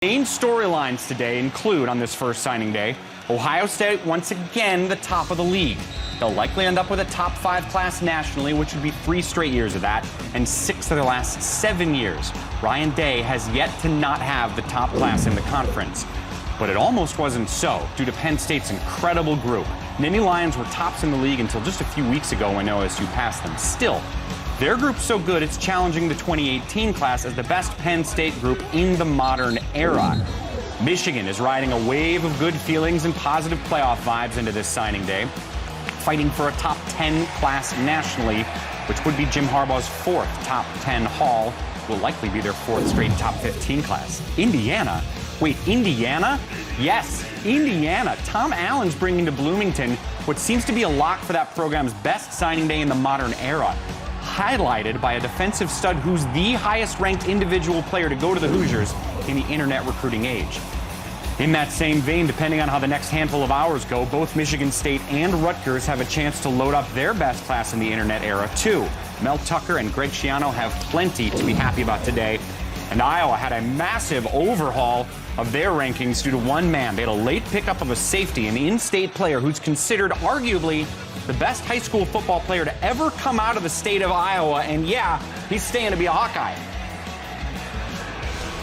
Main storylines today include, on this first signing day, Ohio State once again the top of the league. They'll likely end up with a top 5 class nationally, which would be 3 straight years of that, and 6 of the last 7 years. Ryan Day has yet to not have the top class in the conference. But it almost wasn't so, due to Penn State's incredible group. Nittany Lions were tops in the league until just a few weeks ago when OSU passed them. Still, their group's so good it's challenging the 2018 class as the best Penn State group in the modern era. Michigan is riding a wave of good feelings and positive playoff vibes into this signing day, fighting for a top 10 class nationally, which would be Jim Harbaugh's 4th top 10 haul, will likely be their 4th straight top 15 class. Indiana? Wait, Indiana? Yes, Indiana. Tom Allen's bringing to Bloomington what seems to be a lock for that program's best signing day in the modern era, highlighted by a defensive stud who's the highest-ranked individual player to go to the Hoosiers in the internet recruiting age. In that same vein, depending on how the next handful of hours go, both Michigan State and Rutgers have a chance to load up their best class in the internet era, too. Mel Tucker and Greg Schiano have plenty to be happy about today. And Iowa had a massive overhaul of their rankings due to one man. They had a late pickup of a safety, an in-state player who's considered arguably the best high school football player to ever come out of the state of Iowa. And yeah, he's staying to be a Hawkeye.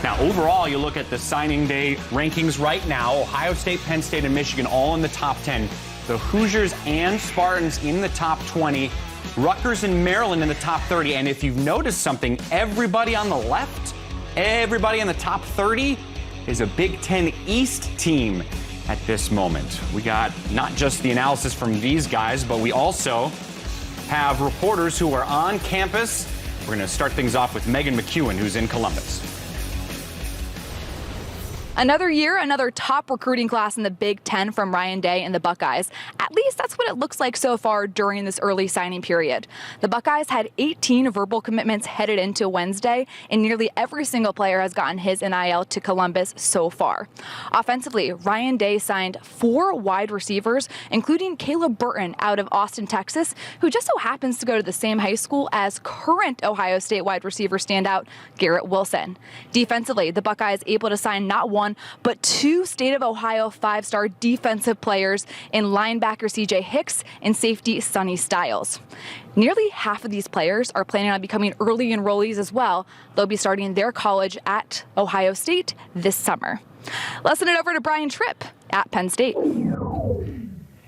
Now, overall, you look at the signing day rankings right now, Ohio State, Penn State, and Michigan all in the top 10. The Hoosiers and Spartans in the top 20. Rutgers and Maryland in the top 30. And if you've noticed something, everybody on the left, everybody in the top 30 is a Big Ten East team at this moment. We got not just the analysis from these guys, but we also have reporters who are on campus. We're going to start things off with Megan McEwen, who's in Columbus. Another year, another top recruiting class in the Big Ten from Ryan Day and the Buckeyes. At least that's what it looks like so far during this early signing period. The Buckeyes had 18 verbal commitments headed into Wednesday, and nearly every single player has gotten his NIL to Columbus so far. Offensively, Ryan Day signed 4 wide receivers, including Caleb Burton out of Austin, Texas, who just so happens to go to the same high school as current Ohio State wide receiver standout Garrett Wilson. Defensively, the Buckeyes able to sign not one, but 2 State of Ohio 5-star defensive players in linebacker C.J. Hicks and safety Sonny Styles. Nearly half of these players are planning on becoming early enrollees as well. They'll be starting their college at Ohio State this summer. Let's send it over to Brian Tripp at Penn State.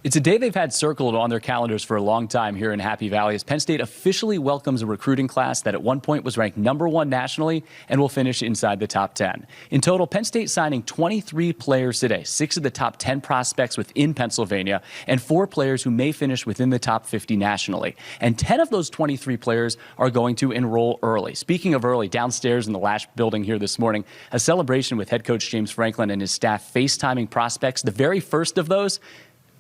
It's a day they've had circled on their calendars for a long time here in Happy Valley as Penn State officially welcomes a recruiting class that at one point was ranked #1 nationally and will finish inside the top 10. In total, Penn State signing 23 players today, 6 of the top 10 prospects within Pennsylvania, and 4 players who may finish within the top 50 nationally. And 10 of those 23 players are going to enroll early. Speaking of early, downstairs in the Lash building here this morning, a celebration with head coach James Franklin and his staff FaceTiming prospects. The very first of those,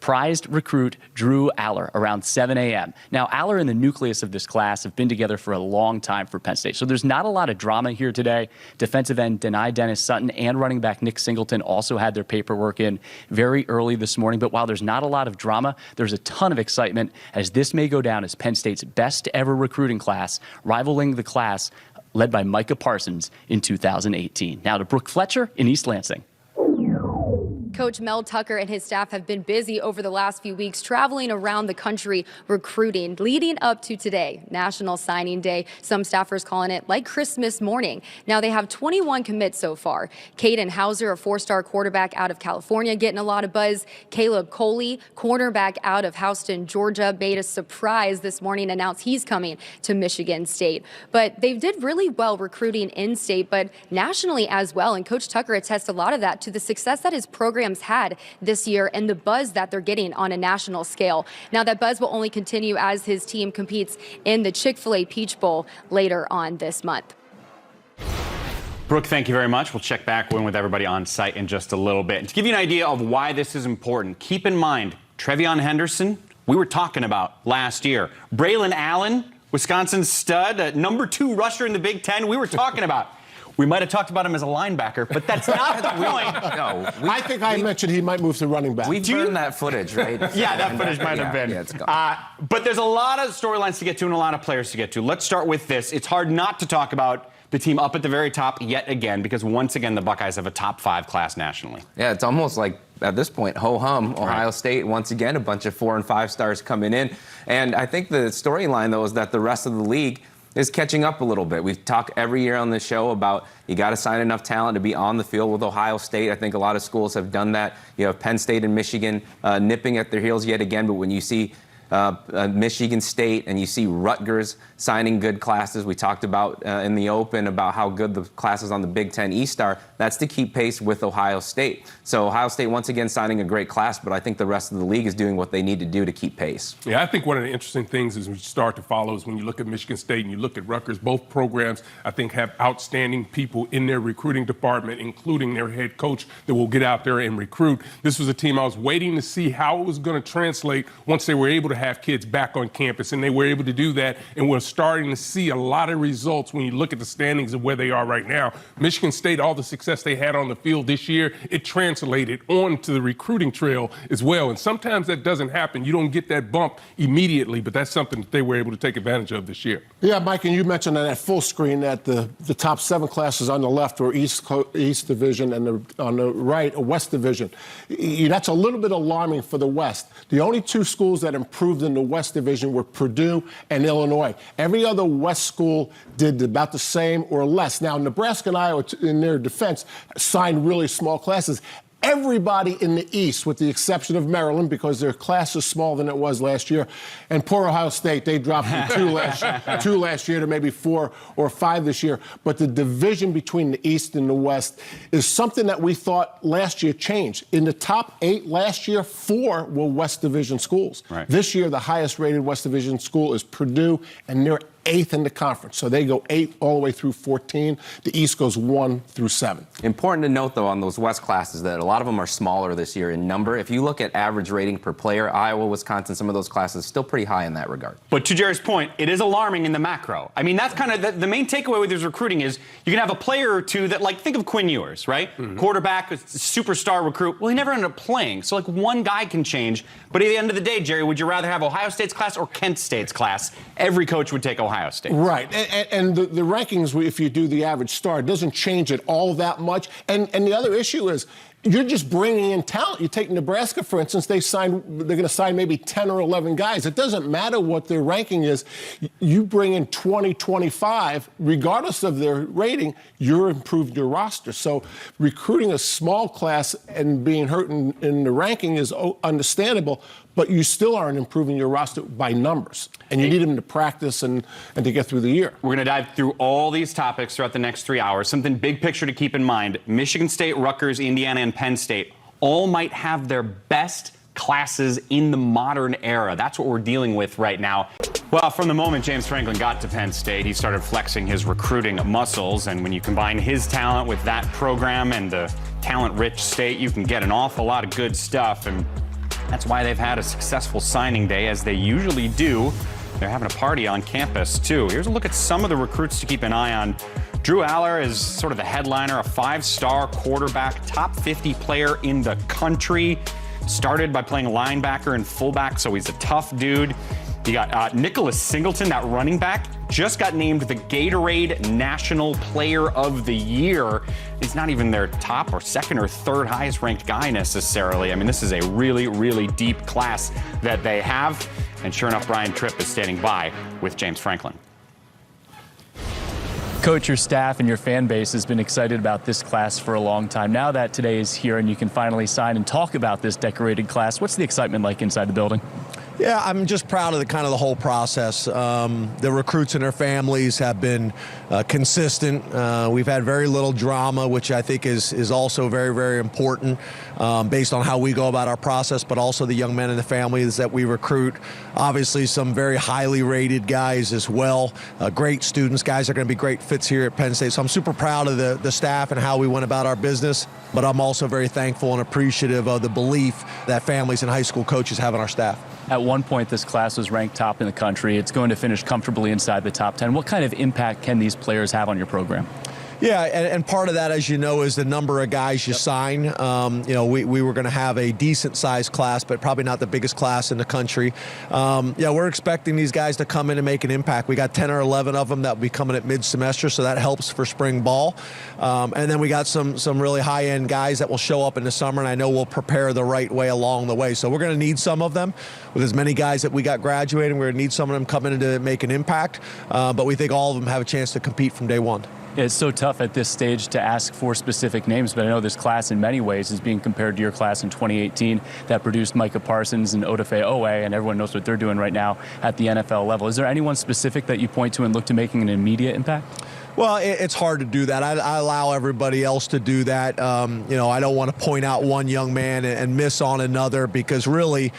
prized recruit Drew Aller around 7 a.m. Now, Aller and the nucleus of this class have been together for a long time for Penn State, so there's not a lot of drama here today. Defensive end Denai Dennis Sutton and running back Nick Singleton also had their paperwork in very early this morning, but while there's not a lot of drama, there's a ton of excitement as this may go down as Penn State's best ever recruiting class, rivaling the class led by Micah Parsons in 2018. Now to Brooke Fletcher in East Lansing. Coach Mel Tucker and his staff have been busy over the last few weeks traveling around the country recruiting, leading up to today, National Signing Day. Some staffers calling it like Christmas morning. Now they have 21 commits so far. Caden Hauser, a 4-star quarterback out of California, getting a lot of buzz. Caleb Coley, cornerback out of Houston, Georgia, made a surprise this morning, announced he's coming to Michigan State. But they did really well recruiting in-state, but nationally as well. And Coach Tucker attests a lot of that to the success that his program had this year and the buzz that they're getting on a national scale. Now that buzz will only continue as his team competes in the Chick-fil-A Peach Bowl later on this month. Brooke, thank you very much. We'll check back in with everybody on site in just a little bit. And to give you an idea of why this is important, keep in mind, Trevion Henderson, we were talking about last year. Braylon Allen, Wisconsin's stud, #2 rusher in the Big Ten, we were talking about. We might have talked about him as a linebacker, but that's not the point. No, I think I mentioned he might move to running back. We've burned that footage, right? Yeah, that footage might have been. Yeah, it's gone. But there's a lot of storylines to get to and a lot of players to get to. Let's start with this. It's hard not to talk about the team up at the very top yet again, because once again the Buckeyes have a top 5 class nationally. Yeah, it's almost like at this point, ho-hum, Ohio State, once again, a bunch of 4 and 5 stars coming in. And I think the storyline, though, is that the rest of the league is catching up a little bit. We talk every year on this show about you got to sign enough talent to be on the field with Ohio State. I think a lot of schools have done that. You have Penn State and Michigan nipping at their heels yet again, but when you see Michigan State and you see Rutgers signing good classes. We talked about in the open about how good the classes on the Big Ten East are. That's to keep pace with Ohio State. So Ohio State once again signing a great class, but I think the rest of the league is doing what they need to do to keep pace. Yeah, I think one of the interesting things is when you start to follow is when you look at Michigan State and you look at Rutgers. Both programs, I think, have outstanding people in their recruiting department, including their head coach that will get out there and recruit. This was a team I was waiting to see how it was going to translate once they were able to have kids back on campus, and they were able to do that, and we're starting to see a lot of results when you look at the standings of where they are right now. Michigan State, all the success they had on the field this year, it translated onto the recruiting trail as well, and sometimes that doesn't happen. You don't get that bump immediately, but that's something that they were able to take advantage of this year. Yeah, Mike, and you mentioned on that full screen that the top 7 classes on the left were East Division and on the right, a West Division. That's a little bit alarming for the West. The only 2 schools that improved in the West Division were Purdue and Illinois. Every other West school did about the same or less. Now, Nebraska and Iowa, in their defense, signed really small classes. Everybody in the East, with the exception of Maryland, because their class is smaller than it was last year, and poor Ohio State, they dropped from 2 last year to maybe 4 or 5 this year. But the division between the East and the West is something that we thought last year changed. In the top 8 last year, 4 were West Division schools. Right. This year, the highest-rated West Division school is Purdue, and they're 8th in the conference. So they go 8 all the way through 14. The East goes 1 through 7. Important to note, though, on those West classes that a lot of them are smaller this year in number. If you look at average rating per player, Iowa, Wisconsin, some of those classes still pretty high in that regard. But to Jerry's point, it is alarming in the macro. I mean, that's kind of the main takeaway with his recruiting is you can have a player or two that, like, think of Quinn Ewers, right? Mm-hmm. Quarterback, a superstar recruit. Well, he never ended up playing. So, like, one guy can change. But at the end of the day, Jerry, would you rather have Ohio State's class or Kent State's class? Every coach would take Ohio State. Right. And the rankings, if you do the average star, it doesn't change it all that much. And the other issue is you're just bringing in talent. You take Nebraska, for instance, they're going to sign maybe 10 or 11 guys. It doesn't matter what their ranking is. You bring in 20, 25, regardless of their rating, you're improving your roster. So recruiting a small class and being hurt in the ranking is understandable, but you still aren't improving your roster by numbers. And you need them to practice and to get through the year. We're going to dive through all these topics throughout the next 3 hours. Something big picture to keep in mind. Michigan State, Rutgers, Indiana, and Penn State all might have their best classes in the modern era. That's what we're dealing with right now. Well, from the moment James Franklin got to Penn State, he started flexing his recruiting muscles. And when you combine his talent with that program and the talent-rich state, you can get an awful lot of good stuff. And that's why they've had a successful signing day, as they usually do. They're having a party on campus, too. Here's a look at some of the recruits to keep an eye on. Drew Aller is sort of the headliner, a 5-star quarterback, top 50 player in the country. Started by playing linebacker and fullback, so he's a tough dude. You got Nicholas Singleton, that running back, just got named the Gatorade National Player of the Year. He's not even their top or second or third highest ranked guy necessarily. I mean, this is a really, really deep class that they have. And sure enough, Brian Tripp is standing by with James Franklin. Coach, your staff and your fan base has been excited about this class for a long time. Now that today is here and you can finally sign and talk about this decorated class, what's the excitement like inside the building? Yeah, I'm just proud of the whole process. The recruits and their families have been consistent. We've had very little drama, which I think is also very, very important based on how we go about our process, but also the young men and the families that we recruit. Obviously, some very highly rated guys as well. Great students, guys that are going to be great fits here at Penn State. So I'm super proud of the staff and how we went about our business, but I'm also very thankful and appreciative of the belief that families and high school coaches have in our staff. At one point, this class was ranked top in the country. It's going to finish comfortably inside the top 10. What kind of impact can these players have on your program? Yeah, and part of that, as you know, is the number of guys you sign. We were going to have a decent-sized class, but probably not the biggest class in the country. We're expecting these guys to come in and make an impact. We got 10 or 11 of them that will be coming at mid-semester, so that helps for spring ball. And then we got some really high-end guys that will show up in the summer, and I know we'll prepare the right way along the way. So we're going to need some of them. With as many guys that we got graduating, we're going to need some of them coming in to make an impact. But we think all of them have a chance to compete from day one. It's so tough at this stage to ask for specific names, but I know this class in many ways is being compared to your class in 2018 that produced Micah Parsons and Odafe Owe, and everyone knows what they're doing right now at the NFL level. Is there anyone specific that you point to and look to making an immediate impact? Well, it's hard to do that. I allow everybody else to do that. I don't want to point out one young man and miss on another, because really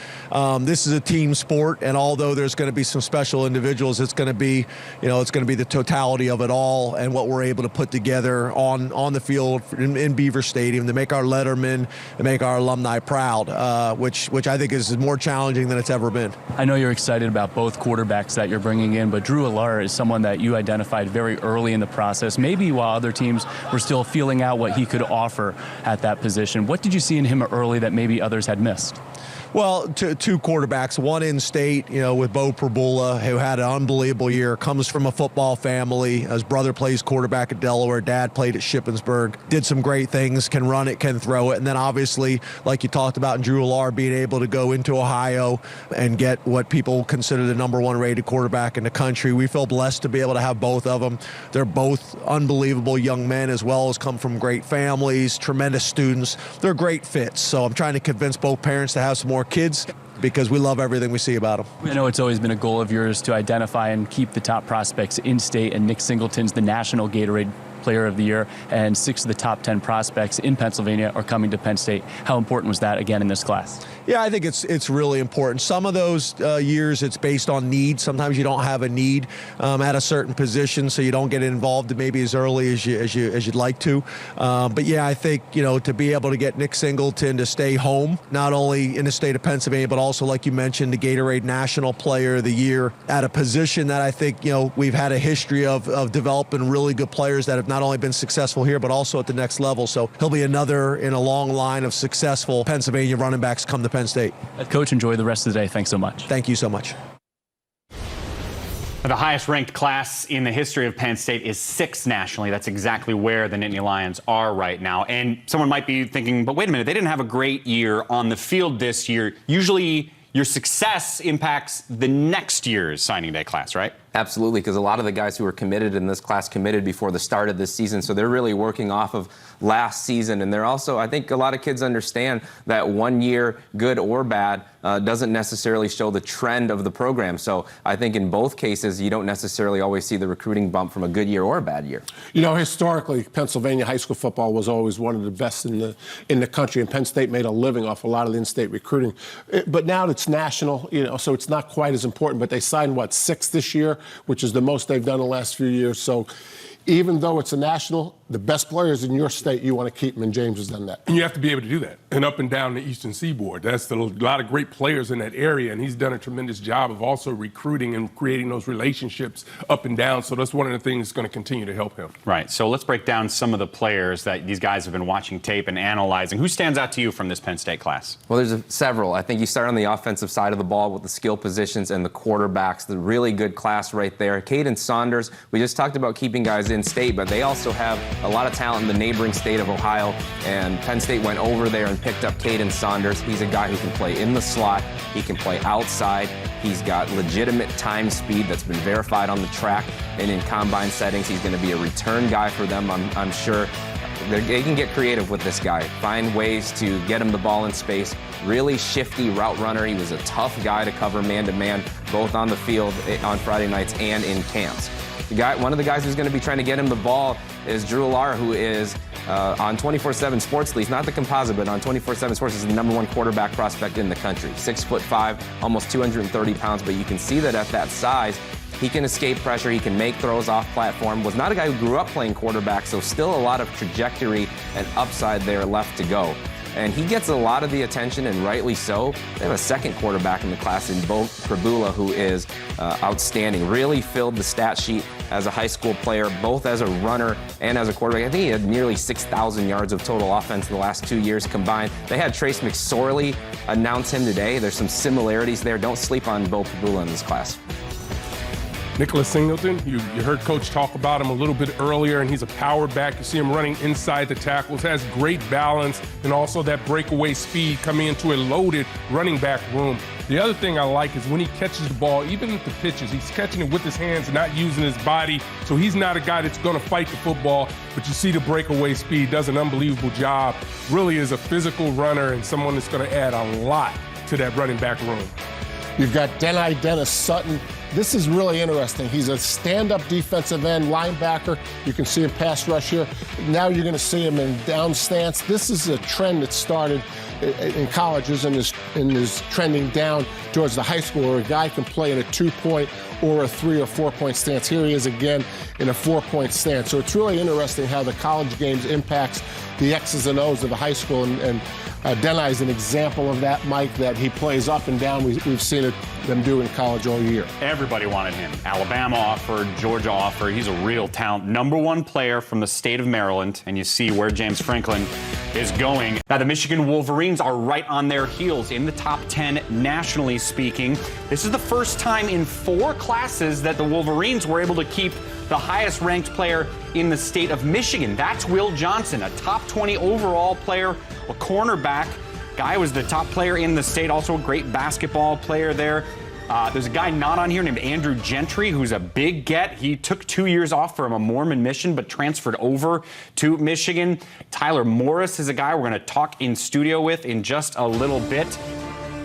this is a team sport, and although there's going to be some special individuals, it's going to be the totality of it all and what we're able to put together on the field in Beaver Stadium to make our lettermen and make our alumni proud, which I think is more challenging than it's ever been. I know you're excited about both quarterbacks that you're bringing in, but Drew Allar is someone that you identified very early in the process, maybe while other teams were still feeling out what he could offer at that position. What did you see in him early that maybe others had missed? Well, two quarterbacks, one in state, with Bo Prabula, who had an unbelievable year, comes from a football family. His brother plays quarterback at Delaware. Dad played at Shippensburg, did some great things, can run it, can throw it. And then obviously, like you talked about in Drew Allar, being able to go into Ohio and get what people consider the #1 rated quarterback in the country. We feel blessed to be able to have both of them. They're both unbelievable young men, as well as come from great families, tremendous students. They're great fits. So I'm trying to convince both parents to have some more kids, because we love everything we see about them. I know it's always been a goal of yours to identify and keep the top prospects in state, and Nick Singleton's the National Gatorade Player of the Year, and 6 of the top 10 prospects in Pennsylvania are coming to Penn State. How important was that again in this class? Yeah, I think it's really important. Some of those years it's based on need. Sometimes you don't have a need at a certain position, so you don't get involved maybe as early as you'd like to. But yeah, I think to be able to get Nick Singleton to stay home, not only in the state of Pennsylvania, but also, like you mentioned, the Gatorade National Player of the Year at a position that I think we've had a history of developing really good players that have not only been successful here, but also at the next level. So he'll be another in a long line of successful Pennsylvania running backs come to Penn State. Coach, enjoy the rest of the day. Thanks so much. Thank you so much. The highest ranked class in the history of Penn State is 6th nationally. That's exactly where the Nittany Lions are right now. And someone might be thinking, but wait a minute, they didn't have a great year on the field this year. Usually your success impacts the next year's signing day class, right? Absolutely, because a lot of the guys who were committed in this class committed before the start of this season, so they're really working off of last season. And they're also, I think a lot of kids understand that 1 year, good or bad, doesn't necessarily show the trend of the program. So I think in both cases, you don't necessarily always see the recruiting bump from a good year or a bad year. Historically, Pennsylvania high school football was always one of the best in the country, and Penn State made a living off a lot of the in-state recruiting. But now it's national, so it's not quite as important. But they signed, 6 this year, which is the most they've done in the last few years. So even though it's a national, the best players in your state, you want to keep them, and James has done that. And you have to be able to do that. And up and down the Eastern Seaboard, that's a lot of great players in that area, and he's done a tremendous job of also recruiting and creating those relationships up and down. So that's one of the things that's going to continue to help him. Right. So let's break down some of the players that these guys have been watching tape and analyzing. Who stands out to you from this Penn State class? Well, there's several. I think you start on the offensive side of the ball with the skill positions and the quarterbacks. The really good class right there. Caden Saunders, we just talked about keeping guys in state, but they also have a lot of talent in the neighboring state of Ohio, and Penn State went over there and picked up Caden Saunders. He's a guy who can play in the slot. He can play outside. He's got legitimate time speed that's been verified on the track and in combine settings. He's going to be a return guy for them, I'm sure. They can get creative with this guy, find ways to get him the ball in space. Really shifty route runner. He was a tough guy to cover man-to-man, both on the field on Friday nights and in camps. One of the guys who's going to be trying to get him the ball is Drew Allar, who is on 24/7 Sports Leagues, not the composite, but on 24/7 Sports is the #1 quarterback prospect in the country. 6'5", almost 230 pounds, but you can see that at that size, he can escape pressure, he can make throws off platform. Was not a guy who grew up playing quarterback, so still a lot of trajectory and upside there left to go. and he gets a lot of the attention, and rightly so. They have a second quarterback in the class in Bo Prabula, who is outstanding. Really filled the stat sheet as a high school player, both as a runner and as a quarterback. I think he had nearly 6,000 yards of total offense in the last 2 years combined. They had Trace McSorley announce him today. There's some similarities there. Don't sleep on Bo Prabula in this class. Nicholas Singleton, you heard Coach talk about him a little bit earlier, and he's a power back. You see him running inside the tackles, has great balance, and also that breakaway speed coming into a loaded running back room. The other thing I like is when he catches the ball, even at the pitches, he's catching it with his hands and not using his body. So he's not a guy that's going to fight the football, but you see the breakaway speed, does an unbelievable job. Really is a physical runner and someone that's going to add a lot to that running back room. You've got Dennis Sutton. This is really interesting. He's a stand-up defensive end linebacker. You can see him pass rush here. Now you're going to see him in down stance. This is a trend that started in colleges and is trending down towards the high school, where a guy can play in a 2-point or a 3 or 4-point stance. Here he is again in a 4-point stance. So it's really interesting how the college games impacts the X's and O's of the high school, and Denai is an example of that, Mike, that he plays up and down. We've seen them do in college all year. Everybody wanted him. Alabama offered, Georgia offered. He's a real talent. #1 player from the state of Maryland, and you see where James Franklin is going. Now, the Michigan Wolverines are right on their heels in the top 10 nationally speaking. This is the first time in 4 classes that the Wolverines were able to keep the highest ranked player in the state of Michigan. That's Will Johnson, a top 20 overall player, a cornerback. Guy was the top player in the state, also a great basketball player there. There's a guy not on here named Andrew Gentry, who's a big get. He took 2 years off from a Mormon mission, but transferred over to Michigan. Tyler Morris is a guy we're going to talk in studio with in just a little bit.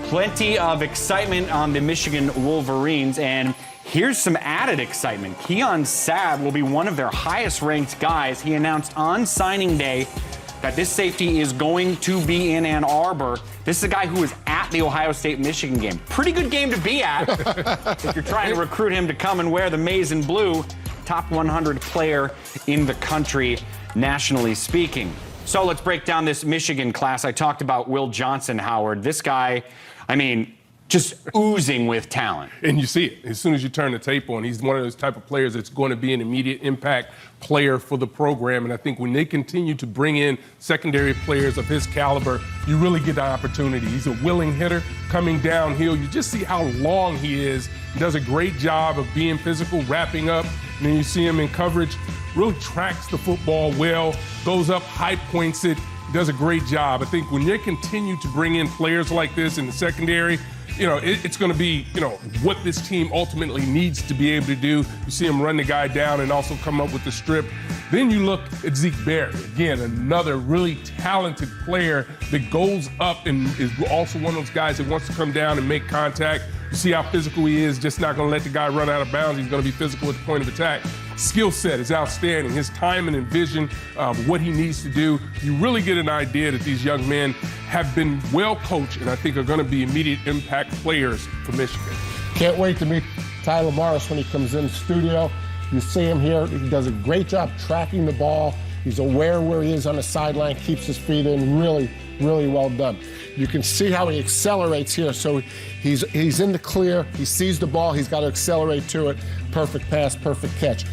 Plenty of excitement on the Michigan Wolverines, and here's some added excitement. Keon Sabb will be one of their highest-ranked guys. He announced on signing day that this safety is going to be in Ann Arbor. This is a guy who was at the Ohio State-Michigan game. Pretty good game to be at if you're trying to recruit him to come and wear the maize and blue. Top 100 player in the country, nationally speaking. So let's break down this Michigan class. I talked about Will Johnson, Howard. This guy, I mean, just oozing with talent. And you see it as soon as you turn the tape on. He's one of those type of players that's going to be an immediate impact player for the program. And I think when they continue to bring in secondary players of his caliber, you really get the opportunity. He's a willing hitter coming downhill. You just see how long he is. He does a great job of being physical, wrapping up. And then you see him in coverage, really tracks the football well, goes up, high points it, does a great job. I think when they continue to bring in players like this in the secondary, you know, it's going to be, you know, what this team ultimately needs to be able to do. You see him run the guy down and also come up with the strip. Then you look at Zeke Berry, again, another really talented player that goes up and is also one of those guys that wants to come down and make contact. You see how physical he is, just not going to let the guy run out of bounds. He's going to be physical at the point of attack. Skill set is outstanding. His timing and vision of what he needs to do, you really get an idea that these young men have been well coached and I think are going to be immediate impact players for Michigan. Can't wait to meet Tyler Morris when he comes in the studio. You see him here. He does a great job tracking the ball. He's aware where he is on the sideline, keeps his feet in. Really, really well done. You can see how he accelerates here. So he's in the clear. He sees the ball. He's got to accelerate to it. Perfect pass, perfect catch.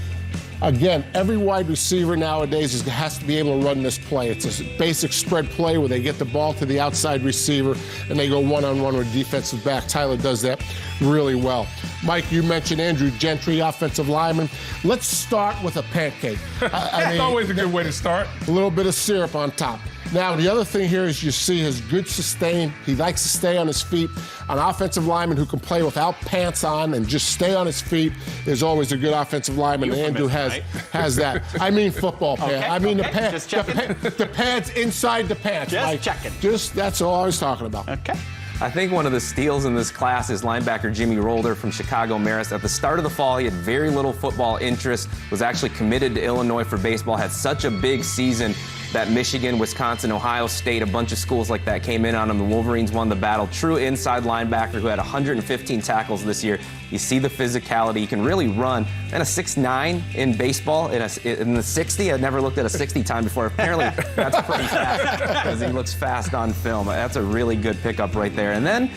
Again, every wide receiver nowadays has to be able to run this play. It's a basic spread play where they get the ball to the outside receiver and they go one-on-one with defensive back. Tyler does that really well. Mike, you mentioned Andrew Gentry, offensive lineman. Let's start with a pancake. That's always a good way to start. A little bit of syrup on top. Now, the other thing here is you see his good sustain. He likes to stay on his feet. An offensive lineman who can play without pants on and just stay on his feet is always a good offensive lineman. Andrew has that. I mean football pants. Okay, I mean okay. the pads inside the pants. Just Mike. checking. That's all I was talking about. Okay. I think one of the steals in this class is linebacker Jimmy Rolder from Chicago Marist. At the start of the fall, he had very little football interest, was actually committed to Illinois for baseball, had such a big season. that Michigan, Wisconsin, Ohio State, a bunch of schools like that came in on him. The Wolverines won the battle. True inside linebacker who had 115 tackles this year. You see the physicality. He can really run. And a 6'9" in baseball, in the 60. I've never looked at a 60 time before. Apparently, that's pretty fast because he looks fast on film. That's a really good pickup right there. And then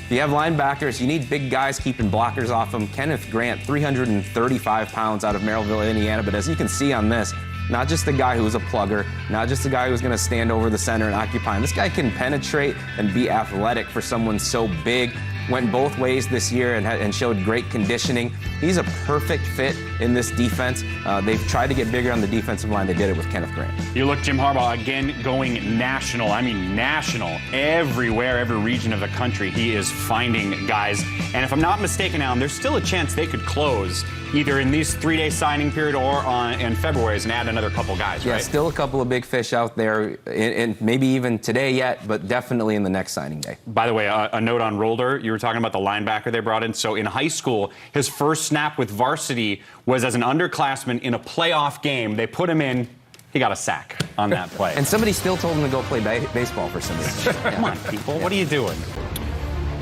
you have linebackers. You need big guys keeping blockers off them. Kenneth Grant, 335 pounds out of Merrillville, Indiana. But as you can see on this, not just a guy who was a plugger, not just a guy who's going to stand over the center and occupy him. This guy can penetrate and be athletic for someone so big. Went both ways this year and showed great conditioning. He's a perfect fit in this defense. They've tried to get bigger on the defensive line. They did it with Kenneth Grant. You look, Jim Harbaugh again going national. I mean national. Everywhere, every region of the country, he is finding guys. And if I'm not mistaken, Alan, there's still a chance they could close either in these 3-day signing period or in February and add another couple guys, right? Yeah, still a couple of big fish out there, and maybe even today yet, but definitely in the next signing day. By the way, a note on Rolder. You were talking about the linebacker they brought in. So in high school, his first snap with varsity was as an underclassman in a playoff game. They put him in. He got a sack on that play. And somebody still told him to go play baseball for some reason. Come on, people. What are you doing?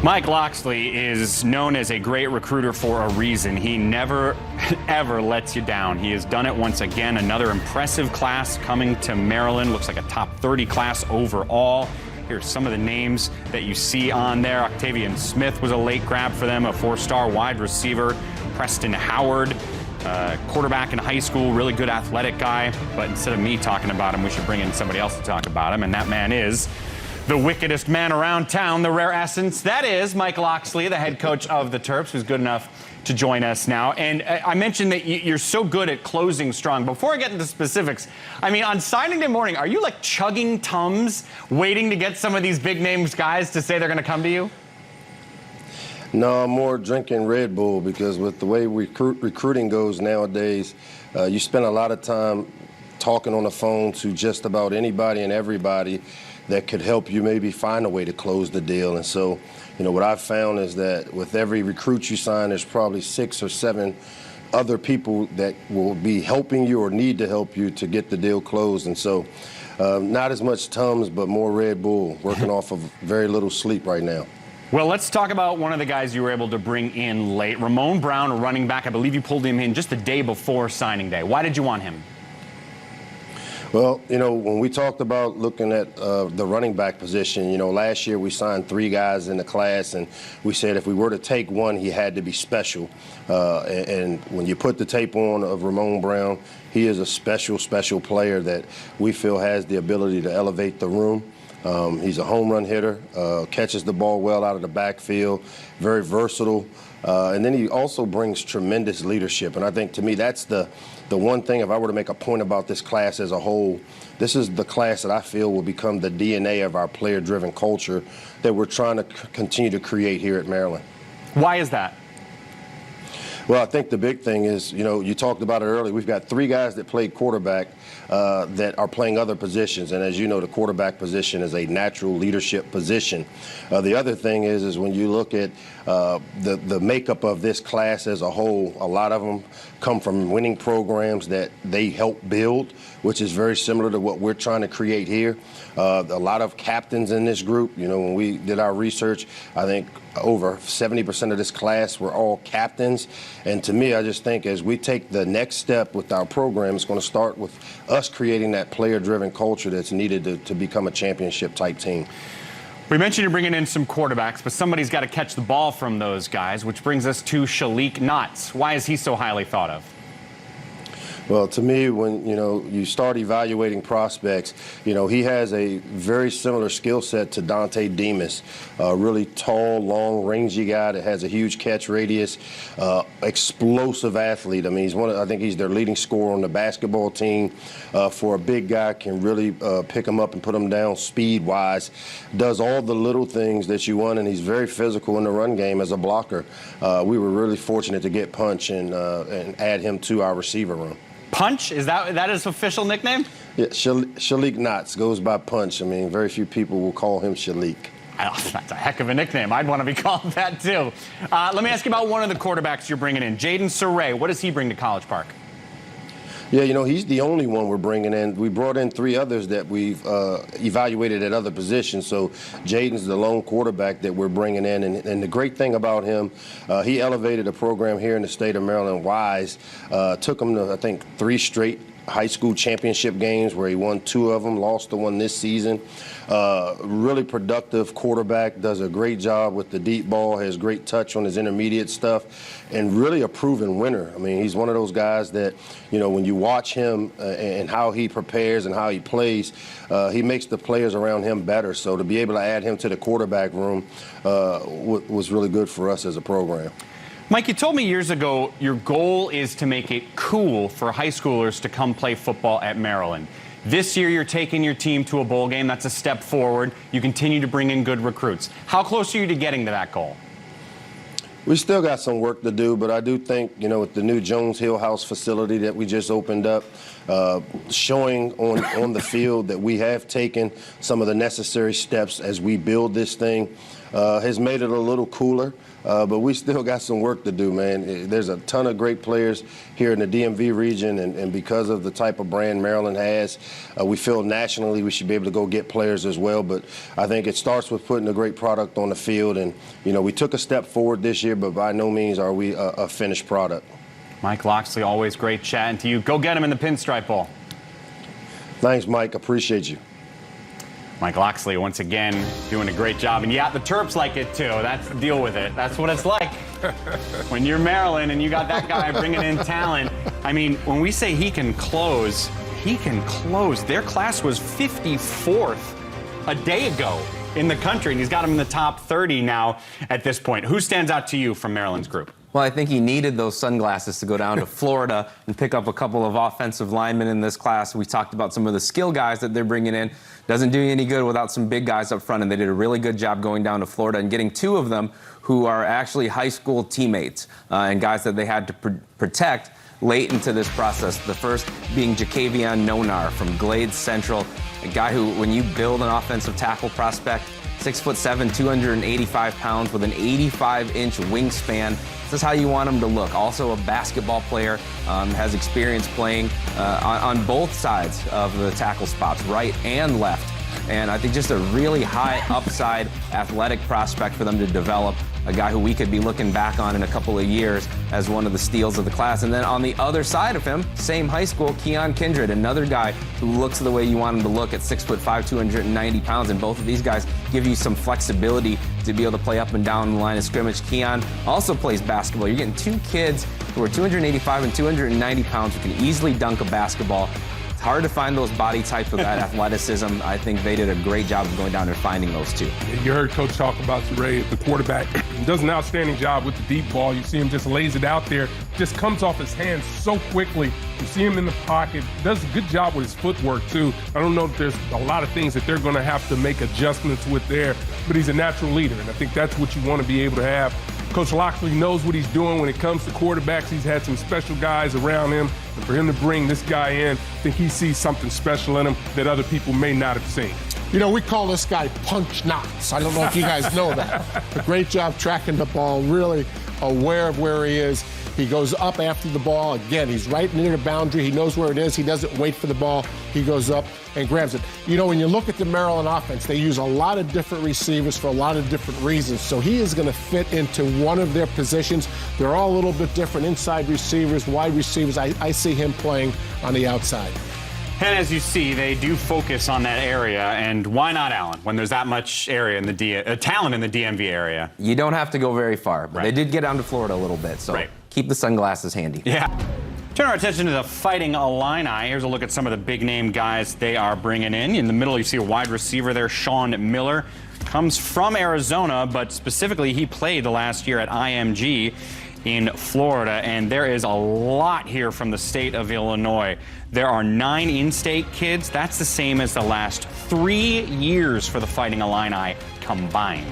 Mike Locksley is known as a great recruiter for a reason. He never, ever lets you down. He has done it once again. Another impressive class coming to Maryland. Looks like a top 30 class overall. Here's some of the names that you see on there. Octavian Smith was a late grab for them, a 4-star wide receiver. Preston Howard, quarterback in high school, really good athletic guy. But instead of me talking about him, we should bring in somebody else to talk about him. And that man is the wickedest man around town, the rare essence. That is Mike Locksley, the head coach of the Terps, who's good enough to join us now. And I mentioned that you're so good at closing strong. Before I get into specifics, I mean, on signing day morning, are you like chugging Tums, waiting to get some of these big names guys to say they're going to come to you? No, I'm more drinking Red Bull because with the way recruiting goes nowadays, you spend a lot of time talking on the phone to just about anybody and everybody that could help you maybe find a way to close the deal. And so, you know, what I've found is that with every recruit you sign, there's probably 6 or 7 other people that will be helping you or need to help you to get the deal closed. And so not as much Tums, but more Red Bull, working off of very little sleep right now. Well, let's talk about one of the guys you were able to bring in late. Ramon Brown, a running back. I believe you pulled him in just the day before signing day. Why did you want him? Well, you know, when we talked about looking at the running back position, you know, last year we signed 3 guys in the class, and we said if we were to take one, he had to be special. And when you put the tape on of Ramon Brown, he is a special player that we feel has the ability to elevate the room. He's a home run hitter, catches the ball well out of the backfield, very versatile. And then he also brings tremendous leadership. And I think, to me, that's the one thing, if I were to make a point about this class as a whole, this is the class that I feel will become the DNA of our player-driven culture that we're trying to continue to create here at Maryland. Why is that? Well, I think the big thing is, you know, you talked about it earlier. We've got 3 guys that played quarterback that are playing other positions. And as you know, the quarterback position is a natural leadership position. The other thing is when you look at the makeup of this class as a whole, a lot of them come from winning programs that they help build, which is very similar to what we're trying to create here. A lot of captains in this group. You know, when we did our research, I think over 70% of this class were all captains. And to me, I just think as we take the next step with our program, it's going to start with us creating that player-driven culture that's needed to become a championship-type team. We mentioned you're bringing in some quarterbacks, but somebody's got to catch the ball from those guys, which brings us to Shalik Knotts. Why is he so highly thought of? Well, to me, when, you know, you start evaluating prospects, you know, he has a very similar skill set to Dante Demas, a really tall, long, rangy guy that has a huge catch radius, explosive athlete. I mean, I think he's their leading scorer on the basketball team. For a big guy, can really pick him up and put him down speed-wise. Does all the little things that you want, and he's very physical in the run game as a blocker. We were really fortunate to get Punch and add him to our receiver room. Punch? Is that his official nickname? Yeah, Shalik Knotts goes by Punch. I mean, very few people will call him Shalik. Oh, that's a heck of a nickname. I'd want to be called that, too. Let me ask you about one of the quarterbacks you're bringing in, Jaden Saray. What does he bring to College Park? Yeah, you know, he's the only one we're bringing in. We brought in 3 others that we've evaluated at other positions. So Jaden's the lone quarterback that we're bringing in. And the great thing about him, he elevated a program here in the state of Maryland, Wise. Took him to, I think, 3 straight high school championship games where he won 2 of them, lost the one this season. Really productive quarterback, does a great job with the deep ball, has great touch on his intermediate stuff, and really a proven winner. I mean, he's one of those guys that, you know, when you watch him and how he prepares and how he plays, he makes the players around him better. So to be able to add him to the quarterback room was really good for us as a program. Mike, you told me years ago your goal is to make it cool for high schoolers to come play football at Maryland. This year you're taking your team to a bowl game. That's a step forward. You continue to bring in good recruits. How close are you to getting to that goal? We still got some work to do, but I do think, you know, with the new Jones Hill House facility that we just opened up, showing on the field that we have taken some of the necessary steps as we build this thing has made it a little cooler. But we still got some work to do, man. There's a ton of great players here in the DMV region, and because of the type of brand Maryland has, we feel nationally we should be able to go get players as well. But I think it starts with putting a great product on the field. And, you know, we took a step forward this year, but by no means are we a finished product. Mike Locksley, always great chatting to you. Go get him in the Pinstripe Bowl. Thanks, Mike. Appreciate you. Mike Locksley, once again, doing a great job. And yeah, the Terps like it too. Deal with it. That's what it's like when you're Maryland and you got that guy bringing in talent. I mean, when we say he can close, he can close. Their class was 54th a day ago in the country, and he's got them in the top 30 now at this point. Who stands out to you from Maryland's group? Well, I think he needed those sunglasses to go down to Florida and pick up a couple of offensive linemen in this class. We talked about some of the skill guys that they're bringing in. Doesn't do you any good without some big guys up front, and they did a really good job going down to Florida and getting 2 of them who are actually high school teammates and guys that they had to protect late into this process. The first being Jacavion Nonar from Glades Central, a guy who, when you build an offensive tackle prospect, 6'7", 285 pounds with an 85-inch wingspan. This is how you want him to look. Also a basketball player, has experience playing on both sides of the tackle spots, right and left. And I think just a really high upside athletic prospect for them to develop. A guy who we could be looking back on in a couple of years as one of the steals of the class. And then on the other side of him, same high school, Keon Kindred, another guy who looks the way you want him to look at 6'5", 290 pounds. And both of these guys give you some flexibility to be able to play up and down the line of scrimmage. Keon also plays basketball. You're getting 2 kids who are 285 and 290 pounds who can easily dunk a basketball. It's hard to find those body types with that athleticism. I think they did a great job of going down and finding those 2. You heard Coach talk about Ray, the quarterback. Does an outstanding job with the deep ball. You see him just lays it out there, just comes off his hands so quickly. You see him in the pocket, does a good job with his footwork too. I don't know if there's a lot of things that they're going to have to make adjustments with there, but he's a natural leader, and I think that's what you want to be able to have. Coach Locksley knows what he's doing when it comes to quarterbacks. He's had some special guys around him, and for him to bring this guy in, I think he sees something special in him that other people may not have seen. You know, we call this guy Punch Knox. I don't know if you guys know that. A great job tracking the ball, really aware of where he is. He goes up after the ball. Again, he's right near the boundary. He knows where it is. He doesn't wait for the ball. He goes up and grabs it. You know, when you look at the Maryland offense, they use a lot of different receivers for a lot of different reasons. So he is going to fit into one of their positions. They're all a little bit different. Inside receivers, wide receivers. I see him playing on the outside. And as you see, they do focus on that area, and why not Allen when there's that much area in the talent in the DMV area? You don't have to go very far, but they did get down to Florida a little bit, so keep the sunglasses handy. Yeah. Turn our attention to the Fighting Illini. Here's a look at some of the big-name guys they are bringing in. In the middle, you see a wide receiver there, Sean Miller. Comes from Arizona, but specifically he played the last year at IMG in Florida, and there is a lot here from the state of Illinois. There are 9 in-state kids. That's the same as the last 3 years for the Fighting Illini combined.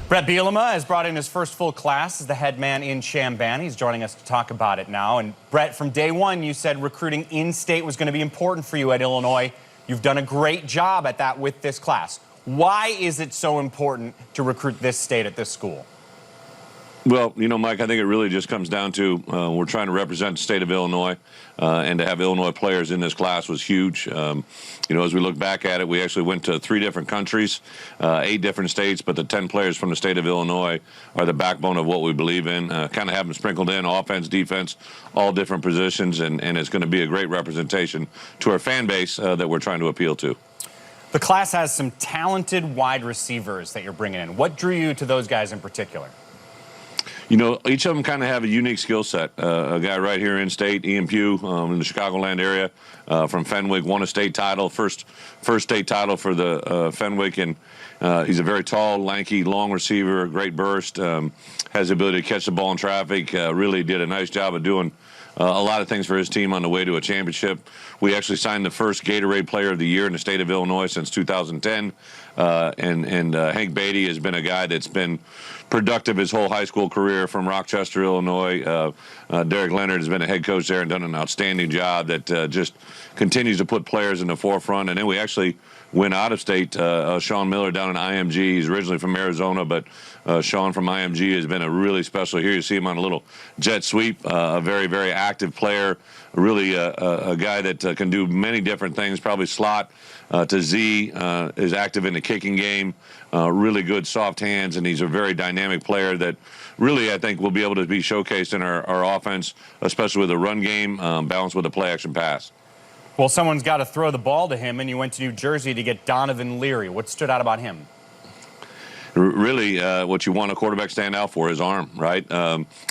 Bret Bielema has brought in his first full class as the head man in Chambana. He's joining us to talk about it now. And Bret, from day one, you said recruiting in-state was going to be important for you at Illinois. You've done a great job at that with this class. Why is it so important to recruit this state at this school? Well, Mike, I think it really just comes down to we're trying to represent the state of Illinois, and to have Illinois players in this class was huge. As we look back at it, we actually went to 3 different countries, 8 different states, but the 10 players from the state of Illinois are the backbone of what we believe in. Kind of have them sprinkled in, offense, defense, all different positions, and it's going to be a great representation to our fan base that we're trying to appeal to. The class has some talented wide receivers that you're bringing in. What drew you to those guys in particular? Each of them kind of have a unique skill set. A guy right here in state, Ian Pugh, in the Chicagoland area, from Fenwick, won a state title, first state title for the Fenwick, and he's a very tall, lanky, long receiver, great burst, has the ability to catch the ball in traffic, really did a nice job of doing a lot of things for his team on the way to a championship. We actually signed the first Gatorade Player of the Year in the state of Illinois since 2010. And Hank Beatty has been a guy that's been productive his whole high school career from Rochester, Illinois. Derek Leonard has been a head coach there and done an outstanding job that just continues to put players in the forefront. And then we actually went out of state. Sean Miller down in IMG. He's originally from Arizona, but Sean from IMG has been a really special. Here you see him on a little jet sweep. A very, very active player. Really a guy that can do many different things. Probably slot to Z. Is active in the kicking game. Really good soft hands, and he's a very dynamic player that really I think will be able to be showcased in our offense, especially with the run game, balanced with a play-action pass. Well, someone's got to throw the ball to him, and you went to New Jersey to get Donovan Leary. What stood out about him? Really, what you want a quarterback stand out for is arm, right?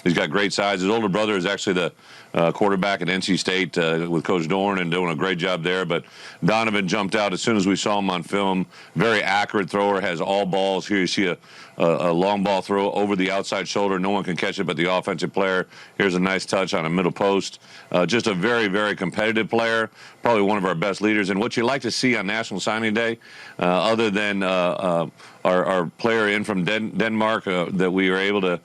He's got great size. His older brother is actually the quarterback at NC State with Coach Dorn and doing a great job there. But Donovan jumped out as soon as we saw him on film. Very accurate thrower, has all balls. Here you see a long ball throw over the outside shoulder. No one can catch it but the offensive player. Here's a nice touch on a middle post. Just a very, very competitive player, probably one of our best leaders. And what you like to see on National Signing Day, other than our player in from Denmark that we were able to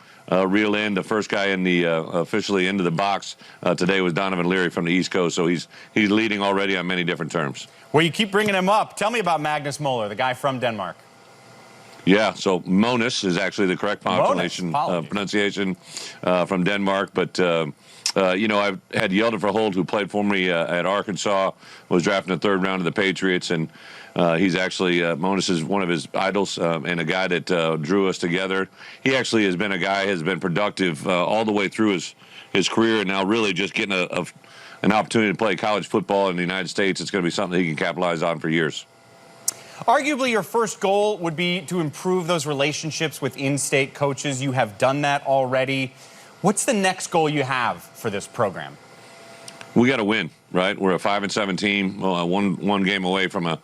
reel in, the first guy in the officially into the box today was Donovan Leary from the East Coast. So he's leading already on many different terms. Well, you keep bringing him up. Tell me about Magnus Moller, the guy from Denmark. Yeah, so Monis is actually the correct pronunciation from Denmark. But, I've had Yeldon Verholt, who played for me at Arkansas, was drafted in the 3rd round of the Patriots. And he's actually, Monis is one of his idols and a guy that drew us together. He actually has been a guy, has been productive all the way through his career, and now really just getting an opportunity to play college football in the United States. It's going to be something he can capitalize on for years. Arguably, your first goal would be to improve those relationships with in-state coaches. You have done that already. What's the next goal you have for this program? We got to win, right? We're a 5-7 team, one game away from a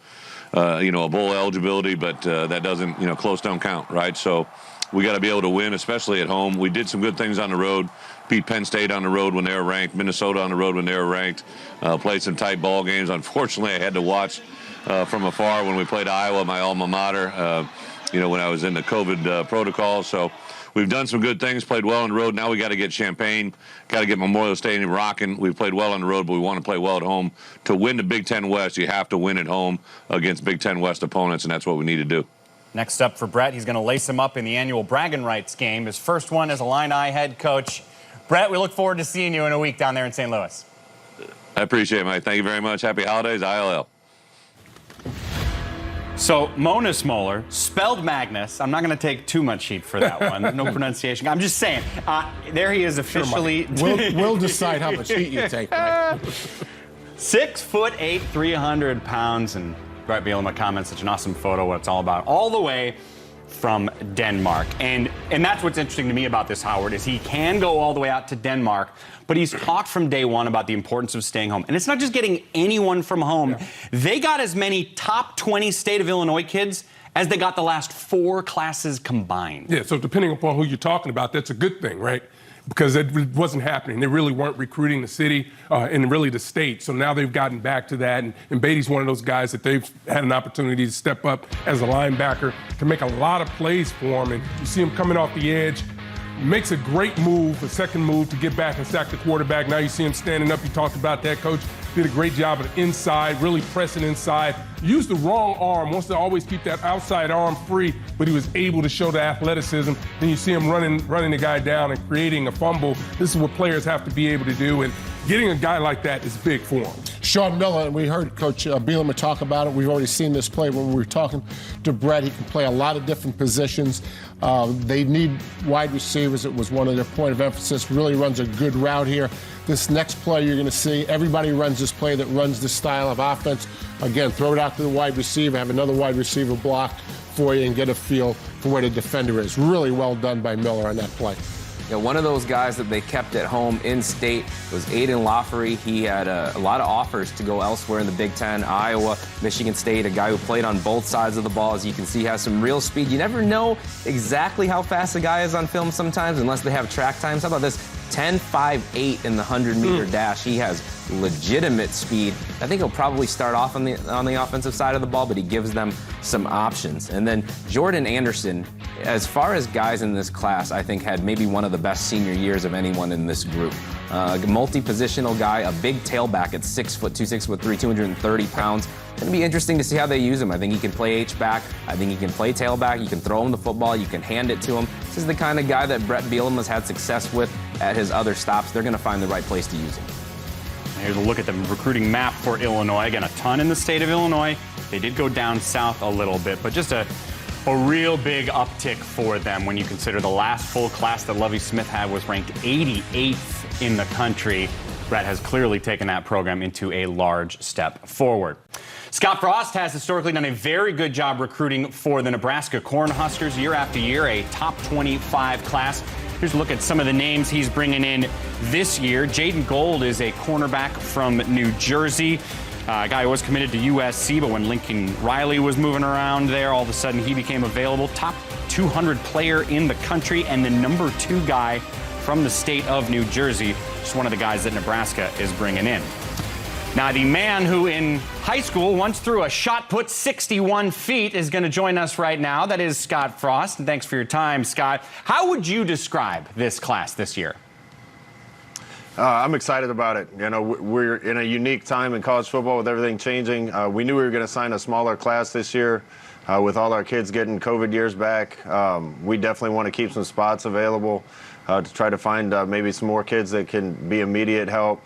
bowl eligibility, but that doesn't, close don't count, right? So we got to be able to win, especially at home. We did some good things on the road. Beat Penn State on the road when they were ranked, Minnesota on the road when they were ranked, played some tight ball games. Unfortunately, I had to watch from afar when we played Iowa, my alma mater, when I was in the COVID protocol. So we've done some good things, played well on the road. Now we got to get Champaign, got to get Memorial Stadium rocking. We've played well on the road, but we want to play well at home. To win the Big Ten West, you have to win at home against Big Ten West opponents, and that's what we need to do. Next up for Bret, he's going to lace him up in the annual bragging rights game, his first one as Illini head coach. Bret, we look forward to seeing you in a week down there in St. Louis. I appreciate it, Mike. Thank you very much. Happy holidays, ILL. So, Monis Moller, spelled Magnus. I'm not going to take too much heat for that one. No pronunciation. I'm just saying. There he is officially. Sure, we'll decide how much heat you take, Mike. 6'8", 300 pounds, and Bret Bielema comments, such an awesome photo, what it's all about, all the way from Denmark. And that's what's interesting to me about this, Howard, is he can go all the way out to Denmark, but he's talked from day one about the importance of staying home. And it's not just getting anyone from home. Yeah. They got as many top 20 state of Illinois kids as they got the last 4 classes combined. Yeah, so depending upon who you're talking about, that's a good thing, right? Because it wasn't happening. They really weren't recruiting the city and really the state. So now they've gotten back to that. And Beatty's one of those guys that they've had an opportunity to step up as a linebacker to make a lot of plays for him. And you see him coming off the edge, makes a great move, a second move to get back and sack the quarterback. Now you see him standing up. You talked about that, Coach. did a great job of inside, really pressing inside. Used the wrong arm, wants to always keep that outside arm free, but he was able to show the athleticism. Then you see him running the guy down and creating a fumble. This is what players have to be able to do, and getting a guy like that is big for him. Sean Miller, and we heard Coach Bielema talk about it. We've already seen this play when we were talking to Bret. He can play a lot of different positions. They need wide receivers. It was one of their point of emphasis. Really runs a good route here. This next play you're going to see, everybody runs this play that runs this style of offense. Again, throw it out to the wide receiver, have another wide receiver block for you, and get a feel for where the defender is. Really well done by Miller on that play. You know, one of those guys that they kept at home in state was Aiden Laffery. He had a lot of offers to go elsewhere in the Big Ten, Iowa, Michigan State, a guy who played on both sides of the ball. As you can see, has some real speed. You never know exactly how fast a guy is on film sometimes unless they have track times. How about this? 10.58 in the 100-meter dash. He has legitimate speed. I think he'll probably start off on the offensive side of the ball, but he gives them some options. And then Jordan Anderson, as far as guys in this class, I think had maybe one of the best senior years of anyone in this group. A multi-positional guy, a big tailback at 6'2", 6'3", 230 pounds. It's going to be interesting to see how they use him. I think he can play H-back. I think he can play tailback. You can throw him the football. You can hand it to him. This is the kind of guy that Bret Bielema's had success with at his other stops. They're going to find the right place to use him. Here's a look at the recruiting map for Illinois. Again, a ton in the state of Illinois. They did go down south a little bit, but just a real big uptick for them when you consider the last full class that Lovie Smith had was ranked 88th in the country. Bret has clearly taken that program into a large step forward. Scott Frost has historically done a very good job recruiting for the Nebraska Cornhuskers year after year, a top 25 class. Here's a look at some of the names he's bringing in this year. Jaden Gold is a cornerback from New Jersey. A guy who was committed to USC, but when Lincoln Riley was moving around there, all of a sudden he became available. Top 200 player in the country and the number 2 guy from the state of New Jersey. Just one of the guys that Nebraska is bringing in. Now, the man who in high school once threw a shot put 61 feet is going to join us right now. That is Scott Frost. And thanks for your time, Scott. How would you describe this class this year? I'm excited about it. You know, we're in a unique time in college football with everything changing. We knew we were going to sign a smaller class this year. With all our kids getting COVID years back, we definitely want to keep some spots available to try to find maybe some more kids that can be immediate help.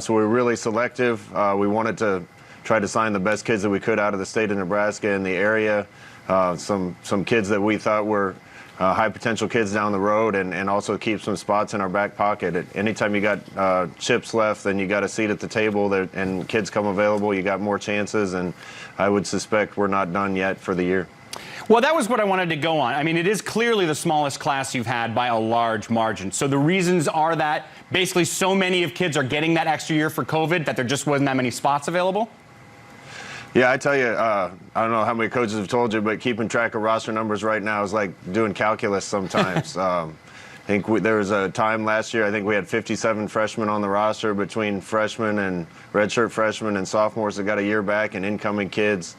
So we're really selective. We wanted to try to sign the best kids that we could out of the state of Nebraska in the area. Some kids that we thought were high potential kids down the road, and also keep some spots in our back pocket. Anytime you got chips left, then you got a seat at the table there, and kids come available, you got more chances, and I would suspect we're not done yet for the year. Well, that was what I wanted to go on. I mean, it is clearly the smallest class you've had by a large margin. So the reasons are that basically so many of kids are getting that extra year for COVID that there just wasn't that many spots available? Yeah, I tell you, I don't know how many coaches have told you, but keeping track of roster numbers right now is like doing calculus sometimes. I think there was a time last year, I think we had 57 freshmen on the roster between freshmen and redshirt freshmen and sophomores that got a year back and incoming kids.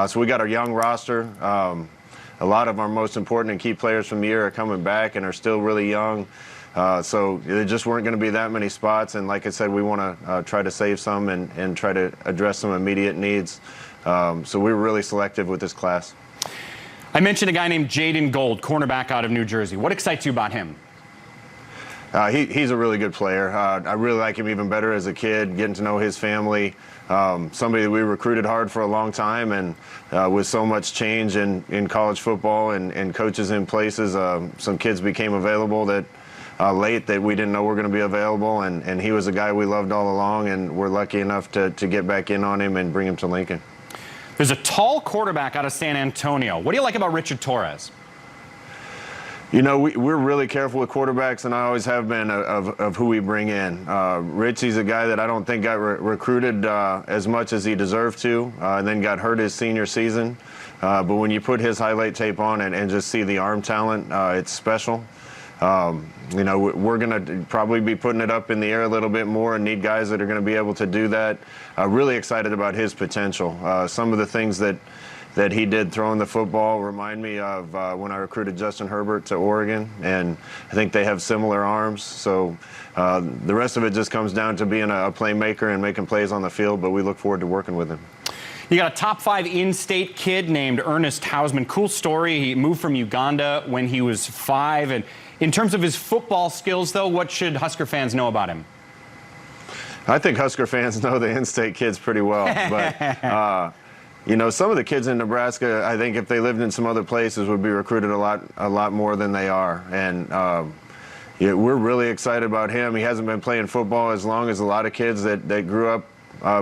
So we got a young roster. A lot of our most important and key players from the year are coming back and are still really young. So there just weren't going to be that many spots. And like I said, we want to try to save some and try to address some immediate needs. So we were really selective with this class. I mentioned a guy named Jaden Gold, cornerback out of New Jersey. What excites you about him? He's a really good player. I really like him even better as a kid, getting to know his family. Somebody that we recruited hard for a long time, and with so much change in college football and coaches in places, some kids became available that late that we didn't know were going to be available, and he was a guy we loved all along, and we're lucky enough to get back in on him and bring him to Lincoln. There's a tall quarterback out of San Antonio. What do you like about Richard Torres? You know, we're really careful with quarterbacks, and I always have been, of who we bring in. Richie's a guy that I don't think got recruited as much as he deserved to, and then got hurt his senior season. But when you put his highlight tape on and just see the arm talent, it's special. You know, we're going to probably be putting it up in the air a little bit more and need guys that are going to be able to do that. Really excited about his potential. Some of the things that that he did throwing the football remind me of when I recruited Justin Herbert to Oregon, and I think they have similar arms. So the rest of it just comes down to being a playmaker and making plays on the field, but we look forward to working with him. You got a top 5 in-state kid named Ernest Hausman. Cool story. He moved from Uganda when he was 5. And in terms of his football skills, though, what should Husker fans know about him? I think Husker fans know the in-state kids pretty well. But, you know, some of the kids in Nebraska, I think if they lived in some other places, would be recruited a lot more than they are. And yeah, we're really excited about him. He hasn't been playing football as long as a lot of kids that grew up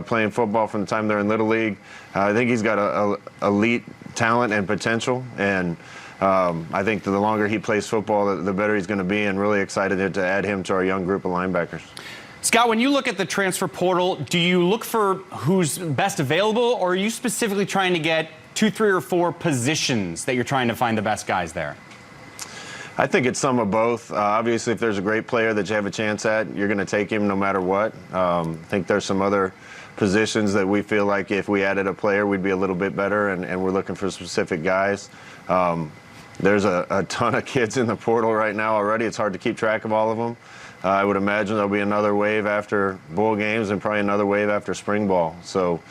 playing football from the time they're in Little League. I think he's got a elite talent and potential, and I think the longer he plays football, the better he's going to be, and really excited to add him to our young group of linebackers. Scott, when you look at the transfer portal, do you look for who's best available, or are you specifically trying to get 2, 3, or 4 positions that you're trying to find the best guys there? I think it's some of both. Obviously, if there's a great player that you have a chance at, you're going to take him no matter what. I think there's some other positions that we feel like if we added a player, we'd be a little bit better, and we're looking for specific guys. There's a ton of kids in the portal right now already. It's hard to keep track of all of them. I would imagine there'll be another wave after bowl games and probably another wave after spring ball. So,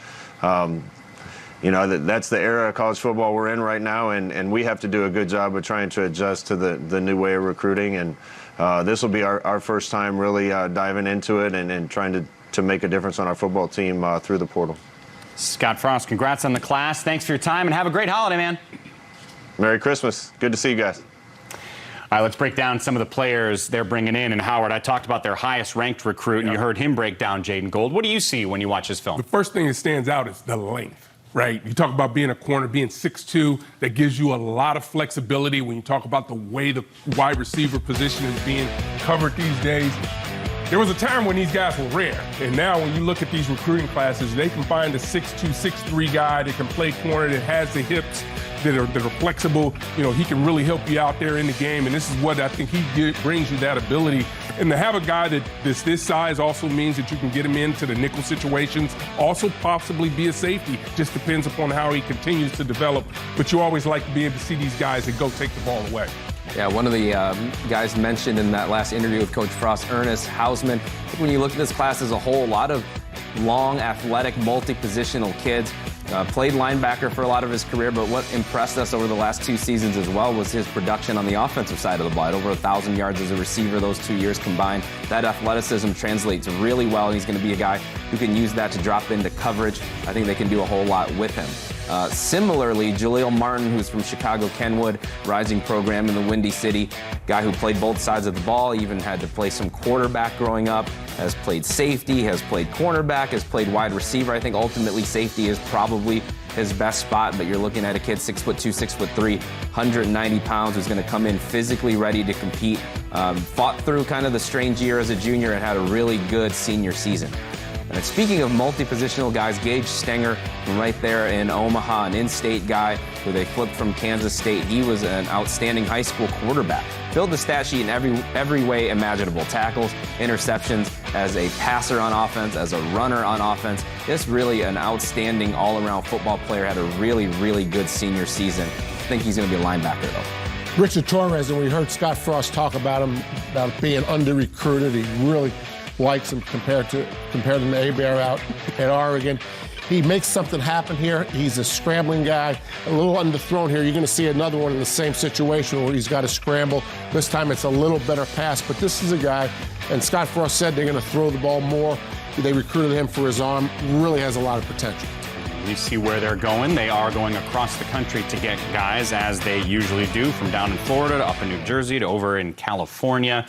you know, that's the era of college football we're in right now, and we have to do a good job of trying to adjust to the new way of recruiting. And this will be our first time really diving into it and trying to make a difference on our football team through the portal. Scott Frost, congrats on the class. Thanks for your time, and have a great holiday, man. Merry Christmas. Good to see you guys. All right, let's break down some of the players they're bringing in. And Howard, I talked about their highest-ranked recruit, and you heard him break down Jaden Gold. What do you see when you watch his film? The first thing that stands out is the length, right? You talk about being a corner, being 6'2", that gives you a lot of flexibility when you talk about the way the wide receiver position is being covered these days. There was a time when these guys were rare, and now when you look at these recruiting classes, they can find a 6'2", 6'3" guy that can play corner, that has the hips, that are flexible. You know, he can really help you out there in the game, and this is what I think he brings you, that ability. And to have a guy that's this size also means that you can get him into the nickel situations, also possibly be a safety. Just depends upon how he continues to develop. But you always like to be able to see these guys that go take the ball away. Yeah, one of the guys mentioned in that last interview with Coach Frost, Ernest Hausman. I think when you look at this class as a whole, a lot of long, athletic, multi-positional kids. Played linebacker for a lot of his career, but what impressed us over the last 2 seasons as well was his production on the offensive side of the ball. Over 1,000 yards as a receiver those 2 years combined. That athleticism translates really well, and he's going to be a guy who can use that to drop into coverage. I think they can do a whole lot with him. Similarly, Jaleel Martin, who's from Chicago Kenwood, rising program in the Windy City, guy who played both sides of the ball, even had to play some quarterback growing up, has played safety, has played cornerback, has played wide receiver. I think ultimately safety is probably his best spot, but you're looking at a kid 6'2", 6'3", 190 pounds, who's going to come in physically ready to compete. Fought through kind of the strange year as a junior and had a really good senior season. And speaking of multi-positional guys, Gage Stenger right there in Omaha, an in-state guy who they flipped from Kansas State. He was an outstanding high school quarterback. Filled the stat sheet in every way imaginable. Tackles, interceptions, as a passer on offense, as a runner on offense. Just really an outstanding all-around football player. Had a really, really good senior season. I think he's going to be a linebacker, though. Richard Torres, and we heard Scott Frost talk about him, about being under-recruited. He really likes him compared to A-Bear out at Oregon. He makes something happen here. He's a scrambling guy, a little underthrown here. You're going to see another one in the same situation where he's got to scramble. This time it's a little better pass, but this is a guy, and Scott Frost said they're going to throw the ball more. They recruited him for his arm. Really has a lot of potential. You see where they're going. They are going across the country to get guys, as they usually do, from down in Florida to up in New Jersey to over in California.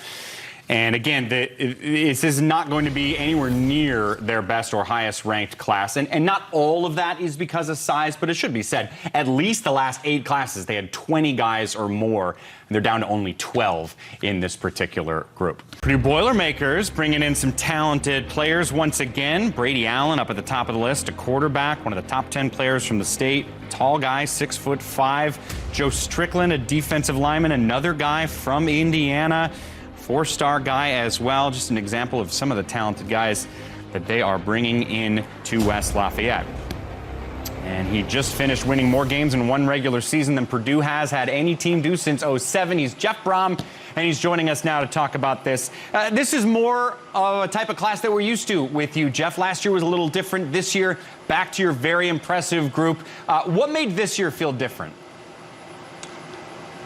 And again, this is not going to be anywhere near their best or highest ranked class. And not all of that is because of size, but it should be said, at least the last 8 classes, they had 20 guys or more. And they're down to only 12 in this particular group. Purdue Boilermakers bringing in some talented players once again. Brady Allen up at the top of the list, a quarterback, one of the top 10 players from the state. Tall guy, 6'5". Joe Strickland, a defensive lineman, another guy from Indiana. 4-star guy as well. Just an example of some of the talented guys that they are bringing in to West Lafayette. And he just finished winning more games in one regular season than Purdue has had any team do since '07. He's Jeff Brohm, and he's joining us now to talk about this. This is more of a type of class that we're used to with you, Jeff. Last year was a little different. This year, back to your very impressive group. What made this year feel different?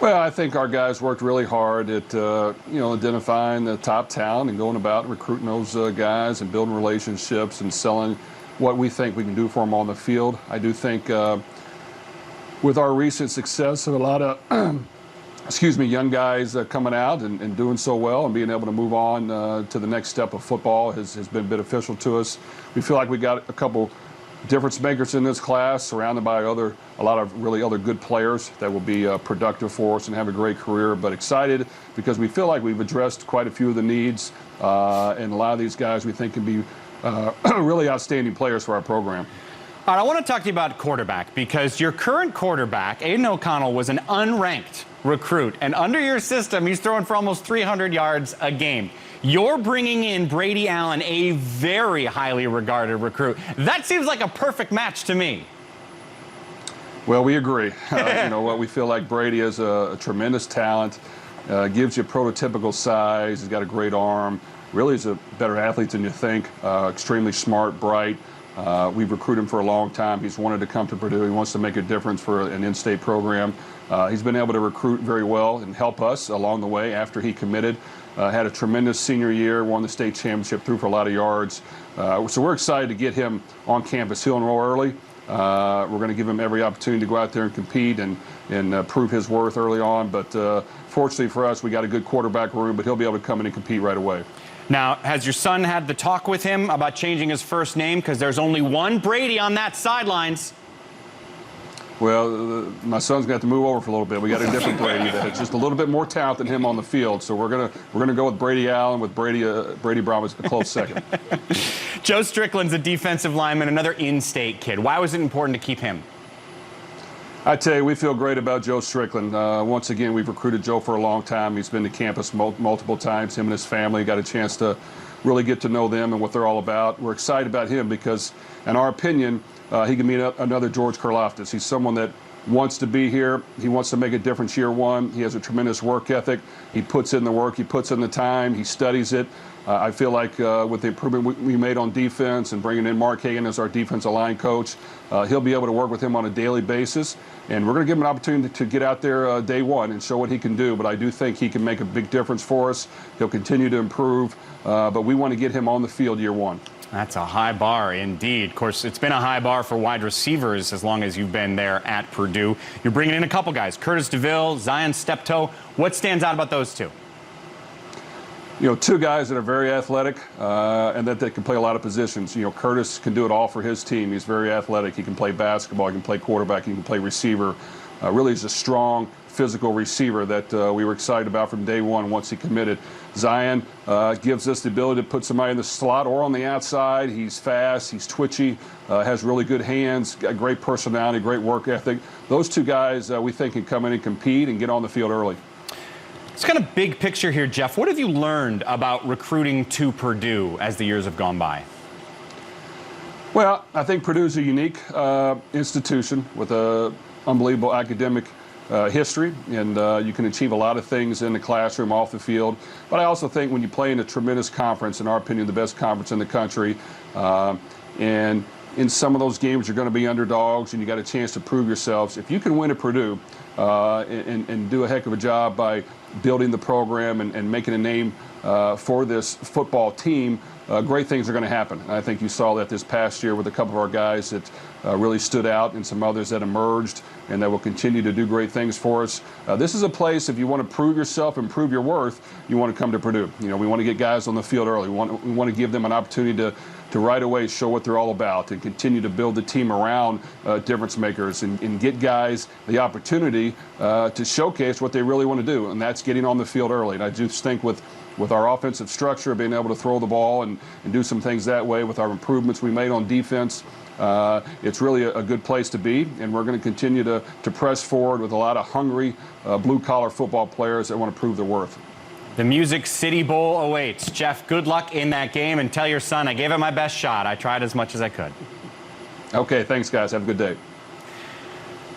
Well, I think our guys worked really hard at identifying the top talent and going about recruiting those guys and building relationships and selling what we think we can do for them on the field. I do think with our recent success of a lot of young guys coming out and doing so well and being able to move on to the next step of football has been beneficial to us. We feel like we got a couple difference makers in this class, surrounded by a lot of really other good players that will be productive for us and have a great career. But excited because we feel like we've addressed quite a few of the needs, and a lot of these guys we think can be really outstanding players for our program. All right, I want to talk to you about quarterback, because your current quarterback, Aiden O'Connell, was an unranked recruit, and under your system, he's throwing for almost 300 yards a game. You're bringing in Brady Allen, a very highly regarded recruit. That seems like a perfect match to me. Well, we agree. We feel like Brady is a tremendous talent, gives you prototypical size, he's got a great arm, really is a better athlete than you think, extremely smart, bright. We've recruited him for a long time. He's wanted to come to Purdue. He wants to make a difference for an in-state program. He's been able to recruit very well and help us along the way after he committed. Had a tremendous senior year, won the state championship, threw for a lot of yards. So we're excited to get him on campus. He'll enroll early. We're going to give him every opportunity to go out there and compete and prove his worth early on. But fortunately for us, we got a good quarterback room, but he'll be able to come in and compete right away. Now, has your son had the talk with him about changing his first name? Because there's only one Brady on that sidelines. Well, my son's going to have to move over for a little bit. We got a different Brady that's just a little bit more talent than him on the field. So we're gonna go with Brady Allen, with Brady Brohm as a close second. Joe Strickland's a defensive lineman, another in-state kid. Why was it important to keep him? I tell you, we feel great about Joe Strickland. Once again, we've recruited Joe for a long time. He's been to campus multiple times. Him and his family got a chance to really get to know them and what they're all about. We're excited about him because, in our opinion, he can be another George Karlaftis. He's someone that wants to be here. He wants to make a difference year one. He has a tremendous work ethic. He puts in the work. He puts in the time. He studies it. I feel like with the improvement we made on defense and bringing in Mark Hagan as our defensive line coach, he'll be able to work with him on a daily basis. And we're going to give him an opportunity to get out there day one and show what he can do. But I do think he can make a big difference for us. He'll continue to improve. But we want to get him on the field year one. That's a high bar indeed. Of course, it's been a high bar for wide receivers as long as you've been there at Purdue. You're bringing in a couple guys, Curtis DeVille, Zion Steptoe. What stands out about those two? Two guys that are very athletic and that they can play a lot of positions. Curtis can do it all for his team. He's very athletic. He can play basketball. He can play quarterback. He can play receiver. Really is a strong physical receiver that we were excited about from day one once he committed. Zion gives us the ability to put somebody in the slot or on the outside. He's fast. He's twitchy. Has really good hands. Got great personality, great work ethic. Those two guys we think can come in and compete and get on the field early. It's kind of big picture here, Jeff. What have you learned about recruiting to Purdue as the years have gone by? Well, I think Purdue's a unique institution with an unbelievable academic history, and you can achieve a lot of things in the classroom, off the field. But I also think when you play in a tremendous conference, in our opinion, the best conference in the country, and in some of those games you're going to be underdogs and you got a chance to prove yourselves. If you can win at Purdue and do a heck of a job by building the program and making a name for this football team, great things are going to happen. And I think you saw that this past year with a couple of our guys that really stood out and some others that emerged and that will continue to do great things for us. This is a place, if you want to prove yourself and prove your worth, you want to come to Purdue. We want to get guys on the field early. We want to give them an opportunity to right away show what they're all about and continue to build the team around difference makers and get guys the opportunity to showcase what they really want to do, and that's getting on the field early. And I just think with our offensive structure, being able to throw the ball and do some things that way with our improvements we made on defense, it's really a good place to be, and we're going to continue to press forward with a lot of hungry blue-collar football players that want to prove their worth. The Music City Bowl awaits. Jeff, good luck in that game, and tell your son I gave it my best shot. I tried as much as I could. Okay, thanks, guys. Have a good day.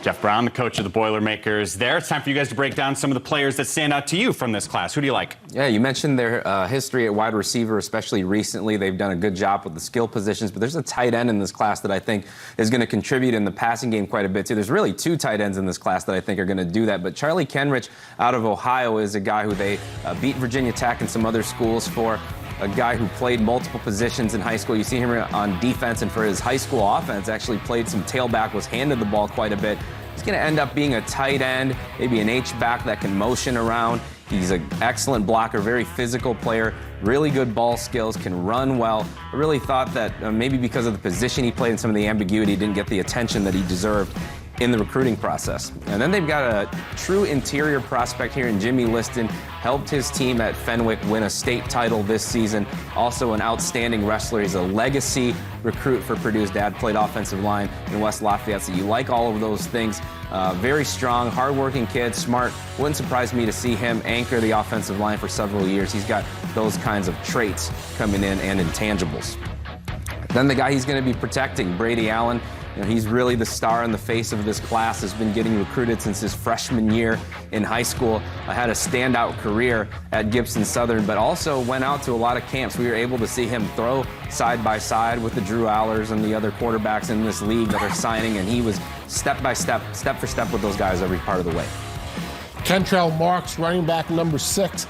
Jeff Brohm, the coach of the Boilermakers there. It's time for you guys to break down some of the players that stand out to you from this class. Who do you like? Yeah, you mentioned their history at wide receiver, especially recently. They've done a good job with the skill positions, but there's a tight end in this class that I think is going to contribute in the passing game quite a bit, too. There's really 2 tight ends in this class that I think are going to do that, but Charlie Kenrich out of Ohio is a guy who they beat Virginia Tech and some other schools for. A guy who played multiple positions in high school. You see him on defense, and for his high school offense, actually played some tailback, was handed the ball quite a bit. He's going to end up being a tight end, maybe an H-back that can motion around. He's an excellent blocker, very physical player, really good ball skills, can run well. I really thought that maybe because of the position he played and some of the ambiguity, he didn't get the attention that he deserved in the recruiting process. And then they've got a true interior prospect here in Jimmy Liston. Helped his team at Fenwick win a state title this season. Also an outstanding wrestler. He's a legacy recruit for Purdue's dad, played offensive line in West Lafayette. So you like all of those things. Very strong, hardworking kid, smart. Wouldn't surprise me to see him anchor the offensive line for several years. He's got those kinds of traits coming in and intangibles. Then the guy he's going to be protecting, Brady Allen. You know, he's really the star in the face of this class, has been getting recruited since his freshman year in high school. Had a standout career at Gibson Southern, but also went out to a lot of camps. We were able to see him throw side by side with the Drew Allers and the other quarterbacks in this league that are signing, and he was step by step, step for step with those guys every part of the way. Kentrell Marks, running back number 6.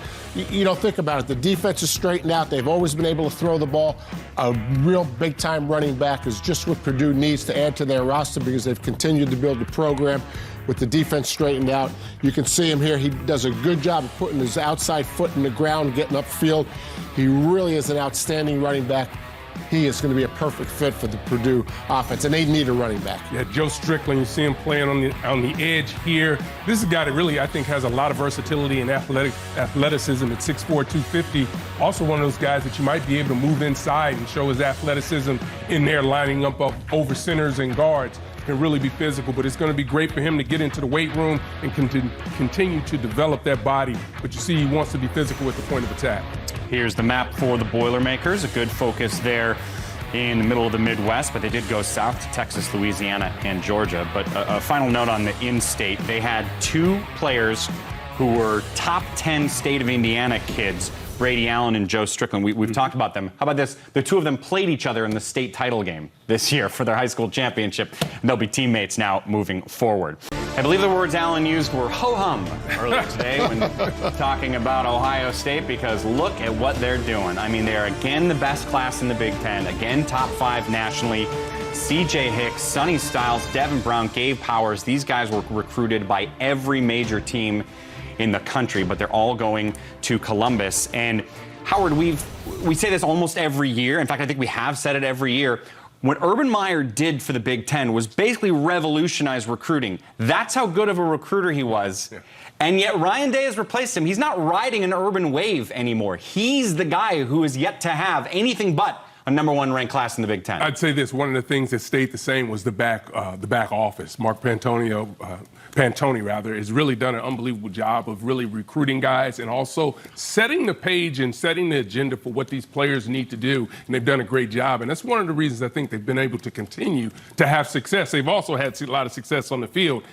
You know, think about it. The defense is straightened out. They've always been able to throw the ball. A real big-time running back is just what Purdue needs to add to their roster because they've continued to build the program with the defense straightened out. You can see him here. He does a good job of putting his outside foot in the ground, getting upfield. He really is an outstanding running back. He is going to be a perfect fit for the Purdue offense, and they need a running back. Yeah, Joe Strickland, you see him playing on the edge here. This is a guy that really, I think, has a lot of versatility and athleticism at 6'4", 250. Also one of those guys that you might be able to move inside and show his athleticism in there, lining up over centers and guards. Can really be physical, but it's going to be great for him to get into the weight room and continue to develop that body. But you see, he wants to be physical at the point of attack. Here's the map for the Boilermakers. A good focus there in the middle of the Midwest, but they did go south to Texas, Louisiana, and Georgia. But a final note on the in-state. They had 2 players who were top 10 state of Indiana kids, Brady Allen and Joe Strickland. We've talked about them. How about this? The 2 of them played each other in the state title game this year for their high school championship. And they'll be teammates now moving forward. I believe the words Allen used were ho-hum earlier today when talking about Ohio State, because look at what they're doing. I mean, they're again the best class in the Big Ten, again top 5 nationally. C.J. Hicks, Sonny Styles, Devin Brown, Gabe Powers. These guys were recruited by every major team in the country, but they're all going to Columbus. And Howard, we say this almost every year. In fact, I think we have said it every year. What Urban Meyer did for the Big Ten was basically revolutionize recruiting. That's how good of a recruiter he was. Yeah. And yet Ryan Day has replaced him. He's not riding an Urban wave anymore. He's the guy who is yet to have anything but a #1 ranked class in the Big Ten. I'd say this: one of the things that stayed the same was the back office. Mark Pantoni has really done an unbelievable job of really recruiting guys and also setting the page and setting the agenda for what these players need to do. And they've done a great job. And that's one of the reasons I think they've been able to continue to have success. They've also had a lot of success on the field,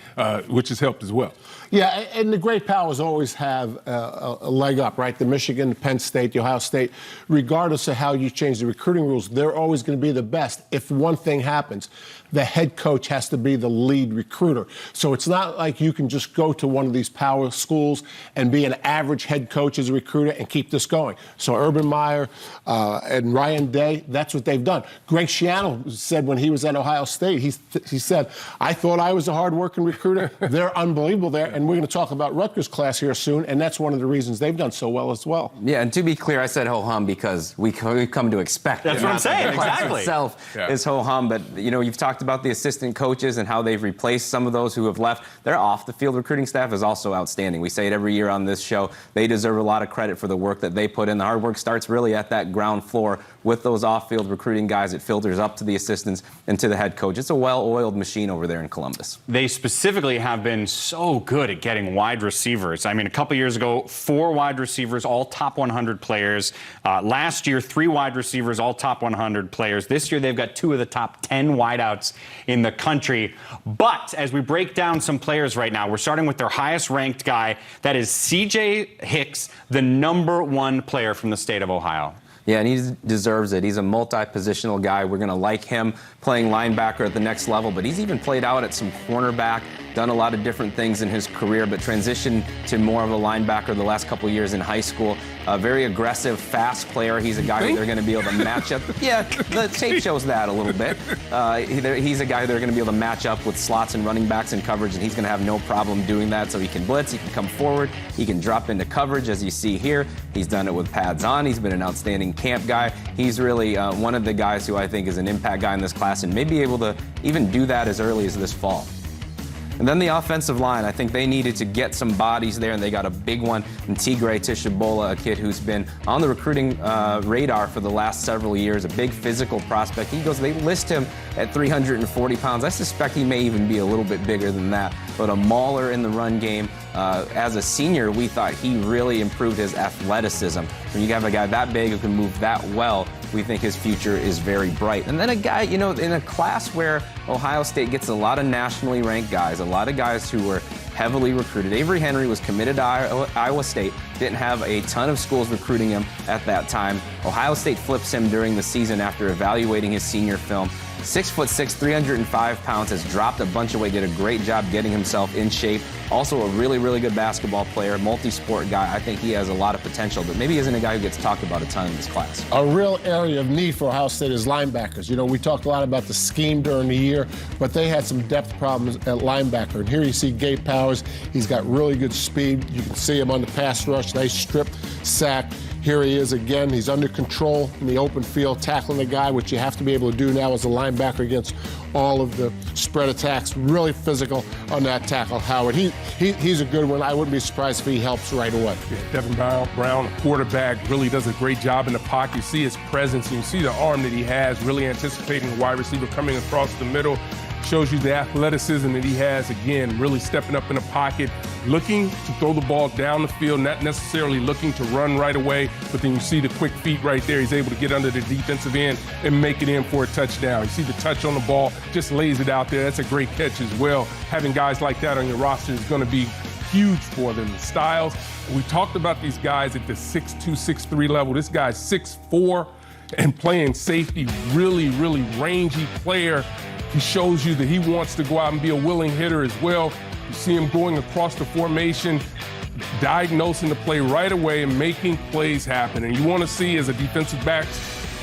which has helped as well. Yeah, and the great powers always have a leg up, right? The Michigan, the Penn State, the Ohio State, regardless of how you change the recruiting rules, they're always going to be the best. If one thing happens, the head coach has to be the lead recruiter. So it's not like you can just go to one of these power schools and be an average head coach as a recruiter and keep this going. So Urban Meyer and Ryan Day, that's what they've done. Greg Schiano said when he was at Ohio State, he said, I thought I was a hard-working recruiter. They're unbelievable there. And we're going to talk about Rutgers class here soon, and that's one of the reasons they've done so well as well. Yeah, and to be clear, I said ho-hum because we've come to expect That's it. what I'm saying, The class exactly. itself is ho-hum, but, you know, you've talked about the assistant coaches and how they've replaced some of those who have left. Their off-the-field recruiting staff is also outstanding. We say it every year on this show. They deserve a lot of credit for the work that they put in. The hard work starts really at that ground floor with those off-field recruiting guys. It filters up to the assistants and to the head coach. It's a well-oiled machine over there in Columbus. They specifically have been so good at getting wide receivers. I mean, a couple years ago, 4 wide receivers, all top 100 players. Last year, 3 wide receivers, all top 100 players. This year, they've got 2 of the top 10 wideouts in the country. But as we break down some players right now, we're starting with their highest-ranked guy. That is C.J. Hicks, the #1 player from the state of Ohio. Yeah, and he deserves it. He's a multi-positional guy. We're going to like him playing linebacker at the next level, but he's even played out at some cornerback, done a lot of different things in his career, but transitioned to more of a linebacker the last couple of years in high school. A very aggressive, fast player. He's a guy that they're going to be able to match up. Yeah, the tape shows that a little bit. He's a guy they're going to be able to match up with slots and running backs in coverage, and he's going to have no problem doing that. So he can blitz, he can come forward, he can drop into coverage, as you see here. He's done it with pads on. He's been an outstanding camp guy. He's really one of the guys who I think is an impact guy in this class and may be able to even do that as early as this fall. And then the offensive line, I think they needed to get some bodies there, and they got a big one in Tigray Tishabola, a kid who's been on the recruiting radar for the last several years, a big physical prospect. They list him at 340 pounds. I suspect he may even be a little bit bigger than that, but a mauler in the run game. As a senior, we thought he really improved his athleticism. When you have a guy that big who can move that well, we think his future is very bright. And then a guy, in a class where Ohio State gets a lot of nationally ranked guys, a lot of guys who were heavily recruited. Avery Henry was committed to Iowa State, didn't have a ton of schools recruiting him at that time. Ohio State flips him during the season after evaluating his senior film. 6'6", 305 pounds, has dropped a bunch of weight, did a great job getting himself in shape. Also a really, really good basketball player, multi-sport guy. I think he has a lot of potential, but maybe isn't a guy who gets talked about a ton in this class. A real area of need for Ohio State is linebackers. We talked a lot about the scheme during the year, but they had some depth problems at linebacker. And here you see Gabe Powers. He's got really good speed. You can see him on the pass rush. Nice strip sack. Here he is again. He's under control in the open field, tackling the guy, which you have to be able to do now as a linebacker against all of the spread attacks. Really physical on that tackle, Howard. He's a good one. I wouldn't be surprised if he helps right away. Yeah, Devin Brown, a quarterback, really does a great job in the pocket. You see his presence, and you see the arm that he has, really anticipating the wide receiver coming across the middle. Shows you the athleticism that he has, again, really stepping up in the pocket, looking to throw the ball down the field, not necessarily looking to run right away, but then you see the quick feet right there. He's able to get under the defensive end and make it in for a touchdown. You see the touch on the ball, just lays it out there. That's a great catch as well. Having guys like that on your roster is going to be huge for them. The styles, we talked about these guys at the 6'2", 6'3" level. This guy's 6'4", and playing safety, really, really rangy player. He shows you that he wants to go out and be a willing hitter as well. You see him going across the formation, diagnosing the play right away and making plays happen. And you want to see, as a defensive back,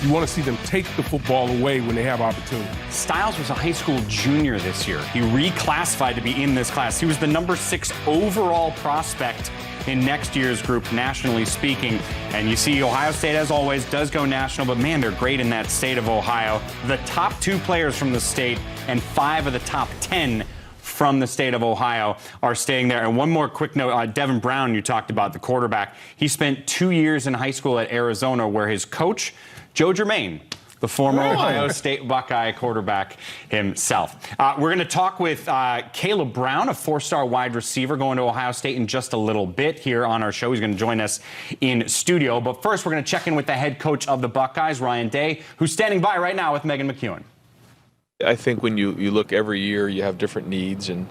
you want to see them take the football away when they have opportunity. Styles was a high school junior this year. He reclassified to be in this class. He was the #6 overall prospect in next year's group, nationally speaking. And you see Ohio State, as always, does go national, but man, they're great in that state of Ohio. The top 2 players from the state and 5 of the top 10 from the state of Ohio are staying there. And one more quick note, Devin Brown, you talked about, the quarterback. He spent 2 years in high school at Arizona, where his coach, Joe Germain, the former Ohio State Buckeye quarterback himself. We're going to talk with Caleb Brown, a 4-star wide receiver going to Ohio State in just a little bit here on our show. He's going to join us in studio. But first, we're going to check in with the head coach of the Buckeyes, Ryan Day, who's standing by right now with Megan McEwen. I think when you look every year, you have different needs, and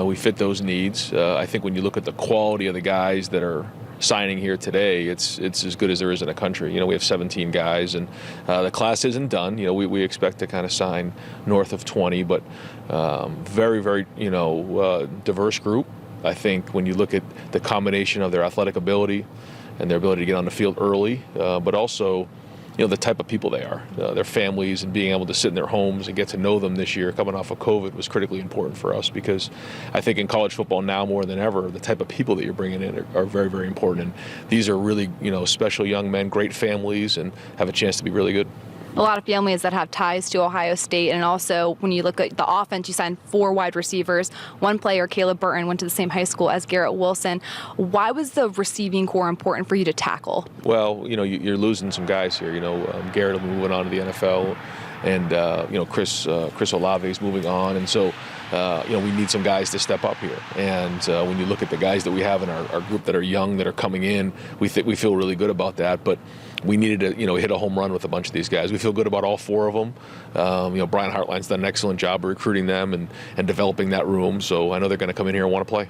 we fit those needs. I think when you look at the quality of the guys that are signing here today, it's as good as there is in the country. We have 17 guys, and the class isn't done. We expect to kind of sign north of 20, but very, very, diverse group. I think when you look at the combination of their athletic ability and their ability to get on the field early, but also the type of people they are, their families, and being able to sit in their homes and get to know them this year coming off of COVID was critically important for us, because I think in college football now more than ever, the type of people that you're bringing in are very, very important. And these are really, special young men, great families, and have a chance to be really good. A lot of families that have ties to Ohio State, and also when you look at the offense, you signed 4 wide receivers. One player, Caleb Burton, went to the same high school as Garrett Wilson. Why was the receiving core important for you to tackle? Well, you're losing some guys here. Garrett will be moving on to the NFL, and Chris Olave is moving on, and so we need some guys to step up here. And when you look at the guys that we have in our group that are young, that are coming in, we feel really good about that. But we needed to, hit a home run with a bunch of these guys. We feel good about all 4 of them. Brian Hartline's done an excellent job of recruiting them and developing that room. So I know they're going to come in here and want to play.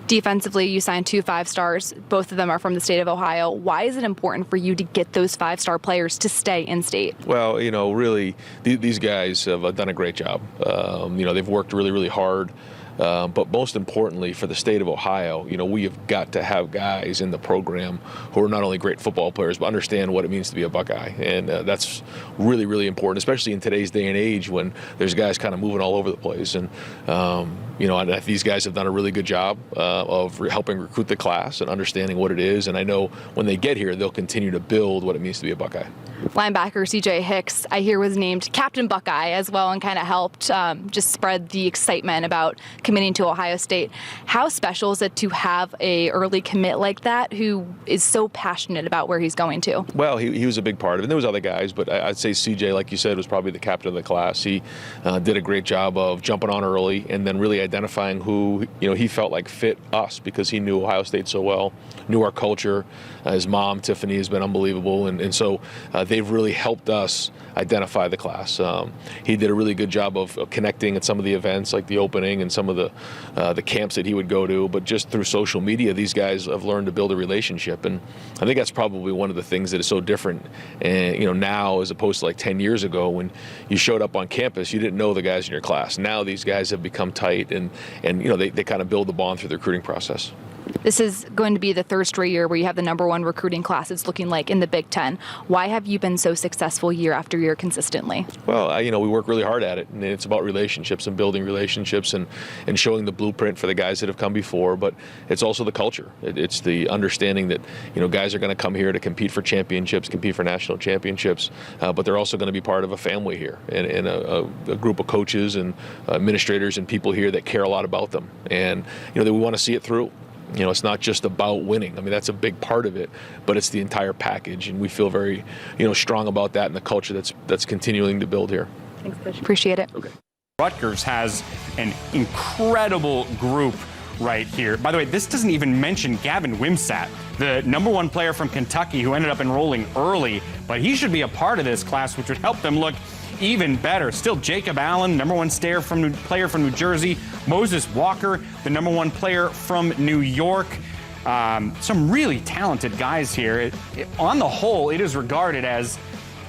Defensively, you signed 2 5-stars. Both of them are from the state of Ohio. Why is it important for you to get those 5-star players to stay in state? Well, really, these guys have done a great job. They've worked really, really hard. But most importantly, for the state of Ohio, we have got to have guys in the program who are not only great football players, but understand what it means to be a Buckeye. And that's really, really important, especially in today's day and age when there's guys kind of moving all over the place. And, these guys have done a really good job of helping recruit the class and understanding what it is. And I know when they get here, they'll continue to build what it means to be a Buckeye. Linebacker C.J. Hicks, I hear, was named Captain Buckeye as well and kind of helped just spread the excitement about committing to Ohio State. How special is it to have a early commit like that who is so passionate about where he's going to? Well, he was a big part of it. And there was other guys, but I'd say CJ, like you said, was probably the captain of the class. He did a great job of jumping on early and then really identifying who he felt like fit us because he knew Ohio State so well, knew our culture. His mom, Tiffany, has been unbelievable. And so they've really helped us identify the class. He did a really good job of connecting at some of the events like the opening and some of the camps that he would go to. But just through social media, these guys have learned to build a relationship. And I think that's probably one of the things that is so different now as opposed to like 10 years ago when you showed up on campus, you didn't know the guys in your class. Now these guys have become tight and they kind of build the bond through the recruiting process. This is going to be the 3rd straight year where you have the #1 recruiting class it's looking like in the Big Ten. Why have you been so successful year after year consistently? Well, we work really hard at it, and it's about relationships and building relationships and showing the blueprint for the guys that have come before, but it's also the culture. It's the understanding that, guys are going to come here to compete for championships, compete for national championships, but they're also going to be part of a family here and a group of coaches and administrators and people here that care a lot about them. And, that we want to see it through. It's not just about winning. I mean, that's a big part of it, but it's the entire package, and we feel very, strong about that and the culture that's continuing to build here. Thanks, Coach. Appreciate it. Okay. Rutgers has an incredible group right here. By the way, this doesn't even mention Gavin Wimsatt, the #1 player from Kentucky who ended up enrolling early, but he should be a part of this class, which would help them look even better. Still Jacob Allen, #1 player from New Jersey. Moses Walker, the #1 player from New York. Some really talented guys here. On the whole, it is regarded as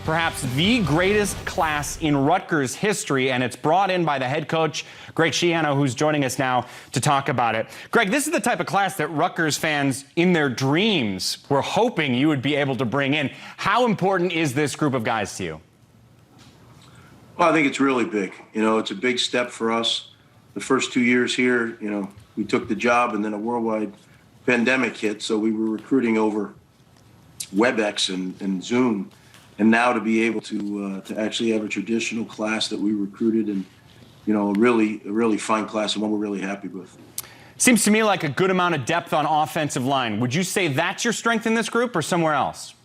perhaps the greatest class in Rutgers history, and it's brought in by the head coach, Greg Schiano, who's joining us now to talk about it. Greg, this is the type of class that Rutgers fans in their dreams were hoping you would be able to bring in. How important is this group of guys to you? Well, I think it's really big. It's a big step for us. The first 2 years here, we took the job and then a worldwide pandemic hit. So we were recruiting over WebEx and Zoom. And now to be able to actually have a traditional class that we recruited and, a really fine class and one we're really happy with. Seems to me like a good amount of depth on offensive line. Would you say that's your strength in this group or somewhere else?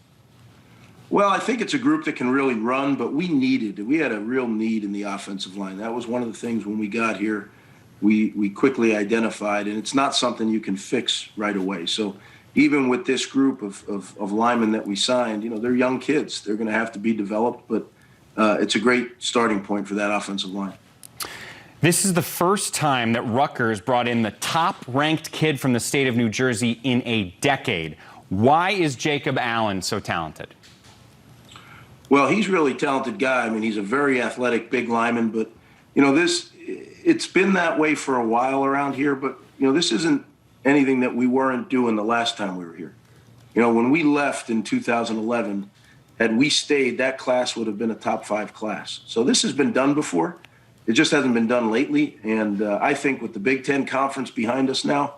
Well, I think it's a group that can really run, but we had a real need in the offensive line. That was one of the things when we got here, we quickly identified, and it's not something you can fix right away. So even with this group of linemen that we signed, they're young kids. They're going to have to be developed, but it's a great starting point for that offensive line. This is the first time that Rutgers brought in the top-ranked kid from the state of New Jersey in a decade. Why is Jacob Allen so talented? Well, he's a really talented guy. I mean, he's a very athletic, big lineman, but, it's been that way for a while around here, but, this isn't anything that we weren't doing the last time we were here. When we left in 2011, had we stayed, that class would have been a top 5 class. So this has been done before. It just hasn't been done lately. And I think with the Big Ten Conference behind us now,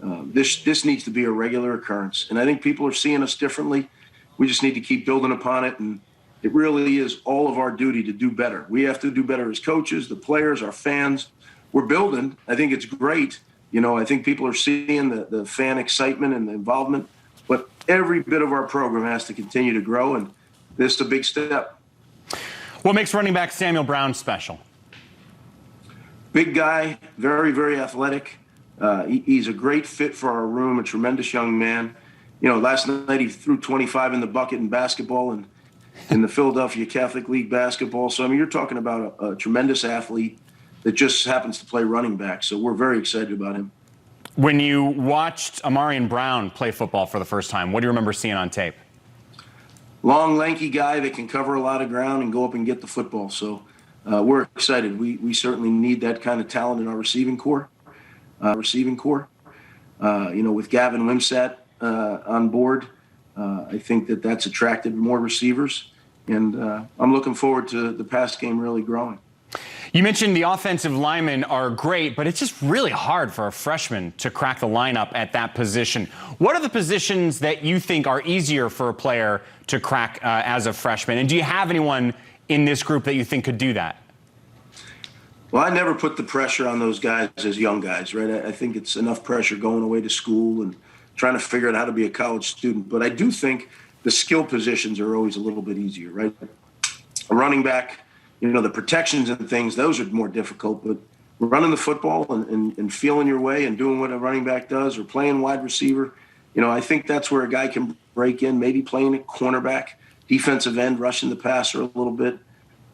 this needs to be a regular occurrence. And I think people are seeing us differently. We just need to keep building upon it. And it really is all of our duty to do better. We have to do better as coaches, the players, our fans. We're building. I think it's great. I think people are seeing the fan excitement and the involvement. But every bit of our program has to continue to grow, and this is a big step. What makes running back Samuel Brown special? Big guy, very, very athletic. He's a great fit for our room, a tremendous young man. You know, last night he threw 25 in the bucket in basketball and in the Philadelphia Catholic League basketball. So, I mean, you're talking about a tremendous athlete that just happens to play running back. So we're very excited about him. When you watched Amarian Brown play football for the first time, what do you remember seeing on tape? Long, lanky guy that can cover a lot of ground and go up and get the football. So we're excited. We certainly need that kind of talent in our receiving core. You know, with Gavin Wimsatt on board, I think that's attracted more receivers. And I'm looking forward to the pass game really growing. You mentioned the offensive linemen are great, but it's just really hard for a freshman to crack the lineup at that position. What are the positions that you think are easier for a player to crack as a freshman? And do you have anyone in this group that you think could do that? Well, I never put the pressure on those guys as young guys, right? I think it's enough pressure going away to school and trying to figure out how to be a college student. But I do think the skill positions are always a little bit easier, right? A running back, you know, the protections and things, those are more difficult. But running the football and feeling your way and doing what a running back does, or playing wide receiver, you know, I think that's where a guy can break in, maybe playing at cornerback, defensive end, rushing the passer a little bit.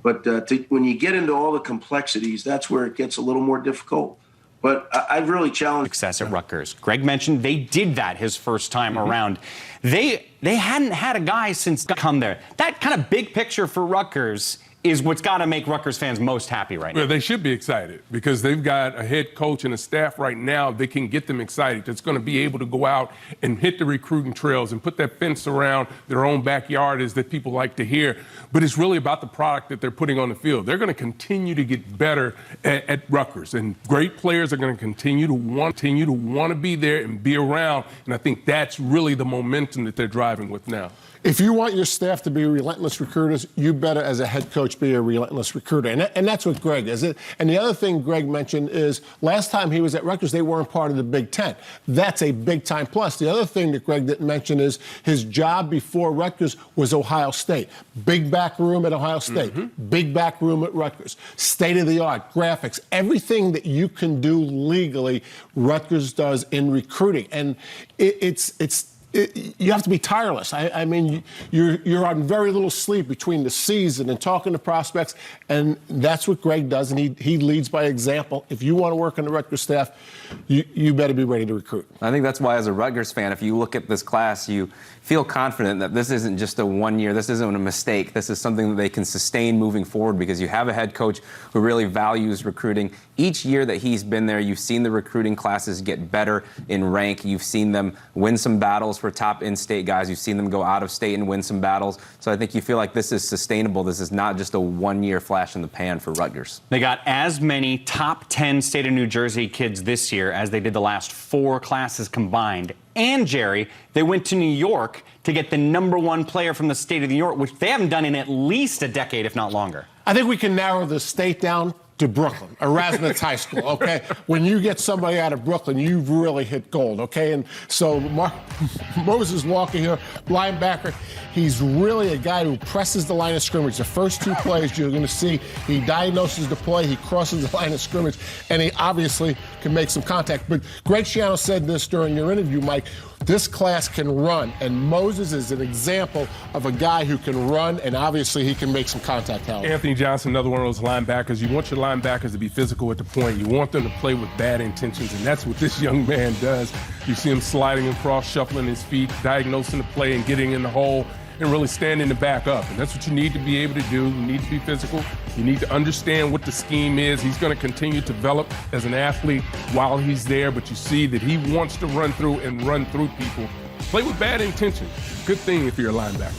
But when you get into all the complexities, that's where it gets a little more difficult. But I've really challenged success at Rutgers. Greg mentioned they did that his first time around. They hadn't had a guy since come there. That kind of big picture for Rutgers is what's got to make Rutgers fans most happy right now. Well, they should be excited because they've got a head coach and a staff right now that can get them excited. That's going to be able to go out and hit the recruiting trails and put that fence around their own backyard, as that people like to hear. But it's really about the product that they're putting on the field. They're going to continue to get better at Rutgers, and great players are going to continue to want to be there and be around. And I think that's really the momentum that they're driving with now. If you want your staff to be relentless recruiters, you better, as a head coach, be a relentless recruiter. And that's what Greg is. And the other thing Greg mentioned is last time he was at Rutgers, they weren't part of the Big Ten. That's a big-time plus. The other thing that Greg didn't mention is his job before Rutgers was Ohio State. Big back room at Ohio State. Big back room at Rutgers. State-of-the-art, graphics, everything that you can do legally, Rutgers does in recruiting. And you have to be tireless. I mean, you're on very little sleep between the season and talking to prospects, and that's what Greg does, and he leads by example. If you want to work on the Rutgers staff, you better be ready to recruit. I think that's why, as a Rutgers fan, if you look at this class, you feel confident that this isn't just a 1 year, this isn't a mistake. This is something that they can sustain moving forward because you have a head coach who really values recruiting. Each year that he's been there, you've seen the recruiting classes get better in rank. You've seen them win some battles for top in-state guys. You've seen them go out of state and win some battles. So I think you feel like this is sustainable. This is not just a 1 year flash in the pan for Rutgers. They got as many top 10 state of New Jersey kids this year as they did the last 4 classes combined. And, Jerry, they went to New York to get the #1 player from the state of New York, which they haven't done in at least a decade, if not longer. I think we can narrow the state down to Brooklyn, Erasmus High School, okay? When you get somebody out of Brooklyn, you've really hit gold, okay? And so Moses Walker here, linebacker, he's really a guy who presses the line of scrimmage. The first 2 plays you're going to see, he diagnoses the play, he crosses the line of scrimmage, and he obviously can make some contact. But Greg Schiano said this during your interview, Mike, this class can run, and Moses is an example of a guy who can run, and obviously he can make some contact. Anthony Johnson, another one of those linebackers. You want your linebackers to be physical at the point. You want them to play with bad intentions, and that's what this young man does. You see him sliding across, shuffling his feet, diagnosing the play, and getting in the hole, and really standing to back up. And that's what you need to be able to do. You need to be physical. You need to understand what the scheme is. He's going to continue to develop as an athlete while he's there, but you see that he wants to run through people. Play with bad intention. Good thing if you're a linebacker.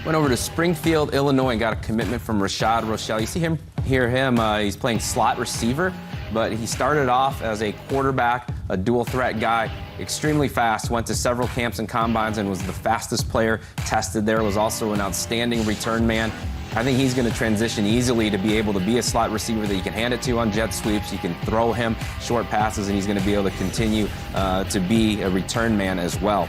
Went over to Springfield, Illinois, and got a commitment from Rashad Rochelle. You see him, he's playing slot receiver, but he started off as a quarterback, a dual threat guy, extremely fast, went to several camps and combines and was the fastest player tested there, was also an outstanding return man. I think he's going to transition easily to be able to be a slot receiver that you can hand it to on jet sweeps, you can throw him short passes, and he's going to be able to continue to be a return man as well.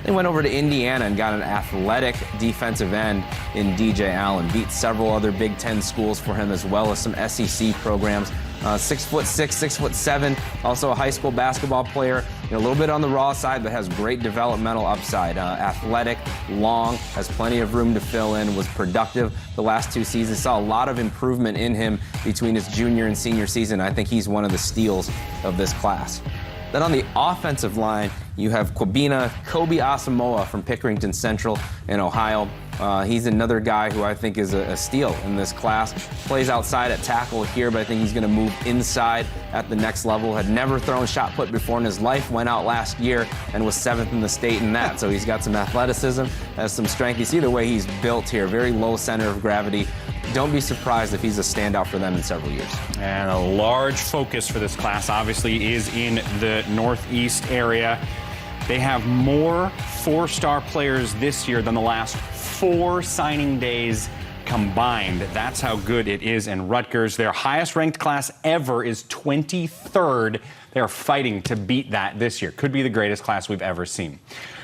They went over to Indiana and got an athletic defensive end in DJ Allen. Beat several other Big Ten schools for him, as well as some SEC programs. 6'6", 6'7", also a high school basketball player. A little bit on the raw side, but has great developmental upside. Athletic, long, has plenty of room to fill in, was productive the last 2 seasons. Saw a lot of improvement in him between his junior and senior season. I think he's one of the steals of this class. Then on the offensive line, you have Kobe Asamoah from Pickerington Central in Ohio. He's another guy who I think is a steal in this class. Plays outside at tackle here, but I think he's going to move inside at the next level. Had never thrown shot put before in his life, went out last year and was 7th in the state in that. So he's got some athleticism, has some strength. You see the way he's built here, very low center of gravity. Don't be surprised if he's a standout for them in several years. And a large focus for this class, obviously, is in the Northeast area. They have more 4-star players this year than the last 4 signing days combined. That's how good it is in Rutgers. Their highest ranked class ever is 23rd. They are fighting to beat that this year. Could be the greatest class we've ever seen.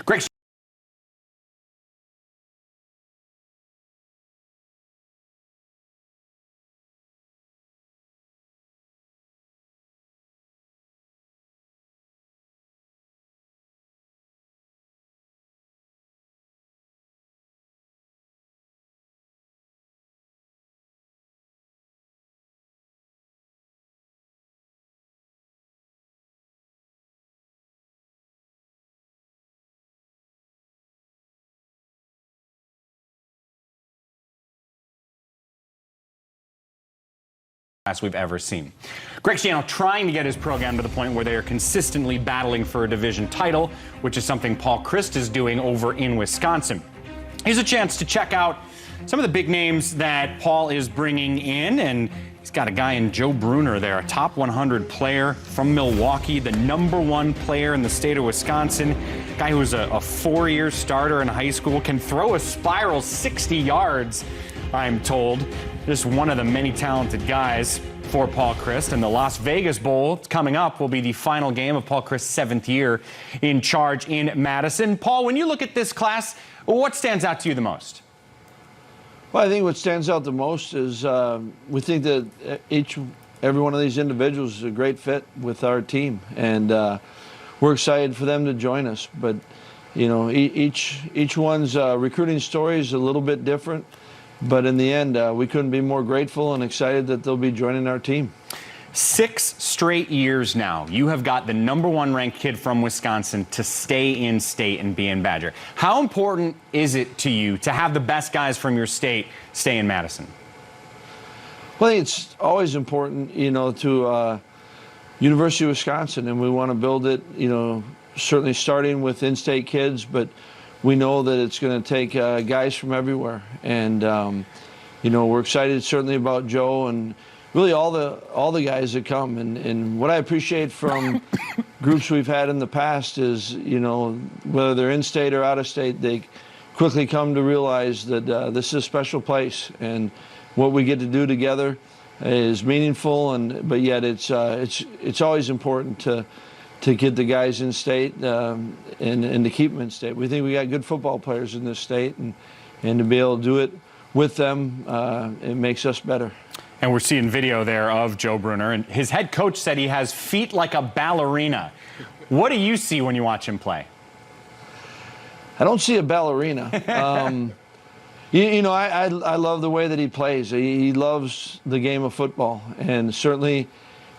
Greg we've ever seen. Greg Schiano trying to get his program to the point where they are consistently battling for a division title, which is something Paul Chryst is doing over in Wisconsin. Here's a chance to check out some of the big names that Paul is bringing in, and he's got a guy in Joe Bruner there, a top 100 player from Milwaukee, the #1 player in the state of Wisconsin, guy who was a 4-year starter in high school, can throw a spiral 60 yards, I'm told. Just one of the many talented guys for Paul Chryst. And the Las Vegas Bowl coming up will be the final game of Paul Chryst's 7th year in charge in Madison. Paul, when you look at this class, what stands out to you the most? Well, I think what stands out the most is we think that every one of these individuals is a great fit with our team, and we're excited for them to join us. But you know, each one's recruiting story is a little bit different. But in the end, we couldn't be more grateful and excited that they'll be joining our team. 6 straight years now, you have got the #1 ranked kid from Wisconsin to stay in state and be in Badger. How important is it to you to have the best guys from your state stay in Madison? Well, I think it's always important, you know, to University of Wisconsin, and we want to build it, you know, certainly starting with in-state kids, but we know that it's going to take guys from everywhere, and you know, we're excited certainly about Joe and really all the guys that come. And what I appreciate from groups we've had in the past is, you know, whether they're in state or out of state, they quickly come to realize that this is a special place, and what we get to do together is meaningful. But yet it's always important to get the guys in state and to keep them in state. We think we got good football players in this state, and to be able to do it with them, it makes us better. And we're seeing video there of Joe Bruner, and his head coach said he has feet like a ballerina. What do you see when you watch him play? I don't see a ballerina. You know, I love the way that he plays. He loves the game of football, and certainly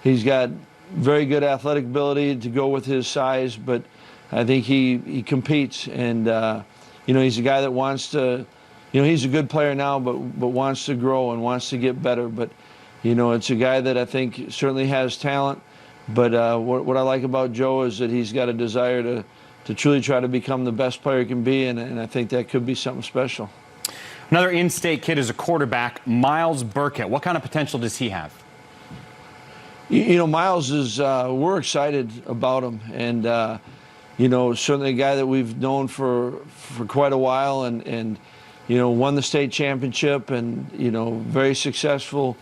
he's got very good athletic ability to go with his size, but I think he competes, and you know, he's a guy that wants to, you know, he's a good player now, but wants to grow and wants to get better. But you know, it's a guy that I think certainly has talent, but what I like about Joe is that he's got a desire to truly try to become the best player he can be, and I think that could be something special. Another in-state kid is a quarterback, Miles Burkett. What kind of potential does he have? You know, Miles is, we're excited about him, and you know, certainly a guy that we've known for quite a while, and you know, won the state championship, and you know, very successful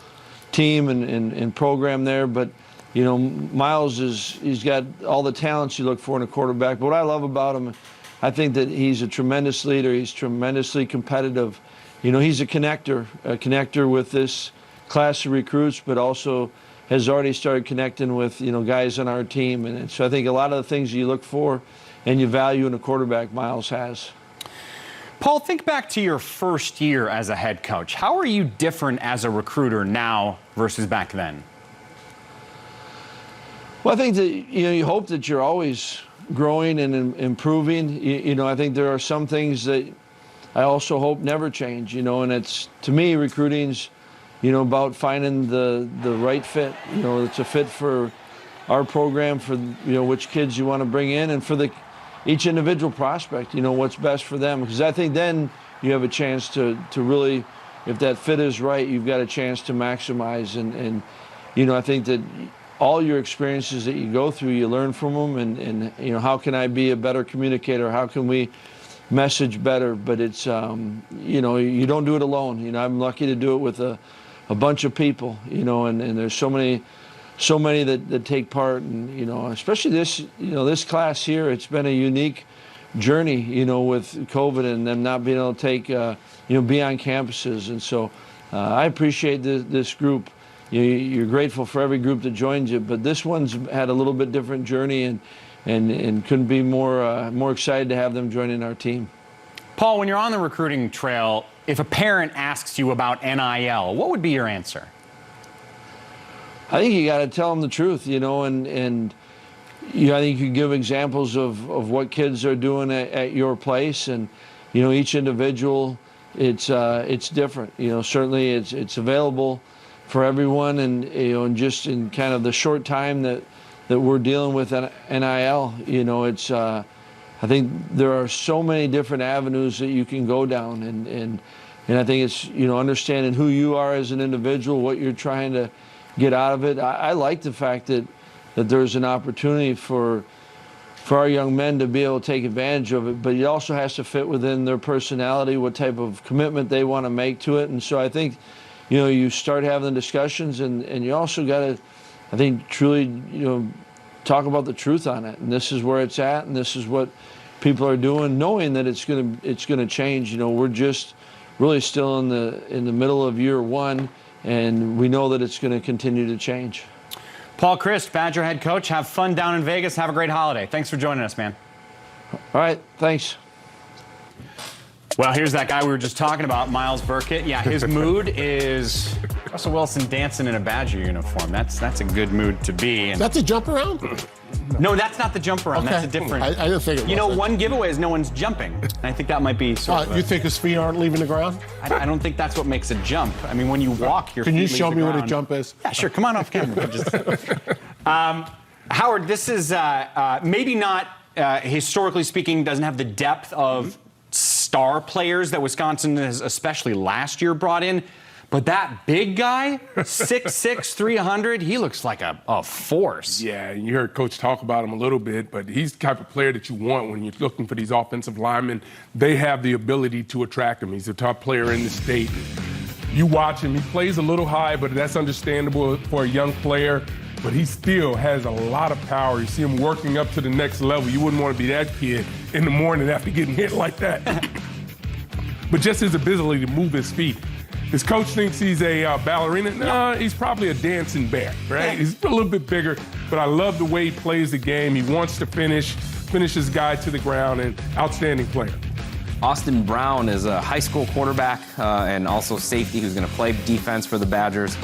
team and program there. But you know, Miles he's got all the talents you look for in a quarterback. But what I love about him, I think that he's a tremendous leader. He's tremendously competitive. You know, he's a connector with this class of recruits, but also has already started connecting with, guys on our team. And so I think a lot of the things you look for and you value in a quarterback, Miles has. Paul, think back to your first year as a head coach. How are you different as a recruiter now versus back then? Well, I think that, you hope that you're always growing and improving. I think there are some things that I also hope never change, and it's, to me, recruiting's, about finding the right fit. It's a fit for our program, for, which kids you want to bring in, and for each individual prospect, what's best for them. Because I think then you have a chance to really, if that fit is right, you've got a chance to maximize. And I think that all your experiences that you go through, you learn from them. And how can I be a better communicator? How can we message better? But it's, you don't do it alone. I'm lucky to do it with a bunch of people, and there's so many that take part, and especially this class here. It's been a unique journey, with COVID and them not being able to take, be on campuses, and so I appreciate this group. You're grateful for every group that joins you, but this one's had a little bit different journey, and couldn't be more excited to have them joining our team. Paul, when you're on the recruiting trail, if a parent asks you about NIL, what would be your answer? I think you got to tell them the truth, and I think you give examples of what kids are doing at your place, and each individual, it's different. Certainly it's available for everyone, and just in kind of the short time that we're dealing with NIL, it's I think there are so many different avenues that you can go down, and I think it's understanding who you are as an individual, what you're trying to get out of it. I like the fact that there's an opportunity for our young men to be able to take advantage of it, but it also has to fit within their personality, what type of commitment they want to make to it. And so I think you start having the discussions, and you also got to, I think, truly talk about the truth on it, and this is where it's at, and this is what people are doing, knowing that it's gonna change. We're just really still in the middle of year one, and we know that it's going to continue to change. Paul Chryst, Badger head coach. Have fun down in Vegas. Have a great holiday. Thanks for joining us, man. All right, thanks. Well, here's that guy we were just talking about, Miles Burkett. Yeah, his mood is Russell Wilson dancing in a Badger uniform. That's a good mood to be in. That's a jump around? No, that's not the jump around. Okay. That's a different. I didn't think it was. One giveaway is no one's jumping. And I think that might be sort of. You think his feet aren't leaving the ground? I don't think that's what makes a jump. I mean, when you walk, your feet Can you leave show the me ground. what a jump is? Yeah, sure. Come on off camera. Howard, this is maybe not, historically speaking, doesn't have the depth of star players that Wisconsin has, especially last year, brought in. But that big guy, 6'6", 300, he looks like a force. Yeah, you heard Coach talk about him a little bit, but he's the type of player that you want when you're looking for these offensive linemen. They have the ability to attract him. He's a top player in the state. You watch him, he plays a little high, but that's understandable for a young player. But he still has a lot of power. You see him working up to the next level. You wouldn't want to be that kid in the morning after getting hit like that. But just his ability to move his feet. His coach thinks he's a ballerina. No, he's probably a dancing bear, right? He's a little bit bigger, but I love the way he plays the game. He wants to finish his guy to the ground, and outstanding player. Austin Brown is a high school quarterback and also safety who's going to play defense for the Badgers.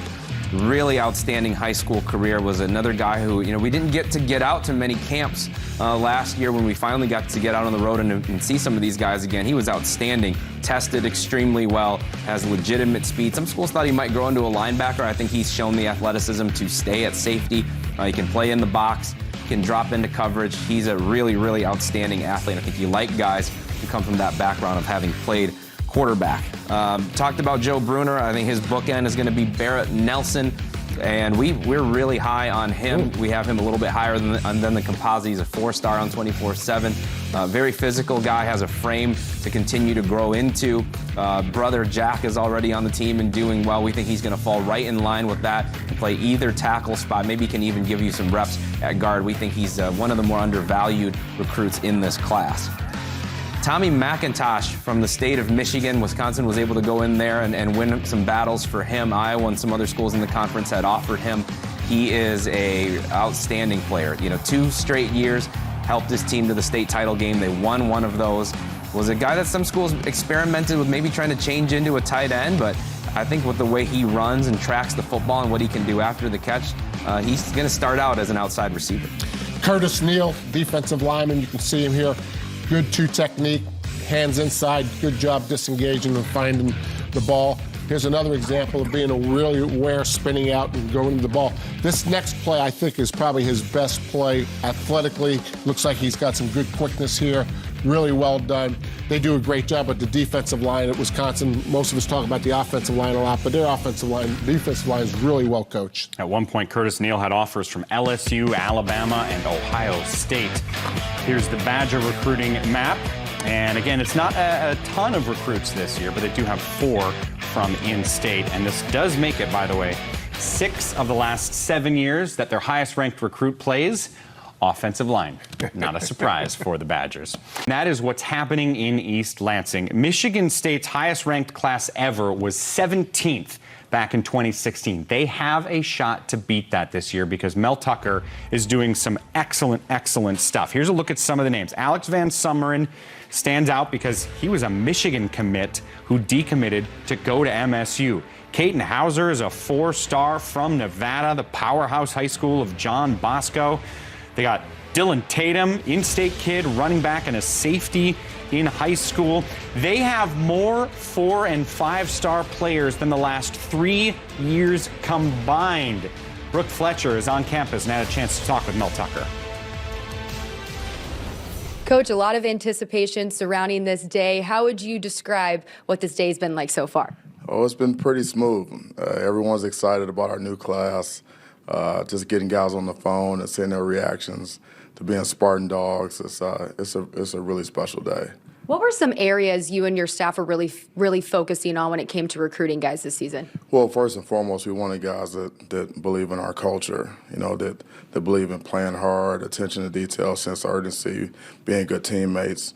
Really outstanding high school career. Was another guy who, we didn't get out to many camps last year. When we finally got to get out on the road and see some of these guys again, he was outstanding. Tested extremely well, has legitimate speed. Some schools thought he might grow into a linebacker. I think he's shown the athleticism to stay at safety. He can play in the box, can drop into coverage. He's a really, really outstanding athlete. I think you like guys who come from that background of having played quarterback. Talked about Joe Bruner. I think his bookend is going to be Barrett Nelson, and we're really high on him. We have him a little bit higher than the composite. He's a 4-star on 24/7. Very physical guy, has a frame to continue to grow into. Brother Jack is already on the team and doing well. We think he's going to fall right in line with that and play either tackle spot. Maybe he can even give you some reps at guard. We think he's one of the more undervalued recruits in this class. Tommy McIntosh from the state of Michigan. Wisconsin was able to go in there and win some battles for him. Iowa and some other schools in the conference had offered him. he is a outstanding player. 2 straight years, helped his team to the state title game. They won one of those. Was a guy that some schools experimented with maybe trying to change into a tight end, but I think with the way he runs and tracks the football and what he can do after the catch, he's going to start out as an outside receiver. Curtis Neal, defensive lineman, you can see him here. Good 2 technique, hands inside, good job disengaging and finding the ball. Here's another example of being really aware, spinning out and going to the ball. This next play, I think, is probably his best play athletically. Looks like he's got some good quickness here. Really well done. They do a great job at the defensive line at Wisconsin. Most of us talk about the offensive line a lot, but their defensive line is really well coached. At one point, Curtis Neal had offers from LSU, Alabama, and Ohio State. Here's the Badger recruiting map. And again, it's not a ton of recruits this year, but they do have 4 from in-state. And this does make it, by the way, 6 of the last 7 years that their highest-ranked recruit plays offensive line. Not a surprise for the Badgers. And that is what's happening in East Lansing. Michigan State's highest-ranked class ever was 17th back in 2016. They have a shot to beat that this year because Mel Tucker is doing some excellent stuff. Here's a look at some of the names. Alex Van Summeren stands out because he was a Michigan commit who decommitted to go to MSU. Caden Hauser is a 4-star from Nevada, the powerhouse high school of John Bosco. They got Dylan Tatum, in-state kid, running back, and a safety in high school. They have more 4- and 5-star players than the last 3 years combined. Brooke Fletcher is on campus and had a chance to talk with Mel Tucker. Coach, a lot of anticipation surrounding this day. How would you describe what this day's been like so far? Oh, it's been pretty smooth. Everyone's excited about our new class. Just getting guys on the phone and seeing their reactions to being Spartan dogs. It's a really special day. What were some areas you and your staff were really focusing on when it came to recruiting guys this season? Well, first and foremost, we wanted guys that believe in our culture, that believe in playing hard, attention to detail, sense of urgency, being good teammates,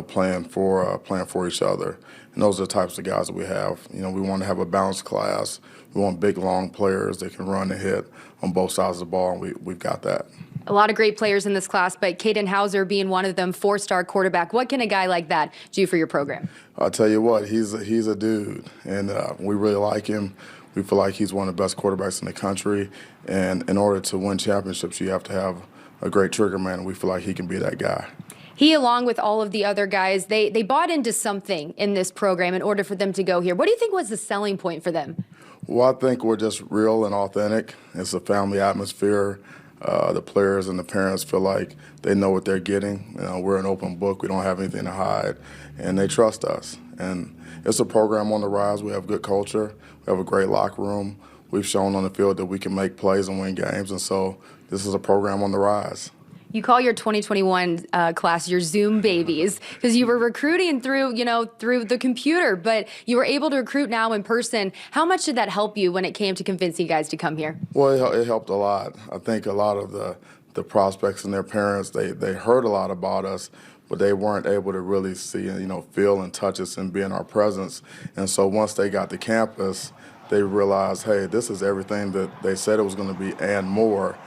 playing for each other. And those are the types of guys that we have. We want to have a balanced class. We want big, long players that can run and hit on both sides of the ball, and we've got that. A lot of great players in this class, but Caden Hauser being one of them, 4-star quarterback. What can a guy like that do for your program? I'll tell you what, he's a dude, and we really like him. We feel like he's one of the best quarterbacks in the country, and in order to win championships, you have to have a great trigger man, and we feel like he can be that guy. He, along with all of the other guys, they bought into something in this program in order for them to go here. What do you think was the selling point for them? Well, I think we're just real and authentic. It's a family atmosphere. The players and the parents feel like they know what they're getting. We're an open book. We don't have anything to hide, and they trust us. And it's a program on the rise. We have good culture. We have a great locker room. We've shown on the field that we can make plays and win games, and so this is a program on the rise. You call your 2021 class your Zoom babies because you were recruiting through the computer, but you were able to recruit now in person. How much did that help you when it came to convincing guys to come here? Well, it helped a lot. I think a lot of the prospects and their parents, they heard a lot about us, but they weren't able to really see, feel and touch us and be in our presence. And so once they got to campus, they realized, hey, this is everything that they said it was going to be and more.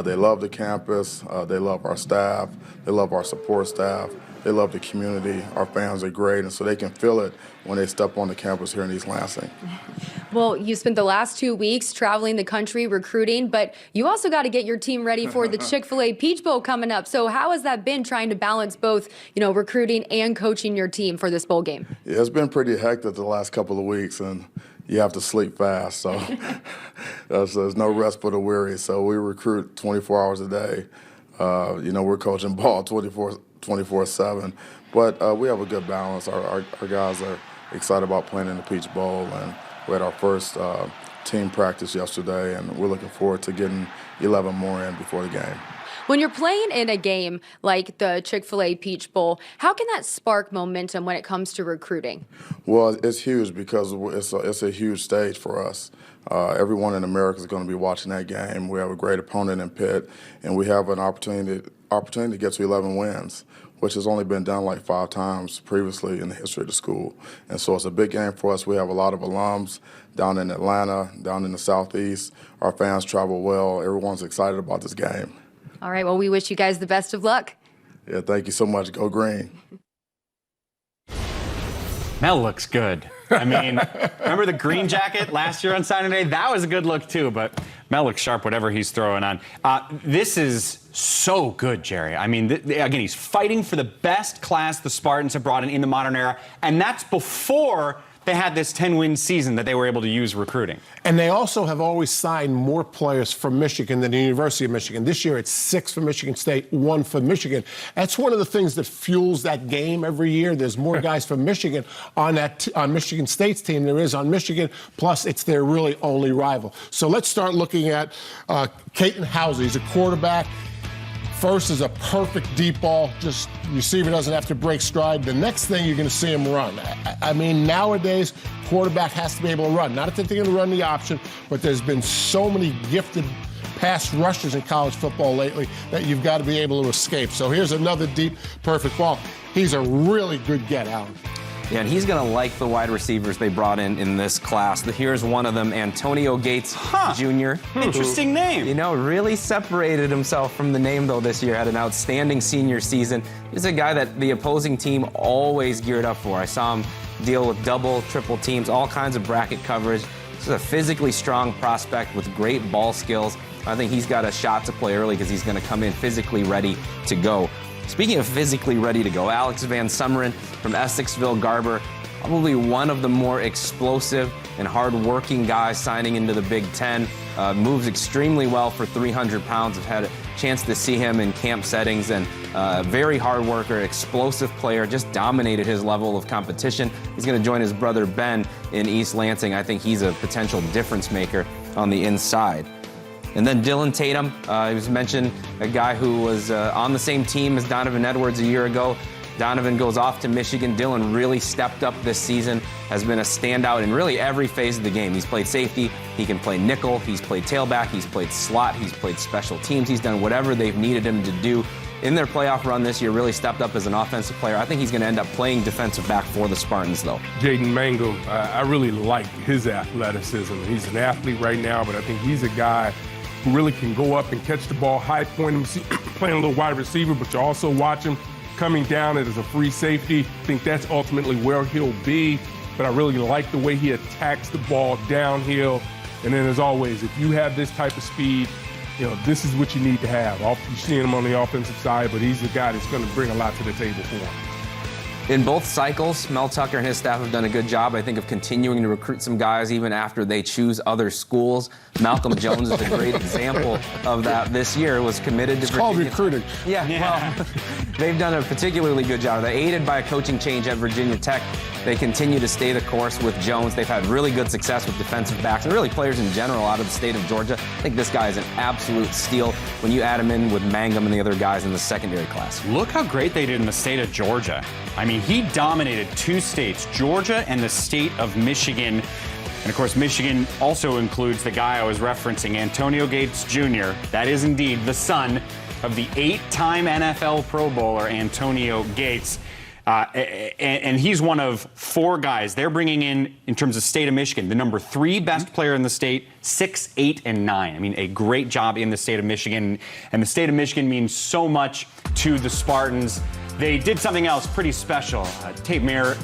They love the campus. They love our staff. They love our support staff. They love the community. Our fans are great, and so they can feel it when they step on the campus here in East Lansing. Well, you spent the last 2 weeks traveling the country recruiting, but you also got to get your team ready for the Chick-fil-A Peach Bowl coming up. So how has that been trying to balance both, recruiting and coaching your team for this bowl game? Yeah, it's been pretty hectic the last couple of weeks, and you have to sleep fast, so there's no rest for the weary. So we recruit 24 hours a day. We're coaching ball 24/7, but we have a good balance. Our guys are excited about playing in the Peach Bowl, and we had our first team practice yesterday, and we're looking forward to getting 11 more in before the game. When you're playing in a game like the Chick-fil-A Peach Bowl, how can that spark momentum when it comes to recruiting? Well, it's huge because it's a huge stage for us. Everyone in America is going to be watching that game. We have a great opponent in Pitt, and we have an opportunity to get to 11 wins. which has only been done like 5 times previously in the history of the school. And so it's a big game for us. We have a lot of alums down in Atlanta, down in the Southeast. Our fans travel well. Everyone's excited about this game. All right, well, we wish you guys the best of luck. Yeah, thank you so much. Go Green. Mel looks good. I mean, remember the green jacket last year on signing day? That was a good look too, but Mel looks sharp whatever he's throwing on. This is so good, Jerry. I mean, again, he's fighting for the best class the Spartans have brought in the modern era, and that's before they had this 10-win season that they were able to use recruiting. And they also have always signed more players from Michigan than the University of Michigan. This year, it's 6 for Michigan State, 1 for Michigan. That's one of the things that fuels that game every year. There's more guys from Michigan on Michigan State's team than there is on Michigan, plus it's their really only rival. So let's start looking at Caton Houser. He's a quarterback. First is a perfect deep ball, just receiver doesn't have to break stride. The next thing you're going to see him run. I mean, nowadays, quarterback has to be able to run. Not that they're going to run the option, but there's been so many gifted pass rushers in college football lately that you've got to be able to escape. So here's another deep, perfect ball. He's a really good get, Alan. Yeah, and he's going to like the wide receivers they brought in this class. Here's one of them, Antonio Gates Jr. Interesting name. You know, really separated himself from the name, though, this year. Had an outstanding senior season. He's a guy that the opposing team always geared up for. I saw him deal with double, triple teams, all kinds of bracket coverage. This is a physically strong prospect with great ball skills. I think he's got a shot to play early because he's going to come in physically ready to go. Speaking of physically ready to go, Alex Van Sumeren from Essexville Garber, probably one of the more explosive and hard-working guys signing into the Big Ten. Moves extremely well for 300 pounds. I've had a chance to see him in camp settings, and very hard worker, explosive player, just dominated his level of competition. He's going to join his brother Ben in East Lansing. I think he's a potential difference maker on the inside. And then Dylan Tatum, he was mentioned, a guy who was on the same team as Donovan Edwards a year ago. Donovan goes off to Michigan. Dylan really stepped up this season, has been a standout in really every phase of the game. He's played safety, he can play nickel, he's played tailback, he's played slot, he's played special teams. He's done whatever they've needed him to do. In their playoff run this year, really stepped up as an offensive player. I think he's going to end up playing defensive back for the Spartans, though. Jaden Mangum, I really like his athleticism. He's an athlete right now, but I think he's a guy who really can go up and catch the ball, high point him, playing a little wide receiver, but you also watch him coming down it as a free safety. I think that's ultimately where he'll be, but I really like the way he attacks the ball downhill. And then, as always, if you have this type of speed, you know, this is what you need to have. You're seeing him on the offensive side, but he's the guy that's going to bring a lot to the table for him. In both cycles, Mel Tucker and his staff have done a good job, I think, of continuing to recruit some guys even after they choose other schools. Malcolm Jones is a great example of that this year, was committed to Virginia. It's called recruiting. Yeah, well, they've done a particularly good job. They're aided by a coaching change at Virginia Tech. They continue to stay the course with Jones. They've had really good success with defensive backs and really players in general out of the state of Georgia. I think this guy is an absolute steal when you add him in with Mangum and the other guys in the secondary class. Look how great they did in the state of Georgia. I mean, he dominated 2 states, Georgia and the state of Michigan. And, of course, Michigan also includes the guy I was referencing, Antonio Gates Jr. That is indeed the son of the 8-time NFL Pro Bowler, Antonio Gates. And he's one of 4 guys they're bringing in terms of state of Michigan, the number 3 best player in the state, 6, 8, and 9. I mean, a great job in the state of Michigan. And the state of Michigan means so much to the Spartans. They did something else pretty special. Tate Mayer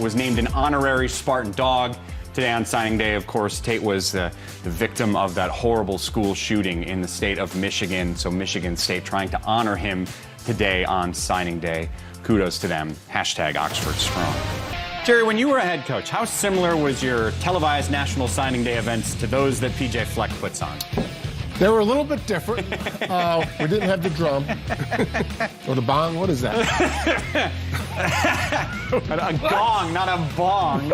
was named an honorary Spartan dog today on signing day. Of course, Tate was the victim of that horrible school shooting in the state of Michigan. So Michigan State trying to honor him today on signing day. Kudos to them. Hashtag Oxford Strong. Jerry, when you were a head coach, how similar was your televised National Signing Day events to those that PJ Fleck puts on? They were a little bit different. We didn't have the drum. Or the bong, what is that? A gong, not a bong.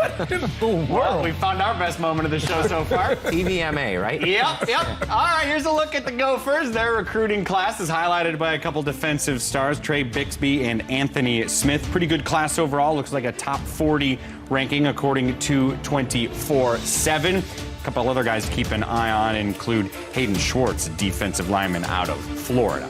Well, we found our best moment of the show so far. TVMA, right? Yep. All right, here's a look at the Gophers. Their recruiting class is highlighted by a couple defensive stars, Trey Bixby and Anthony Smith. Pretty good class overall. Looks like a top 40 ranking according to 24/7. A couple other guys to keep an eye on include Hayden Schwartz, defensive lineman out of Florida.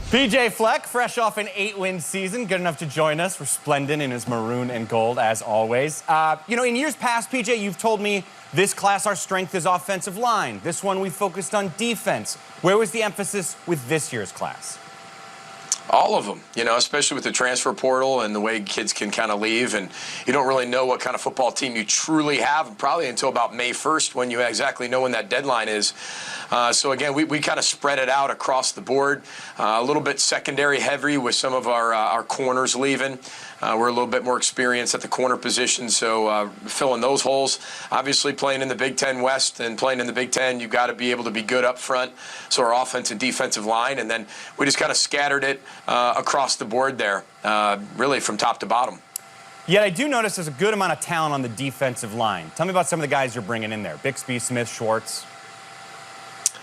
PJ Fleck, fresh off an 8-win season, good enough to join us, resplendent in his maroon and gold, as always. In years past, PJ, you've told me this class, our strength is offensive line. This one, we focused on defense. Where was the emphasis with this year's class? All of them, especially with the transfer portal and the way kids can kind of leave, and you don't really know what kind of football team you truly have probably until about May 1st when you exactly know when that deadline is. So again, we kind of spread it out across the board, a little bit secondary heavy with some of our corners leaving. We're a little bit more experienced at the corner position, so filling those holes. Obviously, playing in the Big Ten West and playing in the Big Ten, you've got to be able to be good up front. So our offensive and defensive line, and then we just kind of scattered it across the board there, really from top to bottom. Yet I do notice there's a good amount of talent on the defensive line. Tell me about some of the guys you're bringing in there. Bixby, Smith, Schwartz.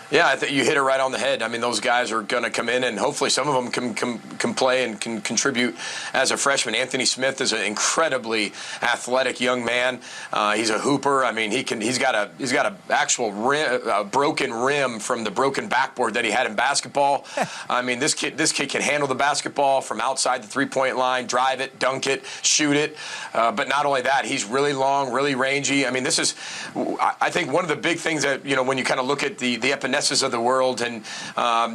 Yeah, I think you hit it right on the head. I mean, those guys are going to come in, and hopefully some of them can play and can contribute as a freshman. Anthony Smith is an incredibly athletic young man. He's a hooper. I mean, he's got a actual broken rim from the broken backboard that he had in basketball. I mean, this kid can handle the basketball from outside the three-point line, drive it, dunk it, shoot it. But not only that, he's really long, really rangy. I mean, this is, I think, one of the big things that when you kind of look at the epinephrine of the world, and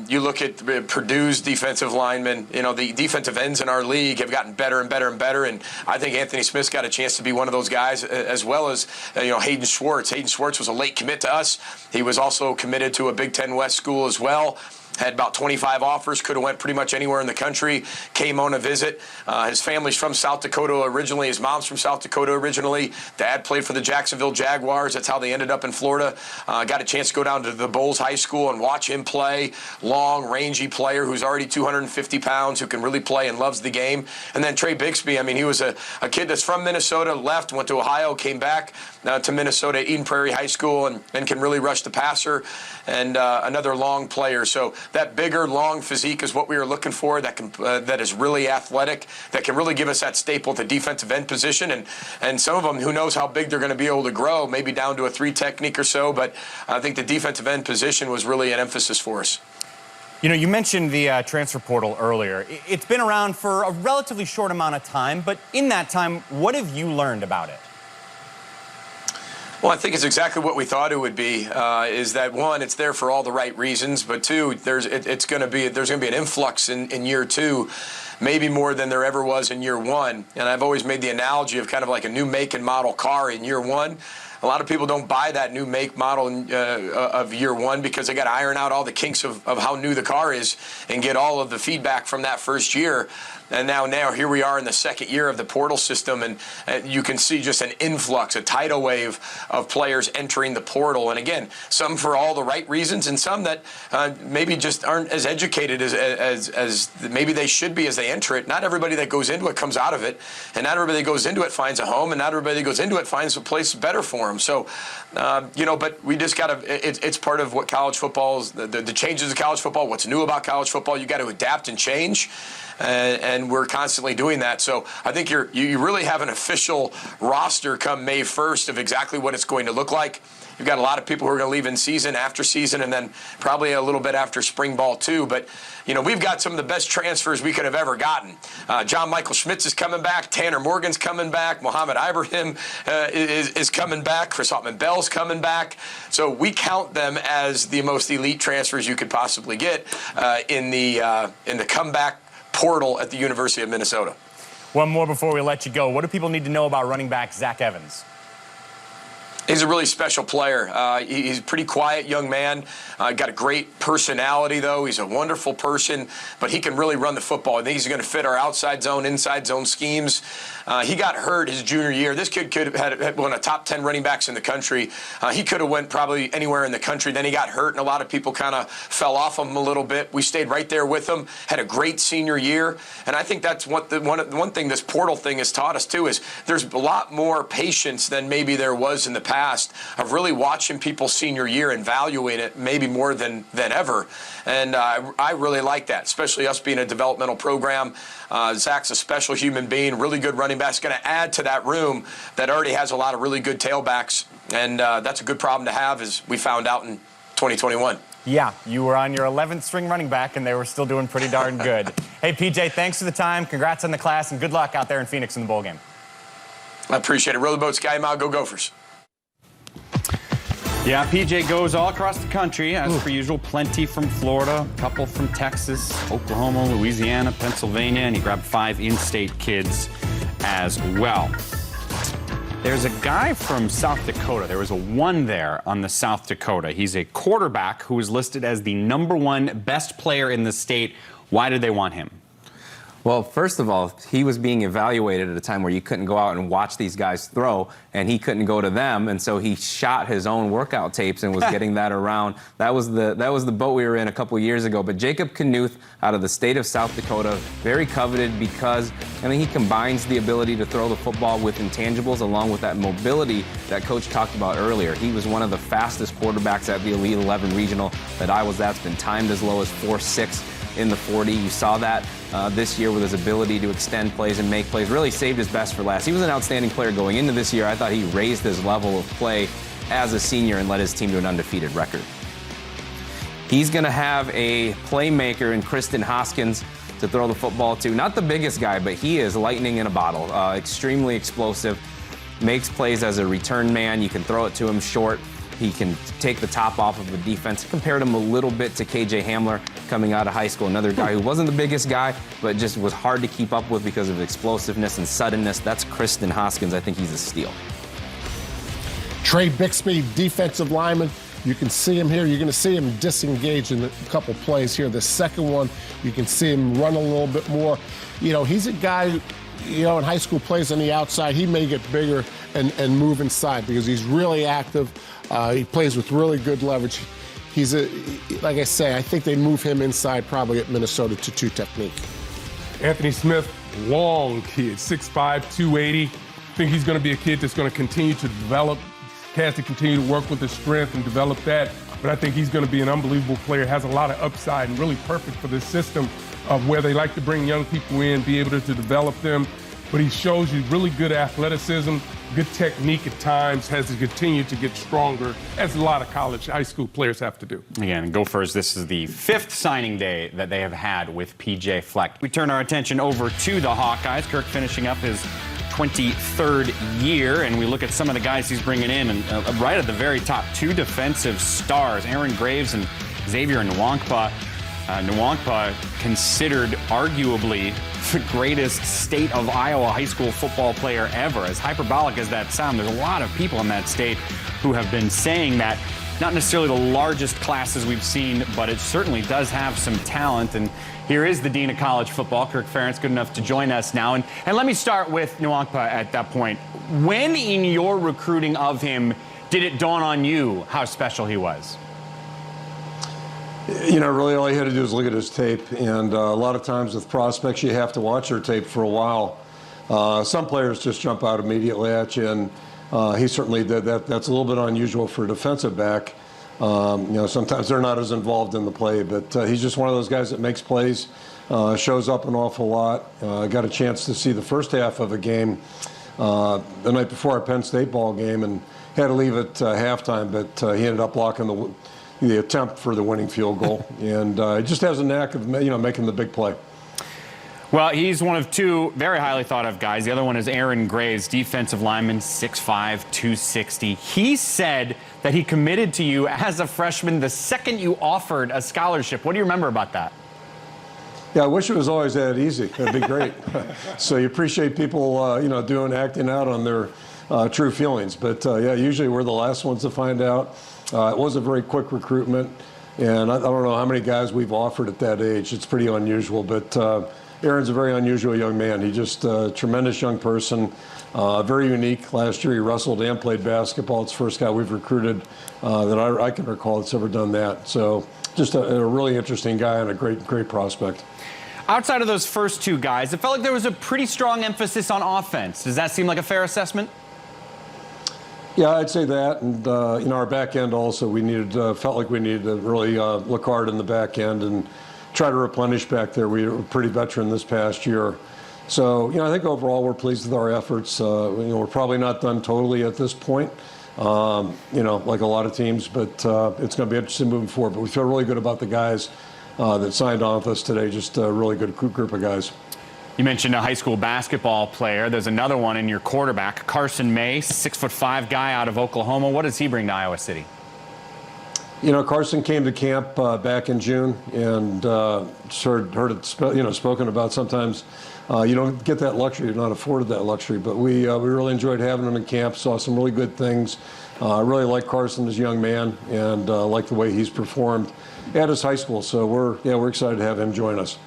you look at Purdue's defensive linemen, the defensive ends in our league have gotten better and better and better, and I think Anthony Smith's got a chance to be one of those guys, as well as Hayden Schwartz. Hayden Schwartz was a late commit to us. He was also committed to a Big Ten West school as well. Had about 25 offers, could have went pretty much anywhere in the country, came on a visit. His family's from South Dakota originally. His mom's from South Dakota originally. Dad played for the Jacksonville Jaguars. That's how they ended up in Florida. Got a chance to go down to the Bulls High School and watch him play. Long, rangy player who's already 250 pounds, who can really play and loves the game. And then Trey Bixby, I mean, he was a kid that's from Minnesota, left, went to Ohio, came back to Minnesota, Eden Prairie High School, and can really rush the passer. And another long player. So that bigger, long physique is what we were looking for, that is really athletic, that can really give us that staple at the defensive end position. And some of them, who knows how big they're going to be able to grow, maybe down to a 3 technique or so. But I think the defensive end position was really an emphasis for us. You mentioned the transfer portal earlier. It's been around for a relatively short amount of time, but in that time, what have you learned about it? Well, I think it's exactly what we thought it would be. Is that one, it's there for all the right reasons, but two, there's going to be an influx in year 2, maybe more than there ever was in year 1. And I've always made the analogy of kind of like a new make and model car in year 1. A lot of people don't buy that new make model of year 1 because they got to iron out all the kinks of how new the car is and get all of the feedback from that first year. And now here we are in the second year of the portal system, and you can see just an influx, a tidal wave of players entering the portal. And again, some for all the right reasons, and some that maybe just aren't as educated as maybe they should be as they enter it. Not everybody that goes into it comes out of it, and not everybody that goes into it finds a home, and not everybody that goes into it finds a place better for them. So, but we just got to. It's part of what college football is. The changes of college football. What's new about college football? You got to adapt and change. And we're constantly doing that. So I think you really have an official roster come May 1st of exactly what it's going to look like. You've got a lot of people who are going to leave in season, after season, and then probably a little bit after spring ball too. But we've got some of the best transfers we could have ever gotten. John Michael Schmitz is coming back. Tanner Morgan's coming back. Mohamed Ibrahim is coming back. Chris Ottman-Bell's coming back. So we count them as the most elite transfers you could possibly get in the comeback portal at the University of Minnesota. One more before we let you go. What do people need to know about running back Zach Evans? He's a really special player. He's a pretty quiet young man. Got a great personality, though. He's a wonderful person, but he can really run the football. I think he's going to fit our outside zone, inside zone schemes. He got hurt his junior year. This kid could have had one of the top 10 running backs in the country. He could have went probably anywhere in the country. Then he got hurt, and a lot of people kind of fell off of him a little bit. We stayed right there with him. Had a great senior year, and I think that's what one thing this portal thing has taught us too is there's a lot more patience than maybe there was in the past of really watching people's senior year and valuing it maybe more than ever. And I really like that, especially us being a developmental program. Zach's a special human being, really good running back. It's going to add to that room that already has a lot of really good tailbacks. And that's a good problem to have, as we found out in 2021. Yeah, you were on your 11th string running back, and they were still doing pretty darn good. Hey, PJ, thanks for the time. Congrats on the class, and good luck out there in Phoenix in the bowl game. I appreciate it. Row the boat, Sky Mile. Go Gophers. Yeah, PJ goes all across the country, as per usual. Plenty from Florida, a couple from Texas, Oklahoma, Louisiana, Pennsylvania, and he grabbed 5 in-state kids as well. There's a guy from South Dakota. There was a 1 there on the South Dakota. He's a quarterback who was listed as the #1 best player in the state. Why did they want him? Well, first of all, he was being evaluated at a time where you couldn't go out and watch these guys throw, and he couldn't go to them, and so he shot his own workout tapes and was getting that around. That was the boat we were in a couple years ago. But Jacob Knuth out of the state of South Dakota, very coveted because he combines the ability to throw the football with intangibles along with that mobility that Coach talked about earlier. He was one of the fastest quarterbacks at the Elite 11 regional that I was at. It's been timed as low as 4.6 in the 40. You saw that this year with his ability to extend plays and make plays. Really saved his best for last. He was an outstanding player going into this year. I thought he raised his level of play as a senior and led his team to an undefeated record. He's going to have a playmaker in Kristen Hoskins to throw the football to. Not the biggest guy, but he is lightning in a bottle. Extremely explosive. Makes plays as a return man. You can throw it to him short. He can take the top off of the defense. Compared him a little bit to KJ Hamler coming out of high school. Another guy who wasn't the biggest guy, but just was hard to keep up with because of explosiveness and suddenness. That's Kristen Hoskins. I think he's a steal. Trey Bixby, defensive lineman. You can see him here. You're going to see him disengage in a couple plays here. The second one, you can see him run a little bit more. He's a guy, in high school plays on the outside. He may get bigger and move inside because he's really active. He plays with really good leverage. He's like I say, I think they move him inside probably at Minnesota to 2 technique. Anthony Smith, long kid, 6'5", 280. I think he's going to be a kid that's going to continue to develop, has to continue to work with his strength and develop that. But I think he's going to be an unbelievable player, has a lot of upside and really perfect for this system of where they like to bring young people in, be able to develop them. But he shows you really good athleticism, good technique at times, has to continue to get stronger, as a lot of college, high school players have to do. Again, Gophers, this is the 5th signing day that they have had with PJ Fleck. We turn our attention over to the Hawkeyes. Kirk finishing up his 23rd year, and we look at some of the guys he's bringing in, and right at the very top, 2 defensive stars, Aaron Graves and Xavier Nwankpa. Nwankpa considered arguably the greatest state of Iowa high school football player ever. As hyperbolic as that sounds, there's a lot of people in that state who have been saying that. Not necessarily the largest classes we've seen, but it certainly does have some talent. And here is the Dean of College Football, Kirk Ferentz, good enough to join us now. And let me start with Nwankpa at that point. When in your recruiting of him did it dawn on you how special he was? Really all you had to do is look at his tape. And a lot of times with prospects, you have to watch their tape for a while. Some players just jump out immediately at you, and he certainly did that. That's a little bit unusual for a defensive back. Sometimes they're not as involved in the play, but he's just one of those guys that makes plays, shows up an awful lot. Got a chance to see the first half of a game the night before our Penn State ball game, and had to leave at halftime, but he ended up blocking the attempt for the winning field goal, and he just has a knack of making the big play. Well, he's one of 2 very highly thought of guys. The other one is Aaron Graves, defensive lineman, 6'5", 260. He said that he committed to you as a freshman the second you offered a scholarship. What do you remember about that? Yeah, I wish it was always that easy. That'd be great. So you appreciate people, acting out on their true feelings. But yeah, usually we're the last ones to find out. It was a very quick recruitment, and I don't know how many guys we've offered at that age. It's pretty unusual, but Aaron's a very unusual young man. He's just a tremendous young person, very unique. Last year he wrestled and played basketball. It's the first guy we've recruited that I can recall that's ever done that. So just a really interesting guy and a great prospect. Outside of those first 2 guys, it felt like there was a pretty strong emphasis on offense. Does that seem like a fair assessment? Yeah, I'd say that, and our back end also. Felt like we needed to really look hard in the back end and try to replenish back there. We were pretty veteran this past year, so I think overall we're pleased with our efforts. We're probably not done totally at this point. like a lot of teams, but it's going to be interesting moving forward. But we feel really good about the guys that signed on with us today, just a really good group of guys. You mentioned a high school basketball player. There's another one in your quarterback, Carson May, 6'5" guy out of Oklahoma. What does he bring to Iowa City? Carson came to camp back in June and heard it spoken about. Sometimes you don't get that luxury, you're not afforded that luxury. But we really enjoyed having him in camp, saw some really good things. I really like Carson as a young man and like the way he's performed at his high school. So we're excited to have him join us.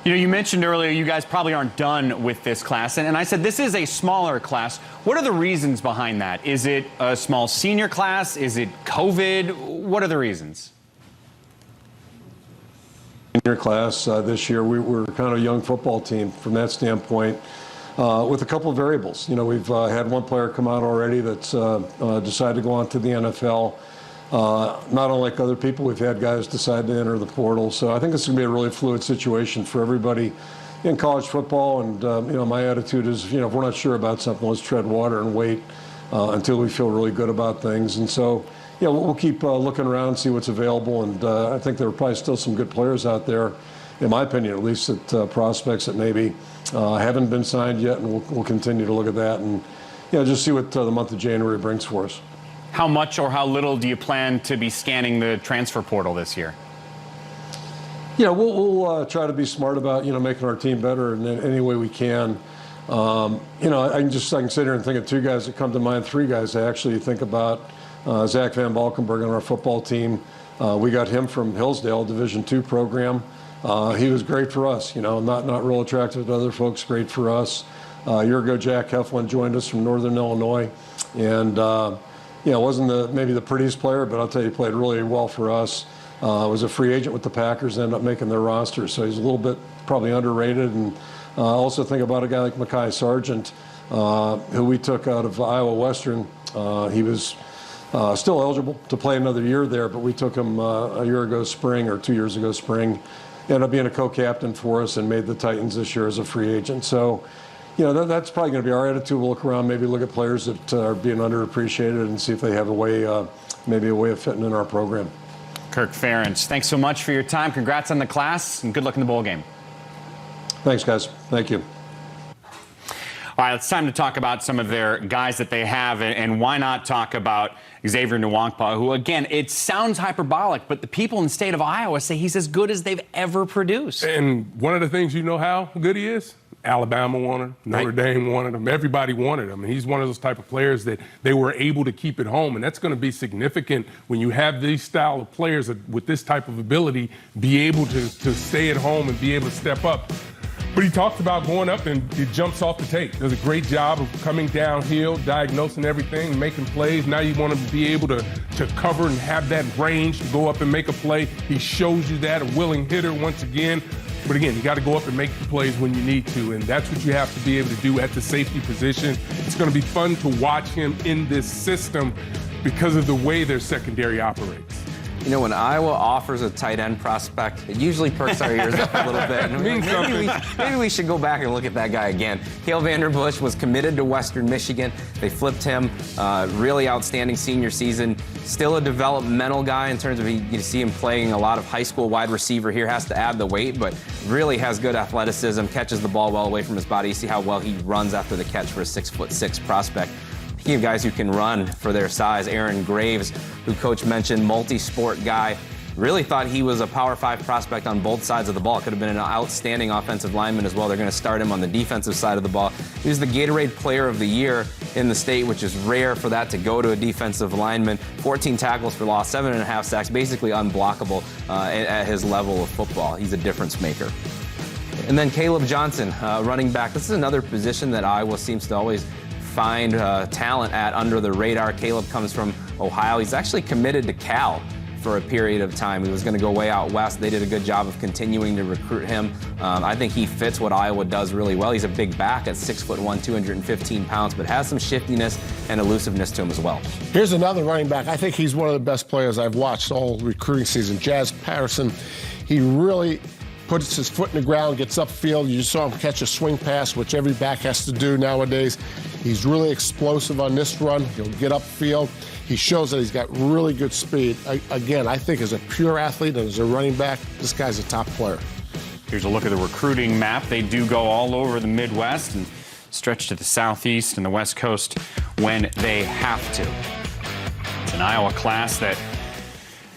You mentioned earlier you guys probably aren't done with this class, and I said this is a smaller class. What are the reasons behind that? Is it a small senior class? Is it COVID? What are the reasons? Senior class this year, we're kind of a young football team from that standpoint, with a couple of variables. We've had one player come out already that's decided to go on to the NFL. Not unlike other people, we've had guys decide to enter the portal. So I think it's going to be a really fluid situation for everybody in college football. And, my attitude is, if we're not sure about something, let's tread water and wait until we feel really good about things. And so, we'll keep looking around, see what's available. And I think there are probably still some good players out there, in my opinion, at least at prospects that maybe haven't been signed yet. And we'll continue to look at that and, just see what the month of January brings for us. How much or how little do you plan to be scanning the transfer portal this year? We'll try to be smart about, making our team better in any way we can. I can sit here and think of two guys that come to mind, three guys I actually think about. Zach Van Valkenburg on our football team. We got him from Hillsdale, Division II program. He was great for us, not real attractive to other folks, great for us. A year ago, Jack Heflin joined us from Northern Illinois. And, wasn't maybe the prettiest player, but I'll tell you, he played really well for us. Was a free agent with the Packers, ended up making their roster, so he's a little bit probably underrated. And also think about a guy like Mekhi Sargent, who we took out of Iowa Western. He was still eligible to play another year there, but we took him a year ago spring or 2 years ago spring. Ended up being a co-captain for us and made the Titans this year as a free agent. So, that's probably going to be our attitude. We'll look around, maybe look at players that are being underappreciated and see if they have maybe a way of fitting in our program. Kirk Ferentz, thanks so much for your time. Congrats on the class and good luck in the bowl game. Thanks, guys. Thank you. All right, it's time to talk about some of their guys that they have, and why not talk about Xavier Nwankpa, who, again, it sounds hyperbolic, but the people in the state of Iowa say he's as good as they've ever produced. And one of the things how good he is? Alabama wanted him, Notre Dame wanted him, everybody wanted him. And he's one of those type of players that they were able to keep at home. And that's going to be significant when you have these style of players with this type of ability, be able to stay at home and be able to step up. But he talks about going up and he jumps off the tape. Does a great job of coming downhill, diagnosing everything, making plays. Now you want to be able to cover and have that range to go up and make a play. He shows you that, a willing hitter once again. But again, you got to go up and make the plays when you need to, and that's what you have to be able to do at the safety position. It's going to be fun to watch him in this system because of the way their secondary operates. When Iowa offers a tight end prospect, it usually perks our ears up a little bit. Maybe we should go back and look at that guy again. Cale Vanderbush was committed to Western Michigan. They flipped him. Really outstanding senior season. Still a developmental guy in terms of you see him playing a lot of high school wide receiver here. Has to add the weight, but really has good athleticism. Catches the ball well away from his body. You see how well he runs after the catch for a 6'6" prospect. Speaking of guys who can run for their size, Aaron Graves, who Coach mentioned, multi-sport guy, really thought he was a Power 5 prospect on both sides of the ball. Could have been an outstanding offensive lineman as well. They're going to start him on the defensive side of the ball. He was the Gatorade Player of the Year in the state, which is rare for that to go to a defensive lineman. 14 tackles for loss, 7.5 sacks, basically unblockable at his level of football. He's a difference maker. And then Caleb Johnson, running back. This is another position that Iowa seems to always find talent at under the radar. Caleb comes from Ohio. He's actually committed to Cal for a period of time. He was going to go way out west. They did a good job of continuing to recruit him. I think he fits what Iowa does really well. He's a big back at 6'1", 215 pounds, but has some shiftiness and elusiveness to him as well. Here's another running back. I think he's one of the best players I've watched all recruiting season. Jazz Patterson. He really puts his foot in the ground, gets upfield. You saw him catch a swing pass, which every back has to do nowadays. He's really explosive on this run. He'll get upfield. He shows that he's got really good speed. Again, I think as a pure athlete and as a running back, this guy's a top player. Here's a look at the recruiting map. They do go all over the Midwest and stretch to the Southeast and the West Coast when they have to. It's an Iowa class that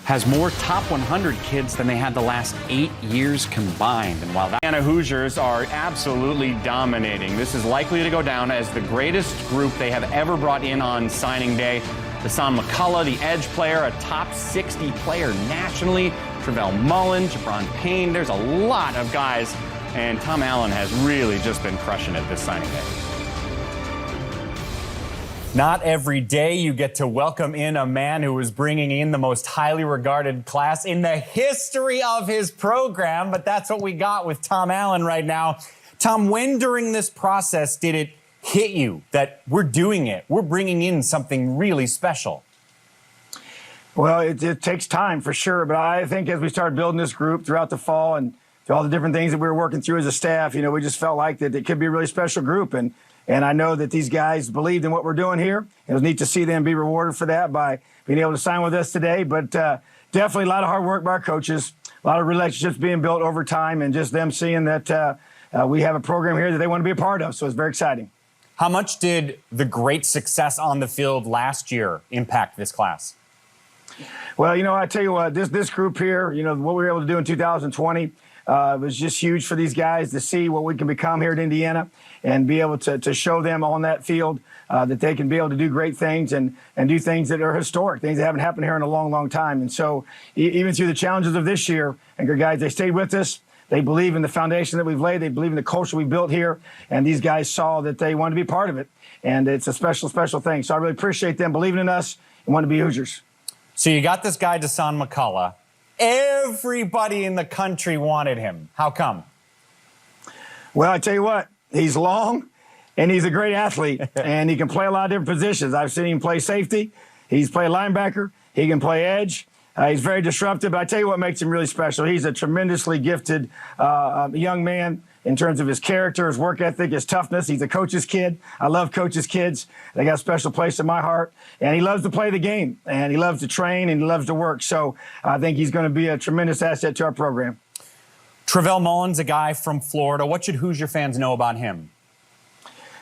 has more top 100 kids than they had the last 8 years combined. And while the Indiana Hoosiers are absolutely dominating, this is likely to go down as the greatest group they have ever brought in on signing day. Dasan McCullough, the edge player, a top 60 player nationally. Travell Mullen, Jeff Payne. There's a lot of guys, and Tom Allen has really just been crushing it this signing day. Not every day you get to welcome in a man who is bringing in the most highly regarded class in the history of his program, but that's what we got with Tom Allen right now. Tom, when during this process did it hit you that we're doing it? We're bringing in something really special. Well, it takes time for sure, but I think as we started building this group throughout the fall and through all the different things that we were working through as a staff, we just felt like that it could be a really special group. And I know that these guys believed in what we're doing here. It was neat to see them be rewarded for that by being able to sign with us today. But definitely a lot of hard work by our coaches, a lot of relationships being built over time, and just them seeing that we have a program here that they want to be a part of. So it's very exciting. How much did the great success on the field last year impact this class? Well, I tell you what, this group here, what we were able to do in 2020 was just huge for these guys to see what we can become here at Indiana and be able to show them on that field that they can be able to do great things and do things that are historic, things that haven't happened here in a long, long time. And so even through the challenges of this year, and our guys, they stayed with us. They believe in the foundation that we've laid. They believe in the culture we built here. And these guys saw that they wanted to be part of it. And it's a special, special thing. So I really appreciate them believing in us and wanting to be Hoosiers. So you got this guy, Dasan McCullough. Everybody in the country wanted him. How come? Well, I tell you what, he's long and he's a great athlete and he can play a lot of different positions. I've seen him play safety. He's played linebacker. He can play edge. He's very disruptive, but I tell you what makes him really special. He's a tremendously gifted young man in terms of his character, his work ethic, his toughness. He's a coach's kid. I love coaches' kids. They got a special place in my heart. And he loves to play the game, and he loves to train, and he loves to work. So I think he's going to be a tremendous asset to our program. Travell Mullen's a guy from Florida. What should Hoosier fans know about him?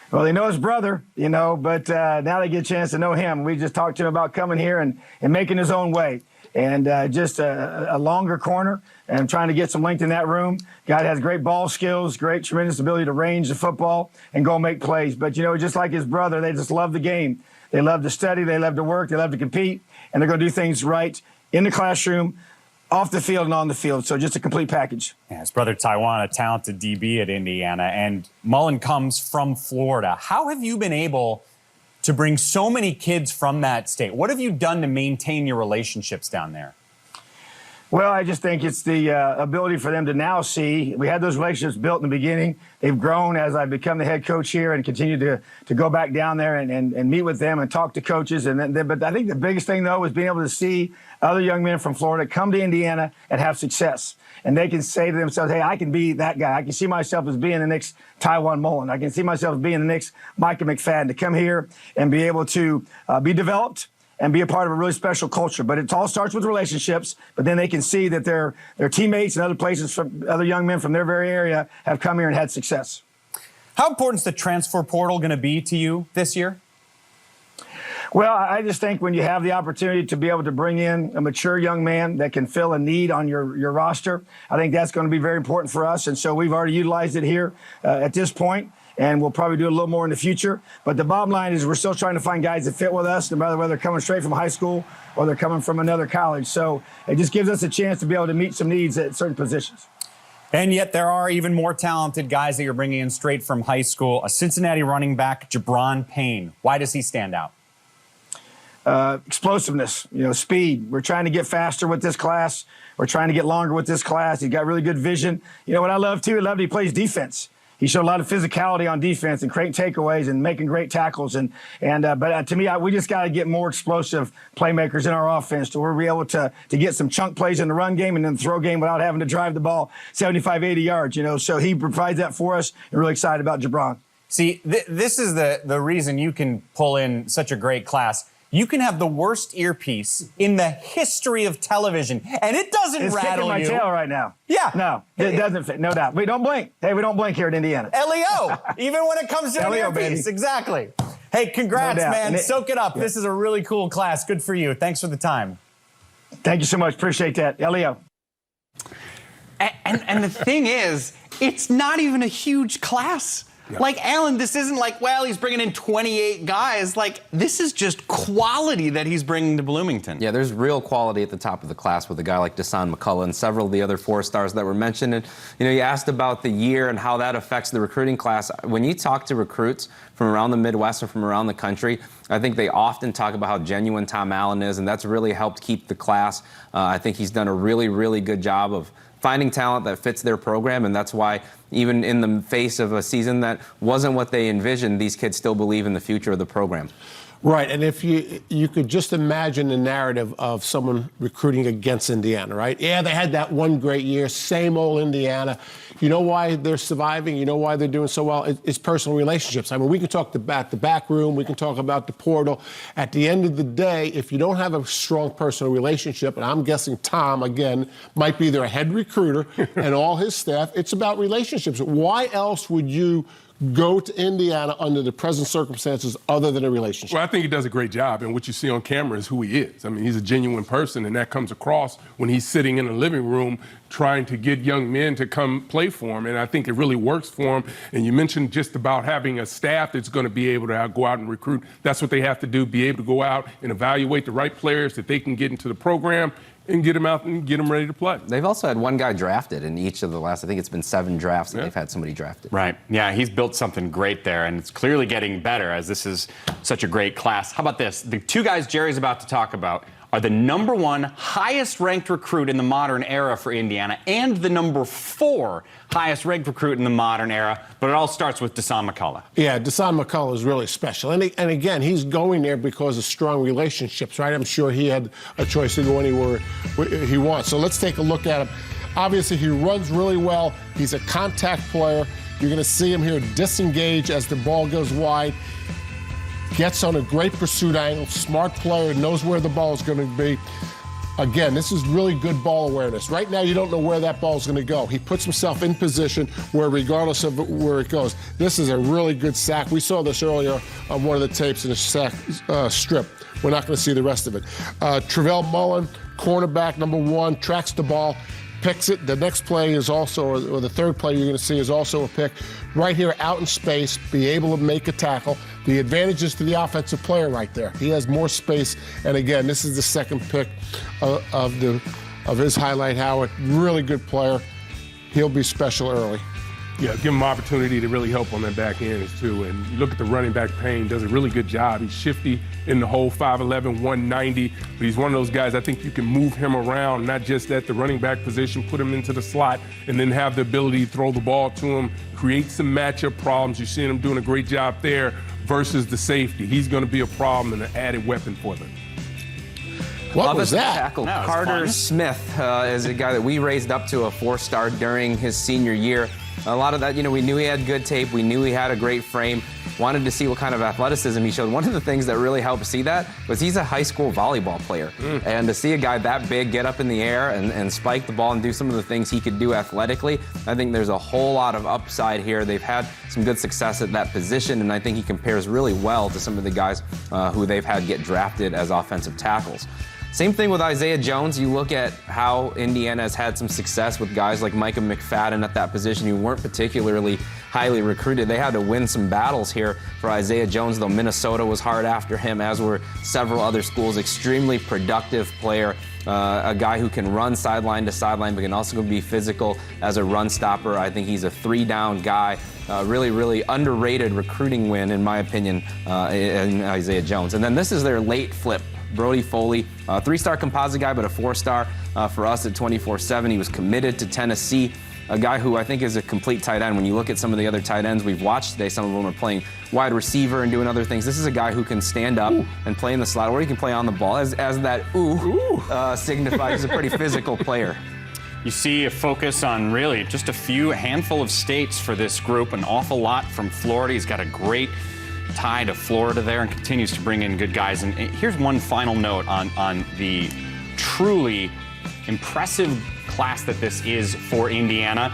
Well, they know his brother, but now they get a chance to know him. We just talked to him about coming here and making his own way. And just a longer corner and trying to get some length in that room. Guy has great ball skills, great tremendous ability to range the football and go make plays. But, just like his brother, they just love the game. They love to study. They love to work. They love to compete. And they're going to do things right in the classroom, off the field, and on the field. So just a complete package. Yeah, his brother Taiwan, a talented DB at Indiana. And Mullen comes from Florida. How have you been able to bring so many kids from that state? What have you done to maintain your relationships down there? Well, I just think it's the ability for them to now see. We had those relationships built in the beginning. They've grown as I've become the head coach here and continue to go back down there and meet with them and talk to coaches. But I think the biggest thing, though, is being able to see other young men from Florida come to Indiana and have success. And they can say to themselves, hey, I can be that guy. I can see myself as being the next Taiwan Mullen. I can see myself as being the next Micah McFadden, to come here and be able to be developed and be a part of a really special culture. But it all starts with relationships, but then they can see that their teammates and other places, from other young men from their very area, have come here and had success. How important is the transfer portal going to be to you this year? Well, I just think when you have the opportunity to be able to bring in a mature young man that can fill a need on your roster, I think that's going to be very important for us. And so we've already utilized it here at this point, and we'll probably do a little more in the future. But the bottom line is we're still trying to find guys that fit with us, no matter whether they're coming straight from high school or they're coming from another college. So it just gives us a chance to be able to meet some needs at certain positions. And yet there are even more talented guys that you're bringing in straight from high school. A Cincinnati running back, Jeff Payne. Why does he stand out? Explosiveness, speed. We're trying to get faster with this class. We're trying to get longer with this class. He's got really good vision. What I love, too, he plays defense. He showed a lot of physicality on defense and creating takeaways and making great tackles. But to me, we just got to get more explosive playmakers in our offense to where we're able to get some chunk plays in the run game and then the throw game without having to drive the ball 75, 80 yards, So he provides that for us. I'm really excited about Jeff Brohm. See, this is the reason you can pull in such a great class. You can have the worst earpiece in the history of television, and it doesn't it's rattle kicking my tail right now. Yeah. No, it doesn't fit. No doubt. We don't blink. Hey, we don't blink here in Indiana. LEO, even when it comes to an LEO, earpiece. baby. Exactly. Hey, congrats, No doubt. man. And Soak it up. This is a really cool class. Good for you. Thanks for the time. Thank you so much. Appreciate that. LEO. And the thing is, it's not even a huge class. Yeah. Like, Alan, this isn't like, well, he's bringing in 28 guys. Like, this is just quality that he's bringing to Bloomington. Yeah, there's real quality at the top of the class with a guy like Dasan McCullough and several of the other 4-stars that were mentioned. And, you asked about the year and how that affects the recruiting class. When you talk to recruits from around the Midwest or from around the country, I think they often talk about how genuine Tom Allen is, and that's really helped keep the class. I think he's done a really, really good job of finding talent that fits their program, and that's why even in the face of a season that wasn't what they envisioned, these kids still believe in the future of the program. Right, and if you could just imagine the narrative of someone recruiting against Indiana, right? Yeah, they had that one great year, same old Indiana. You know why they're surviving? You know why they're doing so well? It's personal relationships. I mean, we can talk about the back room, we can talk about the portal. At the end of the day, if you don't have a strong personal relationship, and I'm guessing Tom, again, might be their head recruiter and all his staff, it's about relationships. Why else would you go to Indiana under the present circumstances other than a relationship? Well, I think he does a great job, and what you see on camera is who he is. I mean, he's a genuine person, and that comes across when he's sitting in a living room trying to get young men to come play for him, and I think it really works for him. And you mentioned just about having a staff that's going to be able to go out and recruit. That's what they have to do, be able to go out and evaluate the right players that they can get into the program and get them out and get them ready to play. They've also had one guy drafted in each of the last, I think it's been 7 drafts that they've had somebody drafted. Right. Yeah, he's built something great there, and it's clearly getting better as this is such a great class. How about this? The 2 guys Jerry's about to talk about are the #1 highest-ranked recruit in the modern era for Indiana and the #4 highest-ranked recruit in the modern era, but it all starts with Dasan McCullough. Yeah, Dasan McCullough is really special. And again, he's going there because of strong relationships, right? I'm sure he had a choice to go anywhere he wants. So let's take a look at him. Obviously, he runs really well. He's a contact player. You're going to see him here disengage as the ball goes wide. Gets on a great pursuit angle, smart player, knows where the ball is going to be. Again, this is really good ball awareness. Right now, you don't know where that ball is going to go. He puts himself in position where, regardless of where it goes, this is a really good sack. We saw this earlier on one of the tapes in the sack strip. We're not going to see the rest of it. Travell Mullen, cornerback, #1, tracks the ball, picks it. The next play is also, or the third play you're going to see is also a pick. Right here, out in space, be able to make a tackle. The advantage is to the offensive player right there. He has more space. And again, this is the second pick of his highlight, Howard. Really good player. He'll be special early. Yeah, give him opportunity to really help on that back end too. And you look at the running back, Payne does a really good job. He's shifty in the hole, 5'11", 190. But he's one of those guys, I think you can move him around, not just at the running back position, put him into the slot, and then have the ability to throw the ball to him, create some matchup problems. You're seeing him doing a great job there versus the safety. He's going to be a problem and an added weapon for them. What was that? Tackle. Carter Smith is a guy that we raised up to a 4-star during his senior year. A lot of that, we knew he had good tape. We knew he had a great frame. Wanted to see what kind of athleticism he showed. One of the things that really helped see that was he's a high school volleyball player. And to see a guy that big get up in the air and spike the ball and do some of the things he could do athletically, I think there's a whole lot of upside here. They've had some good success at that position, and I think he compares really well to some of the guys who they've had get drafted as offensive tackles. Same thing with Isaiah Jones. You look at how Indiana has had some success with guys like Micah McFadden at that position who weren't particularly highly recruited. They had to win some battles here for Isaiah Jones, though Minnesota was hard after him, as were several other schools. Extremely productive player, a guy who can run sideline to sideline, but can also be physical as a run stopper. I think he's a 3-down guy. Really, really underrated recruiting win, in my opinion, in Isaiah Jones. And then this is their late flip. Brody Foley, 3-star composite guy, but a 4-star for us at 24/7. He was committed to Tennessee, a guy who I think is a complete tight end. When you look at some of the other tight ends we've watched today, some of them are playing wide receiver and doing other things. This is a guy who can stand up and play in the slot, or he can play on the ball. As that signifies, he's a pretty physical player. You see a focus on really just a handful of states for this group, an awful lot from Florida. He's got a great tie to Florida there and continues to bring in good guys. And here's one final note on the truly impressive class that this is for Indiana.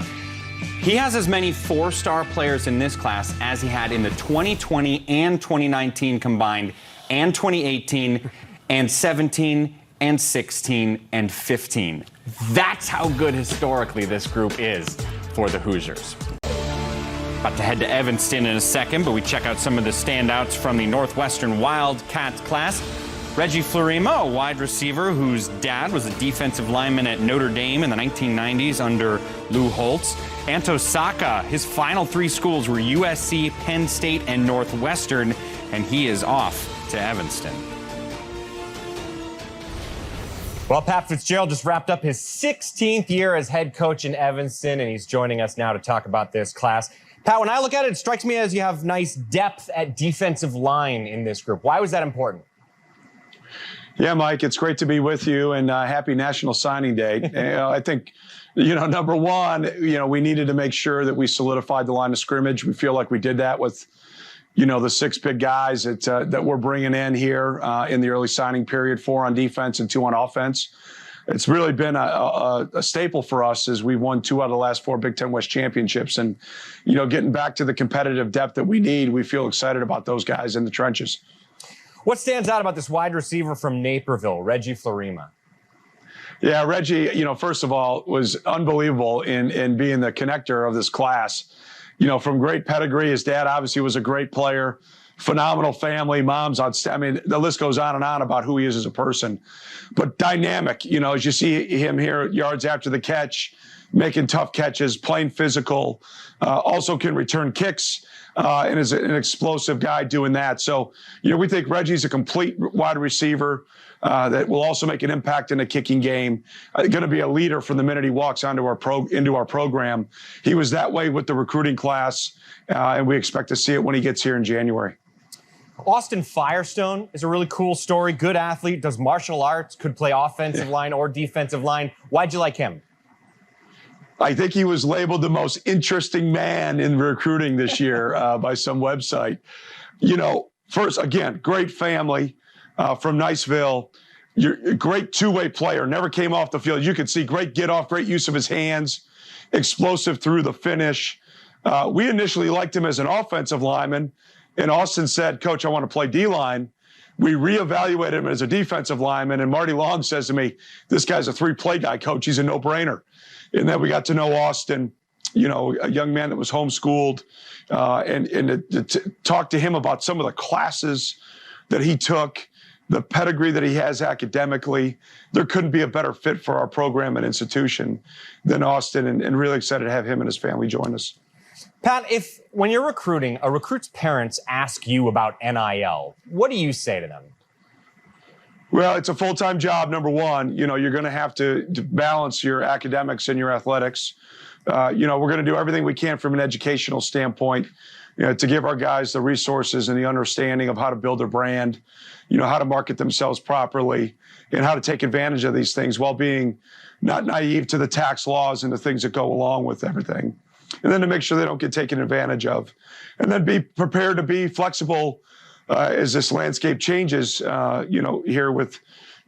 He has as many four-star players in this class as he had in the 2020 and 2019 combined, and 2018 and 17 and 16 and 15. That's how good historically this group is for the Hoosiers. About to head to Evanston in a second, but we check out some of the standouts from the Northwestern Wildcats class. Reggie Florima, a wide receiver whose dad was a defensive lineman at Notre Dame in the 1990s under Lou Holtz. Anto Saka, his final three schools were USC, Penn State, and Northwestern, and he is off to Evanston. Well, Pat Fitzgerald just wrapped up his 16th year as head coach in Evanston, and he's joining us now to talk about this class. Pat, when I look at it, it strikes me as you have nice depth at defensive line in this group. Why was that important? Yeah, Mike, it's great to be with you, and happy National Signing Day. I think, number one, we needed to make sure that we solidified the line of scrimmage. We feel like we did that with, the six big guys that we're bringing in here in the early signing period, 4 on defense and 2 on offense. It's really been a staple for us as we won 2 out of the last 4 Big Ten West championships. And, getting back to the competitive depth that we need, we feel excited about those guys in the trenches. What stands out about this wide receiver from Naperville, Reggie Florima? Yeah, Reggie, first of all, was unbelievable in being the connector of this class. From great pedigree, his dad obviously was a great player, phenomenal family, mom's outstanding. The list goes on and on about who he is as a person. But dynamic, as you see him here at yards after the catch, making tough catches, playing physical, also can return kicks. And is an explosive guy doing that. So, we think Reggie's a complete wide receiver that will also make an impact in the kicking game. Going to be a leader from the minute he walks into our program. He was that way with the recruiting class, and we expect to see it when he gets here in January. Austin Firestone is a really cool story. Good athlete, does martial arts, could play offensive line or defensive line. Why'd you like him? I think he was labeled the most interesting man in recruiting this year by some website. First, again, great family from Niceville. You're a great two-way player, never came off the field. You could see great get-off, great use of his hands, explosive through the finish. We initially liked him as an offensive lineman, and Austin said, Coach, I want to play D-line. We reevaluated him as a defensive lineman, and Marty Long says to me, this guy's a 3-play guy, Coach. He's a no-brainer. And then we got to know Austin, a young man that was homeschooled, and to talk to him about some of the classes that he took, the pedigree that he has academically. There couldn't be a better fit for our program and institution than Austin, and really excited to have him and his family join us. Pat, when you're recruiting, a recruit's parents ask you about NIL, what do you say to them? Well, it's a full-time job, number one. You're going to have to balance your academics and your athletics. We're going to do everything we can from an educational standpoint, to give our guys the resources and the understanding of how to build their brand, how to market themselves properly, and how to take advantage of these things while being not naive to the tax laws and the things that go along with everything. And then to make sure they don't get taken advantage of. And then be prepared to be flexible as this landscape changes, here with,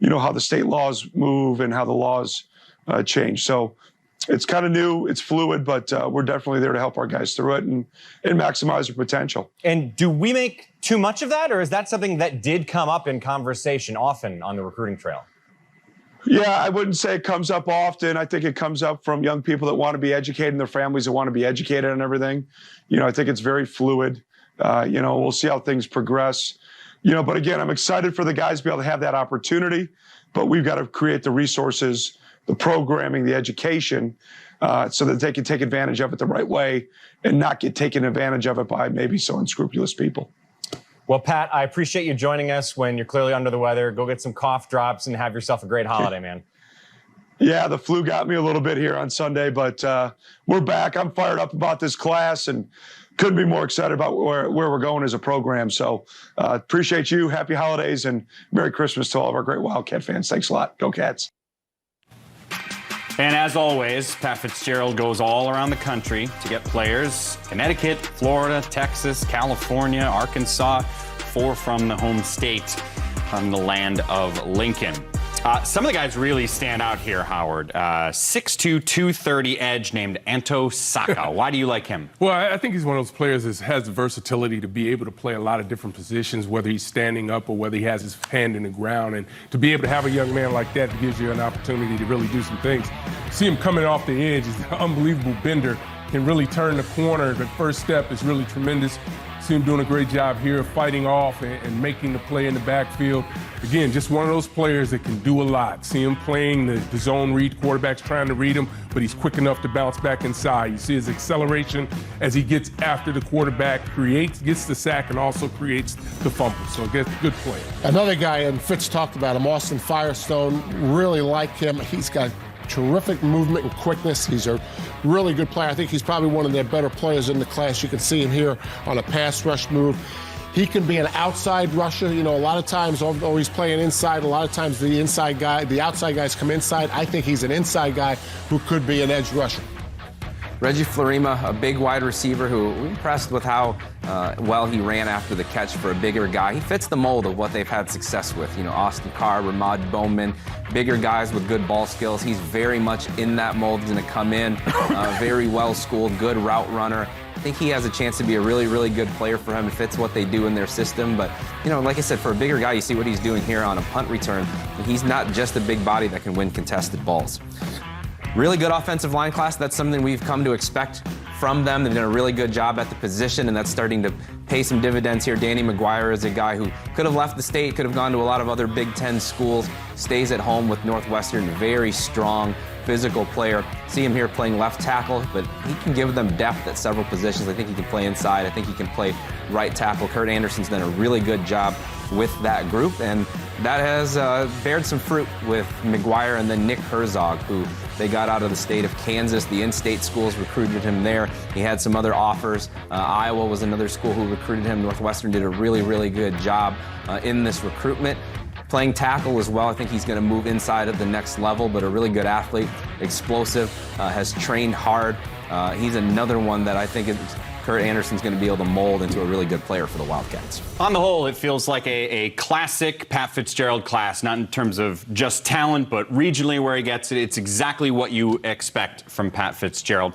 how the state laws move and how the laws change. So it's kind of new, it's fluid, but we're definitely there to help our guys through it and maximize their potential. And do we make too much of that, or is that something that did come up in conversation often on the recruiting trail? Yeah, I wouldn't say it comes up often. I think it comes up from young people that want to be educated and their families that want to be educated on everything. I think it's very fluid. We'll see how things progress. But again, I'm excited for the guys to be able to have that opportunity, but we've got to create the resources, the programming, the education, so that they can take advantage of it the right way and not get taken advantage of it by maybe so unscrupulous people. Well, Pat, I appreciate you joining us when you're clearly under the weather. Go get some cough drops and have yourself a great holiday, man. Yeah, the flu got me a little bit here on Sunday, but we're back. I'm fired up about this class and couldn't be more excited about where we're going as a program. So appreciate you. Happy holidays and Merry Christmas to all of our great Wildcat fans. Thanks a lot. Go Cats. And as always, Pat Fitzgerald goes all around the country to get players. Connecticut, Florida, Texas, California, Arkansas, 4 from the home state, from the land of Lincoln. Some of the guys really stand out here, Howard. 6'2", 230 edge named Anto Saka. Why do you like him? Well, I think he's one of those players that has the versatility to be able to play a lot of different positions, whether he's standing up or whether he has his hand in the ground. And to be able to have a young man like that gives you an opportunity to really do some things. See him coming off the edge. He's an unbelievable bender. Can really turn the corner. The first step is really tremendous. See him doing a great job here, fighting off and making the play in the backfield. Again, just one of those players that can do a lot. See him playing the zone read, quarterback's trying to read him, but he's quick enough to bounce back inside. You see his acceleration as he gets after the quarterback, gets the sack, and also creates the fumble. So again, good play. Another guy, and Fitz talked about him, Austin Firestone, really like him. He's got terrific movement and quickness. He's a really good player. I think he's probably one of their better players in the class. You can see him here on a pass rush move. He can be an outside rusher. You know, a lot of times, although he's playing inside, a lot of times the outside guys come inside. I think he's an inside guy who could be an edge rusher. Reggie Florima, a big wide receiver who we're impressed with how well he ran after the catch for a bigger guy. He fits the mold of what they've had success with. You know, Austin Carr, Ramad Bowman, bigger guys with good ball skills. He's very much in that mold. He's going to come in, very well-schooled, good route runner. I think he has a chance to be a really, really good player for him. It fits what they do in their system. But, you know, like I said, for a bigger guy, you see what he's doing here on a punt return. He's not just a big body that can win contested balls. Really good offensive line class. That's something we've come to expect from them. They've done a really good job at the position, and that's starting to pay some dividends here. Danny McGuire is a guy who could have left the state, could have gone to a lot of other Big Ten schools, stays at home with Northwestern. Very strong, physical player. See him here playing left tackle, but he can give them depth at several positions. I think he can play inside. I think he can play right tackle. Kurt Anderson's done a really good job with that group, and that has bared some fruit with McGuire and then Nick Herzog, who they got out of the state of Kansas. The in-state schools recruited him there. He had some other offers. Iowa was another school who recruited him. Northwestern did a really, really good job in this recruitment. Playing tackle as well. I think he's going to move inside at the next level, but a really good athlete, explosive, has trained hard. He's another one that I think Kurt Anderson's going to be able to mold into a really good player for the Wildcats. On the whole, it feels like a classic Pat Fitzgerald class, not in terms of just talent, but regionally where he gets it. It's exactly what you expect from Pat Fitzgerald.